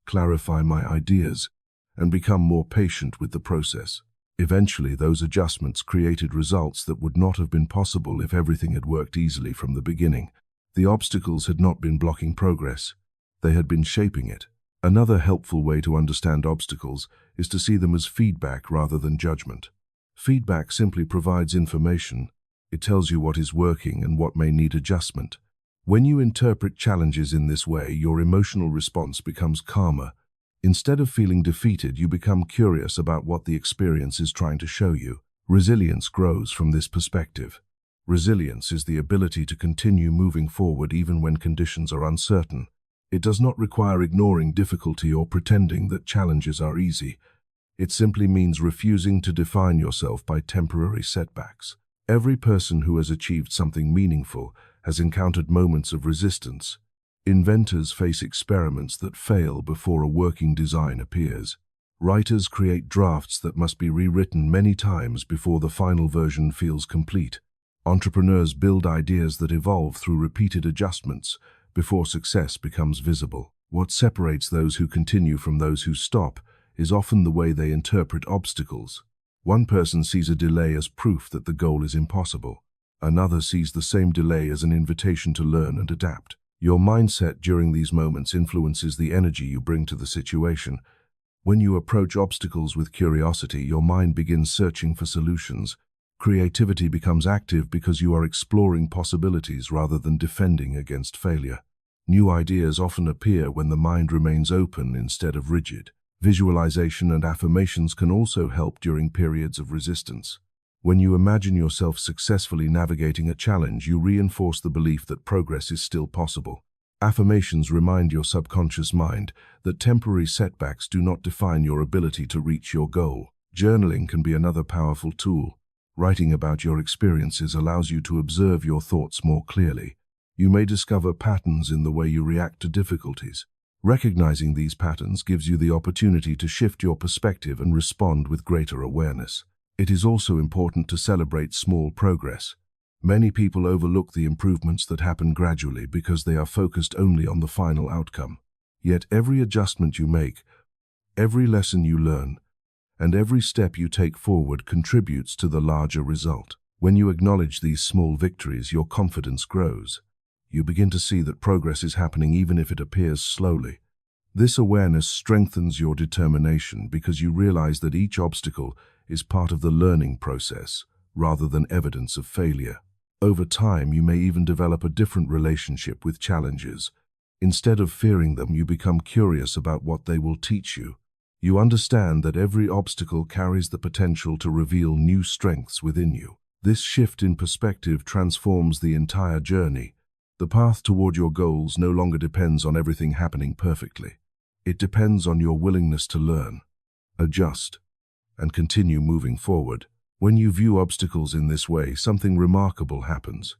clarify my ideas, and become more patient with the process. Eventually, those adjustments created results that would not have been possible if everything had worked easily from the beginning. The obstacles had not been blocking progress. They had been shaping it. Another helpful way to understand obstacles is to see them as feedback rather than judgment. Feedback simply provides information. It tells you what is working and what may need adjustment. When you interpret challenges in this way, your emotional response becomes calmer. Instead of feeling defeated, you become curious about what the experience is trying to show you. Resilience grows from this perspective. Resilience is the ability to continue moving forward even when conditions are uncertain. It does not require ignoring difficulty or pretending that challenges are easy. It simply means refusing to define yourself by temporary setbacks. Every person who has achieved something meaningful has encountered moments of resistance. Inventors face experiments that fail before a working design appears. Writers create drafts that must be rewritten many times before the final version feels complete. Entrepreneurs build ideas that evolve through repeated adjustments before success becomes visible. What separates those who continue from those who stop is often the way they interpret obstacles. One person sees a delay as proof that the goal is impossible. Another sees the same delay as an invitation to learn and adapt. Your mindset during these moments influences the energy you bring to the situation. When you approach obstacles with curiosity, your mind begins searching for solutions. Creativity becomes active because you are exploring possibilities rather than defending against failure. New ideas often appear when the mind remains open instead of rigid. Visualization and affirmations can also help during periods of resistance. When you imagine yourself successfully navigating a challenge, you reinforce the belief that progress is still possible. Affirmations remind your subconscious mind that temporary setbacks do not define your ability to reach your goal. Journaling can be another powerful tool. Writing about your experiences allows you to observe your thoughts more clearly. You may discover patterns in the way you react to difficulties. Recognizing these patterns gives you the opportunity to shift your perspective and respond with greater awareness. It is also important to celebrate small progress. Many people overlook the improvements that happen gradually because they are focused only on the final outcome. Yet every adjustment you make, every lesson you learn, and every step you take forward contributes to the larger result. When you acknowledge these small victories, your confidence grows. You begin to see that progress is happening even if it appears slowly. This awareness strengthens your determination because you realize that each obstacle is part of the learning process rather than evidence of failure. Over time, you may even develop a different relationship with challenges. Instead of fearing them, you become curious about what they will teach you. You understand that every obstacle carries the potential to reveal new strengths within you. This shift in perspective transforms the entire journey. The path toward your goals no longer depends on everything happening perfectly. It depends on your willingness to learn, adjust, and continue moving forward. When you view obstacles in this way, something remarkable happens.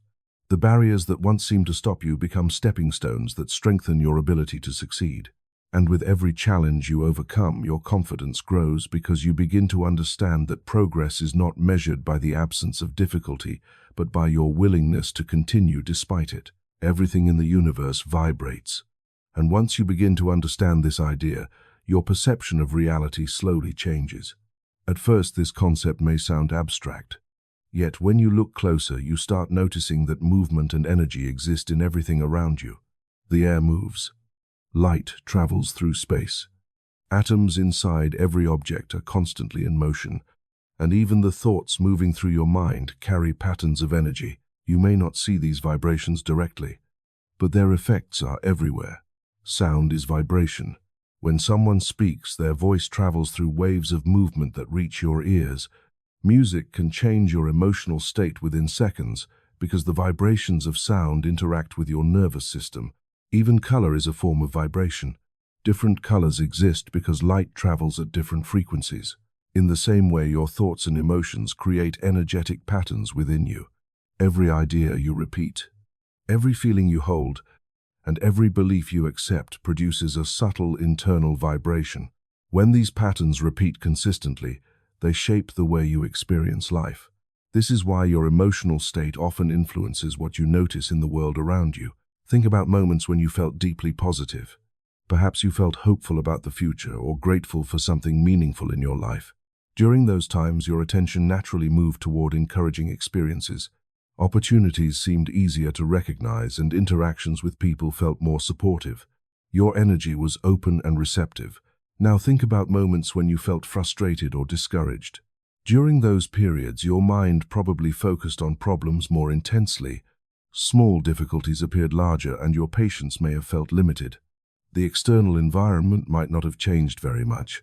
The barriers that once seemed to stop you become stepping stones that strengthen your ability to succeed. And with every challenge you overcome, your confidence grows because you begin to understand that progress is not measured by the absence of difficulty, but by your willingness to continue despite it. Everything in the universe vibrates. And once you begin to understand this idea, your perception of reality slowly changes. At first, this concept may sound abstract. Yet when you look closer, you start noticing that movement and energy exist in everything around you. The air moves. Light travels through space. Atoms inside every object are constantly in motion, and even the thoughts moving through your mind carry patterns of energy. You may not see these vibrations directly, but their effects are everywhere. Sound is vibration. When someone speaks, their voice travels through waves of movement that reach your ears. Music can change your emotional state within seconds because the vibrations of sound interact with your nervous system. Even color is a form of vibration. Different colors exist because light travels at different frequencies. In the same way, your thoughts and emotions create energetic patterns within you. Every idea you repeat, every feeling you hold, and every belief you accept produces a subtle internal vibration. When these patterns repeat consistently, they shape the way you experience life. This is why your emotional state often influences what you notice in the world around you. Think about moments when you felt deeply positive. Perhaps you felt hopeful about the future or grateful for something meaningful in your life. During those times, your attention naturally moved toward encouraging experiences. Opportunities seemed easier to recognize and interactions with people felt more supportive. Your energy was open and receptive. Now think about moments when you felt frustrated or discouraged. During those periods, your mind probably focused on problems more intensely. Small difficulties appeared larger and your patience may have felt limited. The external environment might not have changed very much,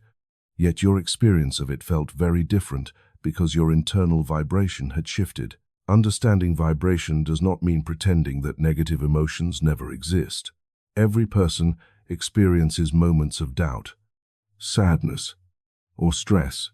yet your experience of it felt very different because your internal vibration had shifted. Understanding vibration does not mean pretending that negative emotions never exist. Every person experiences moments of doubt, sadness, or stress.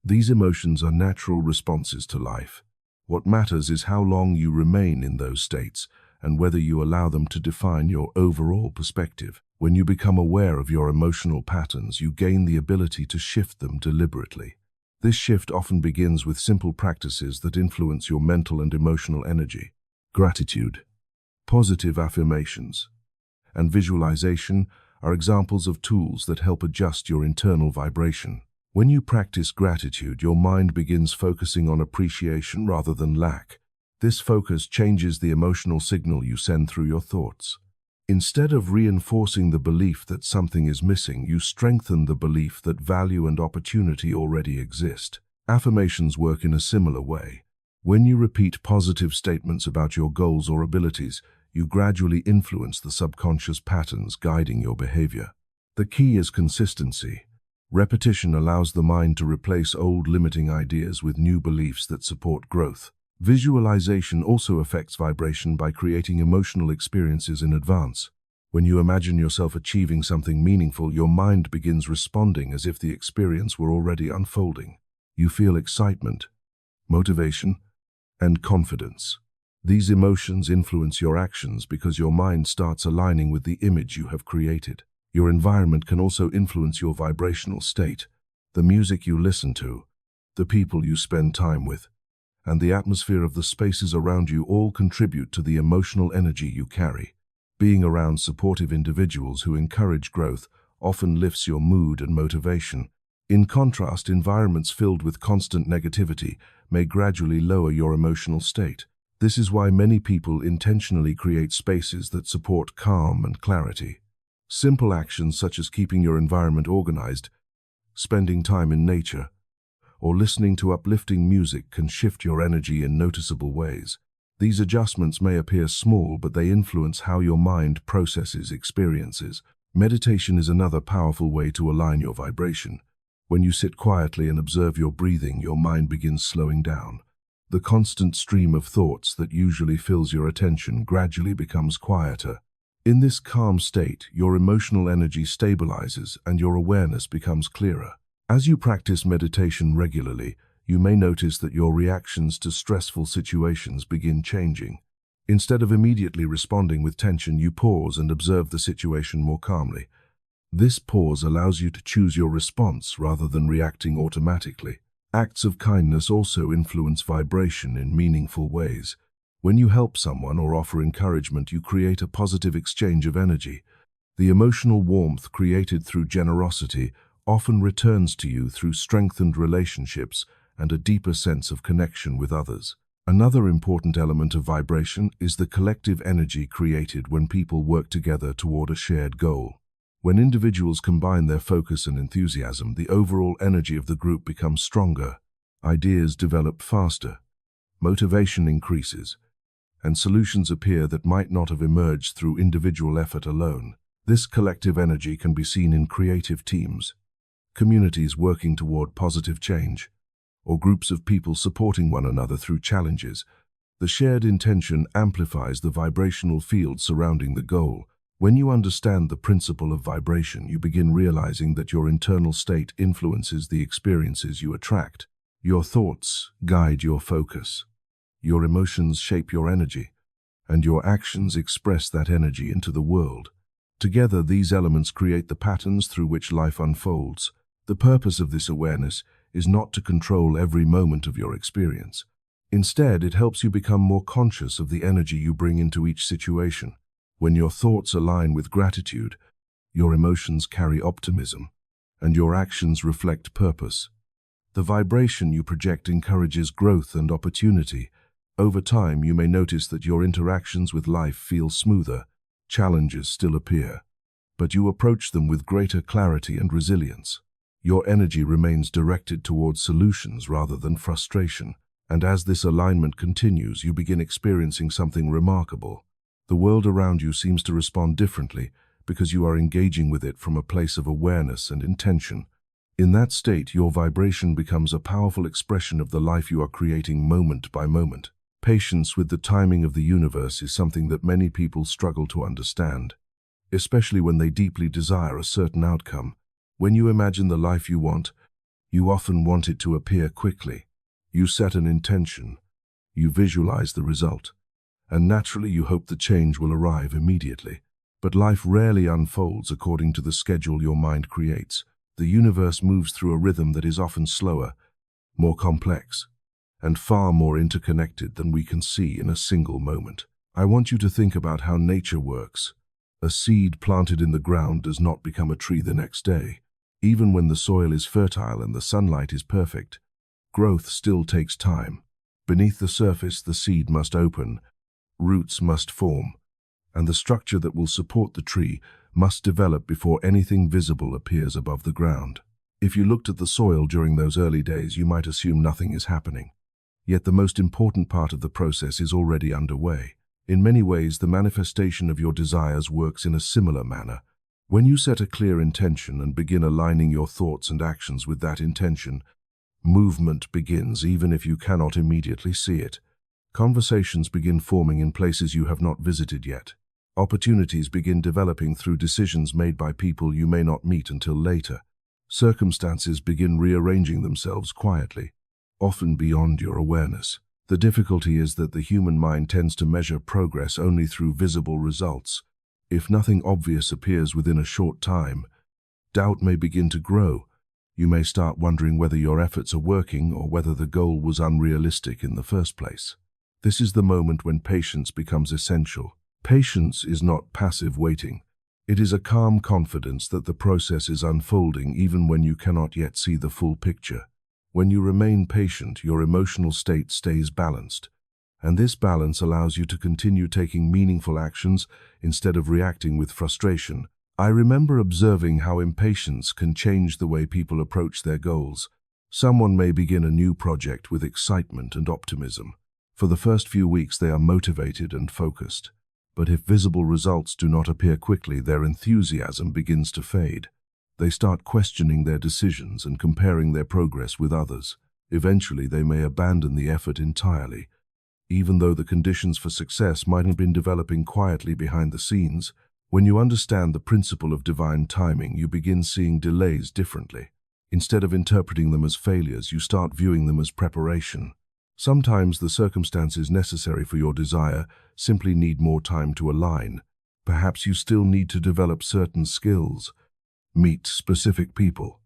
These emotions are natural responses to life. What matters is how long you remain in those states and whether you allow them to define your overall perspective. When you become aware of your emotional patterns, you gain the ability to shift them deliberately. This shift often begins with simple practices that influence your mental and emotional energy. Gratitude, positive affirmations, and visualization are examples of tools that help adjust your internal vibration. When you practice gratitude, your mind begins focusing on appreciation rather than lack. This focus changes the emotional signal you send through your thoughts. Instead of reinforcing the belief that something is missing, you strengthen the belief that value and opportunity already exist. Affirmations work in a similar way. When you repeat positive statements about your goals or abilities, you gradually influence the subconscious patterns guiding your behavior. The key is consistency. Repetition allows the mind to replace old limiting ideas with new beliefs that support growth. Visualization also affects vibration by creating emotional experiences in advance. When you imagine yourself achieving something meaningful, your mind begins responding as if the experience were already unfolding. You feel excitement, motivation, and confidence. These emotions influence your actions because your mind starts aligning with the image you have created. Your environment can also influence your vibrational state. The music you listen to, the people you spend time with, and the atmosphere of the spaces around you all contribute to the emotional energy you carry. Being around supportive individuals who encourage growth often lifts your mood and motivation. In contrast, environments filled with constant negativity may gradually lower your emotional state. This is why many people intentionally create spaces that support calm and clarity. Simple actions such as keeping your environment organized, spending time in nature, or listening to uplifting music can shift your energy in noticeable ways. These adjustments may appear small, but they influence how your mind processes experiences. Meditation is another powerful way to align your vibration. When you sit quietly and observe your breathing, your mind begins slowing down. The constant stream of thoughts that usually fills your attention gradually becomes quieter. In this calm state, your emotional energy stabilizes and your awareness becomes clearer. As you practice meditation regularly, you may notice that your reactions to stressful situations begin changing. Instead of immediately responding with tension, you pause and observe the situation more calmly. This pause allows you to choose your response rather than reacting automatically. Acts of kindness also influence vibration in meaningful ways. When you help someone or offer encouragement, you create a positive exchange of energy. The emotional warmth created through generosity often returns to you through strengthened relationships and a deeper sense of connection with others. Another important element of vibration is the collective energy created when people work together toward a shared goal. When individuals combine their focus and enthusiasm, the overall energy of the group becomes stronger, ideas develop faster, motivation increases, and solutions appear that might not have emerged through individual effort alone. This collective energy can be seen in creative teams, communities working toward positive change, or groups of people supporting one another through challenges. The shared intention amplifies the vibrational field surrounding the goal. When you understand the principle of vibration, you begin realizing that your internal state influences the experiences you attract. Your thoughts guide your focus, your emotions shape your energy, and your actions express that energy into the world. Together, these elements create the patterns through which life unfolds. The purpose of this awareness is not to control every moment of your experience. Instead, it helps you become more conscious of the energy you bring into each situation. When your thoughts align with gratitude, your emotions carry optimism, and your actions reflect purpose. The vibration you project encourages growth and opportunity. Over time, you may notice that your interactions with life feel smoother. Challenges still appear, but you approach them with greater clarity and resilience. Your energy remains directed towards solutions rather than frustration, and as this alignment continues, you begin experiencing something remarkable. The world around you seems to respond differently because you are engaging with it from a place of awareness and intention. In that state, your vibration becomes a powerful expression of the life you are creating moment by moment. Patience with the timing of the universe is something that many people struggle to understand, especially when they deeply desire a certain outcome. When you imagine the life you want, you often want it to appear quickly. You set an intention, you visualize the result, and naturally you hope the change will arrive immediately. But life rarely unfolds according to the schedule your mind creates. The universe moves through a rhythm that is often slower, more complex, and far more interconnected than we can see in a single moment. I want you to think about how nature works. A seed planted in the ground does not become a tree the next day. Even when the soil is fertile and the sunlight is perfect, growth still takes time. Beneath the surface, the seed must open, roots must form, and the structure that will support the tree must develop before anything visible appears above the ground. If you looked at the soil during those early days, you might assume nothing is happening. Yet the most important part of the process is already underway. In many ways, the manifestation of your desires works in a similar manner. When you set a clear intention and begin aligning your thoughts and actions with that intention, movement begins even if you cannot immediately see it. Conversations begin forming in places you have not visited yet. Opportunities begin developing through decisions made by people you may not meet until later. Circumstances begin rearranging themselves quietly, often beyond your awareness. The difficulty is that the human mind tends to measure progress only through visible results. If nothing obvious appears within a short time, doubt may begin to grow. You may start wondering whether your efforts are working or whether the goal was unrealistic in the first place. This is the moment when patience becomes essential. Patience is not passive waiting. It is a calm confidence that the process is unfolding even when you cannot yet see the full picture. When you remain patient, your emotional state stays balanced, and this balance allows you to continue taking meaningful actions instead of reacting with frustration. I remember observing how impatience can change the way people approach their goals. Someone may begin a new project with excitement and optimism. For the first few weeks, they are motivated and focused. But if visible results do not appear quickly, their enthusiasm begins to fade. They start questioning their decisions and comparing their progress with others. Eventually, they may abandon the effort entirely, even though the conditions for success might have been developing quietly behind the scenes. When you understand the principle of divine timing, you begin seeing delays differently. Instead of interpreting them as failures, you start viewing them as preparation. Sometimes the circumstances necessary for your desire simply need more time to align. Perhaps you still need to develop certain skills, meet specific people,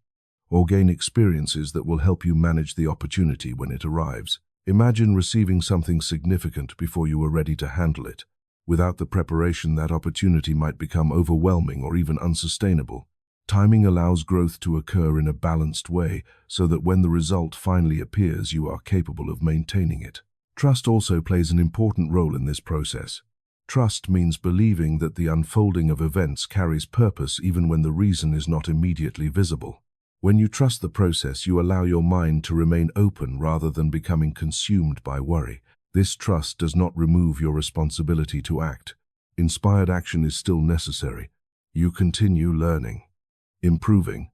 or gain experiences that will help you manage the opportunity when it arrives. Imagine receiving something significant before you are ready to handle it. Without the preparation, that opportunity might become overwhelming or even unsustainable. Timing allows growth to occur in a balanced way so that when the result finally appears, you are capable of maintaining it. Trust also plays an important role in this process. Trust means believing that the unfolding of events carries purpose even when the reason is not immediately visible. When you trust the process, you allow your mind to remain open rather than becoming consumed by worry. This trust does not remove your responsibility to act. Inspired action is still necessary. You continue learning, improving,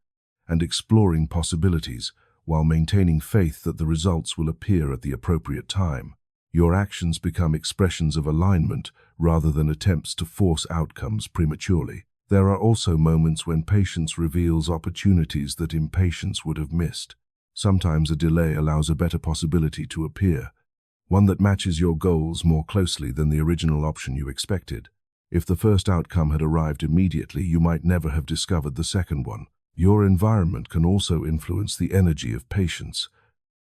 and exploring possibilities while maintaining faith that the results will appear at the appropriate time. Your actions become expressions of alignment rather than attempts to force outcomes prematurely. There are also moments when patience reveals opportunities that impatience would have missed. Sometimes a delay allows a better possibility to appear, one that matches your goals more closely than the original option you expected. If the first outcome had arrived immediately, you might never have discovered the second one. Your environment can also influence the energy of patience.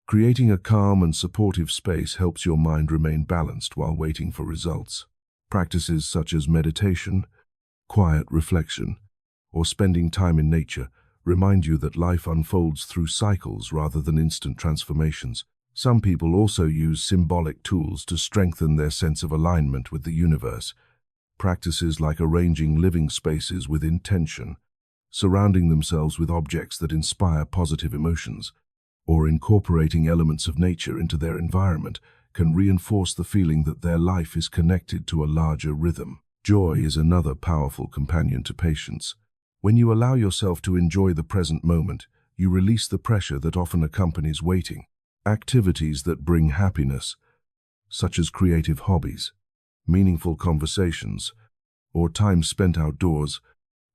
Creating a calm and supportive space helps your mind remain balanced while waiting for results. Practices such as meditation, quiet reflection, or spending time in nature remind you that life unfolds through cycles rather than instant transformations. Some people also use symbolic tools to strengthen their sense of alignment with the universe. Practices like arranging living spaces with intention, surrounding themselves with objects that inspire positive emotions, or incorporating elements of nature into their environment can reinforce the feeling that their life is connected to a larger rhythm. Joy is another powerful companion to patience. When you allow yourself to enjoy the present moment, you release the pressure that often accompanies waiting. Activities that bring happiness, such as creative hobbies, meaningful conversations, or time spent outdoors,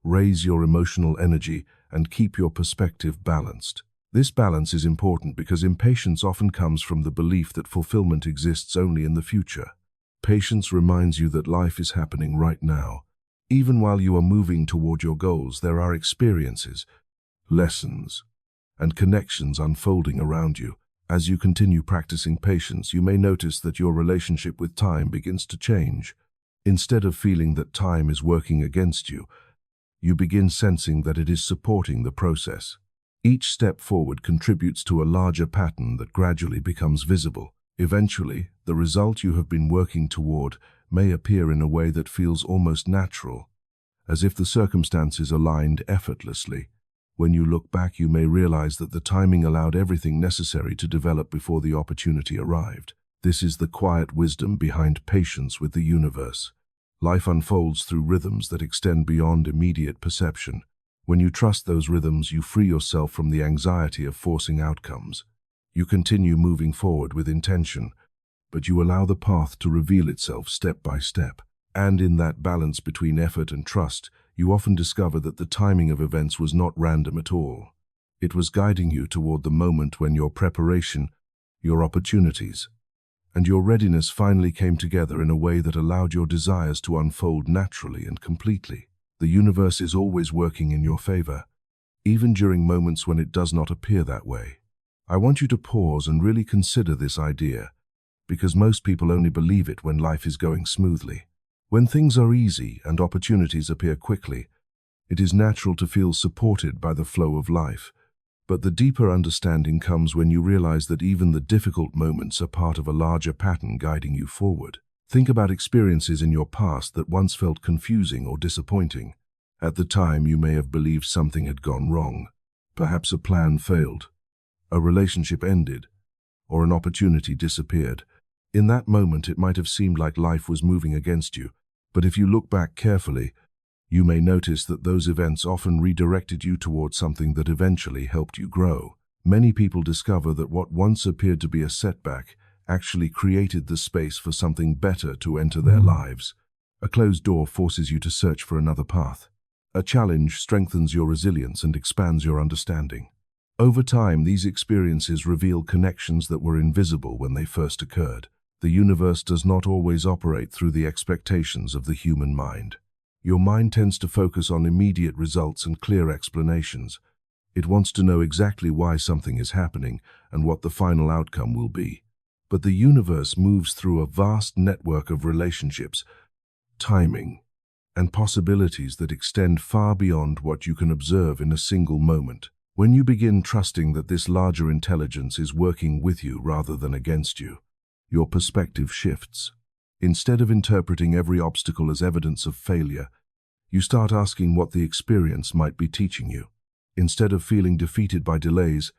raise your emotional energy and keep your perspective balanced. This balance is important because impatience often comes from the belief that fulfillment exists only in the future. Patience reminds you that life is happening right now. Even while you are moving toward your goals, there are experiences, lessons, and connections unfolding around you. As you continue practicing patience, you may notice that your relationship with time begins to change. Instead of feeling that time is working against you, you begin sensing that it is supporting the process. Each step forward contributes to a larger pattern that gradually becomes visible. Eventually, the result you have been working toward may appear in a way that feels almost natural, as if the circumstances aligned effortlessly. When you look back, you may realize that the timing allowed everything necessary to develop before the opportunity arrived. This is the quiet wisdom behind patience with the universe. Life unfolds through rhythms that extend beyond immediate perception. When you trust those rhythms, you free yourself from the anxiety of forcing outcomes. You continue moving forward with intention, but you allow the path to reveal itself step by step. And in that balance between effort and trust, you often discover that the timing of events was not random at all. It was guiding you toward the moment when your preparation, your opportunities, and your readiness finally came together in a way that allowed your desires to unfold naturally and completely. The universe is always working in your favor, even during moments when it does not appear that way. I want you to pause and really consider this idea, because most people only believe it when life is going smoothly. When things are easy and opportunities appear quickly, it is natural to feel supported by the flow of life. But the deeper understanding comes when you realize that even the difficult moments are part of a larger pattern guiding you forward. Think about experiences in your past that once felt confusing or disappointing. At the time, you may have believed something had gone wrong. Perhaps a plan failed, a relationship ended, or an opportunity disappeared. In that moment, it might have seemed like life was moving against you. But if you look back carefully, you may notice that those events often redirected you towards something that eventually helped you grow. Many people discover that what once appeared to be a setback actually created the space for something better to enter their lives. A closed door forces you to search for another path. A challenge strengthens your resilience and expands your understanding. Over time, these experiences reveal connections that were invisible when they first occurred. The universe does not always operate through the expectations of the human mind. Your mind tends to focus on immediate results and clear explanations. It wants to know exactly why something is happening and what the final outcome will be. But the universe moves through a vast network of relationships, timing, and possibilities that extend far beyond what you can observe in a single moment. When you begin trusting that this larger intelligence is working with you rather than against you, your perspective shifts. Instead of interpreting every obstacle as evidence of failure, you start asking what the experience might be teaching you. Instead of feeling defeated by delays,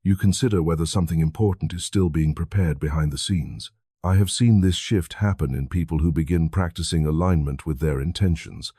you consider whether something important is still being prepared behind the scenes. I have seen this shift happen in people who begin practicing alignment with their intentions.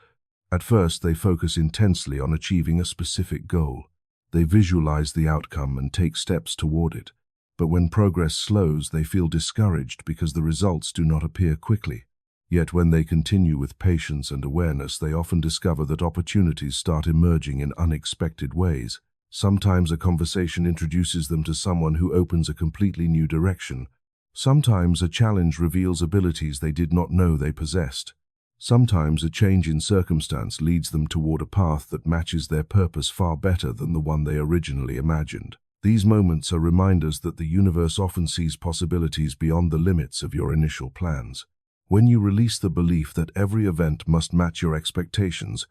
At first, they focus intensely on achieving a specific goal. They visualize the outcome and take steps toward it. But when progress slows, they feel discouraged because the results do not appear quickly. Yet when they continue with patience and awareness, they often discover that opportunities start emerging in unexpected ways. Sometimes a conversation introduces them to someone who opens a completely new direction. Sometimes a challenge reveals abilities they did not know they possessed. Sometimes a change in circumstance leads them toward a path that matches their purpose far better than the one they originally imagined. These moments are reminders that the universe often sees possibilities beyond the limits of your initial plans. When you release the belief that every event must match your expectations,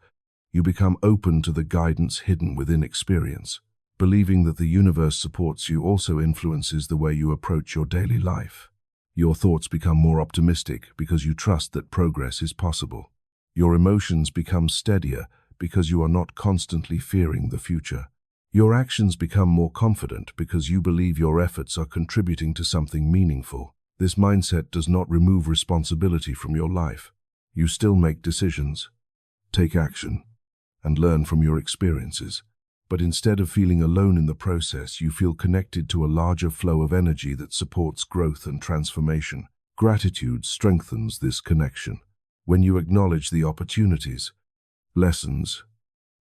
you become open to the guidance hidden within experience. Believing that the universe supports you also influences the way you approach your daily life. Your thoughts become more optimistic because you trust that progress is possible. Your emotions become steadier because you are not constantly fearing the future. Your actions become more confident because you believe your efforts are contributing to something meaningful. This mindset does not remove responsibility from your life. You still make decisions, take action, and learn from your experiences. But instead of feeling alone in the process, you feel connected to a larger flow of energy that supports growth and transformation. Gratitude strengthens this connection. When you acknowledge the opportunities, lessons,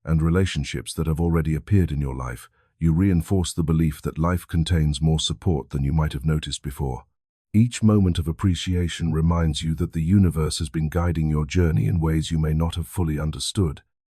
and relationships that have already appeared in your life, you reinforce the belief that life contains more support than you might have noticed before. Each moment of appreciation reminds you that the universe has been guiding your journey in ways you may not have fully understood.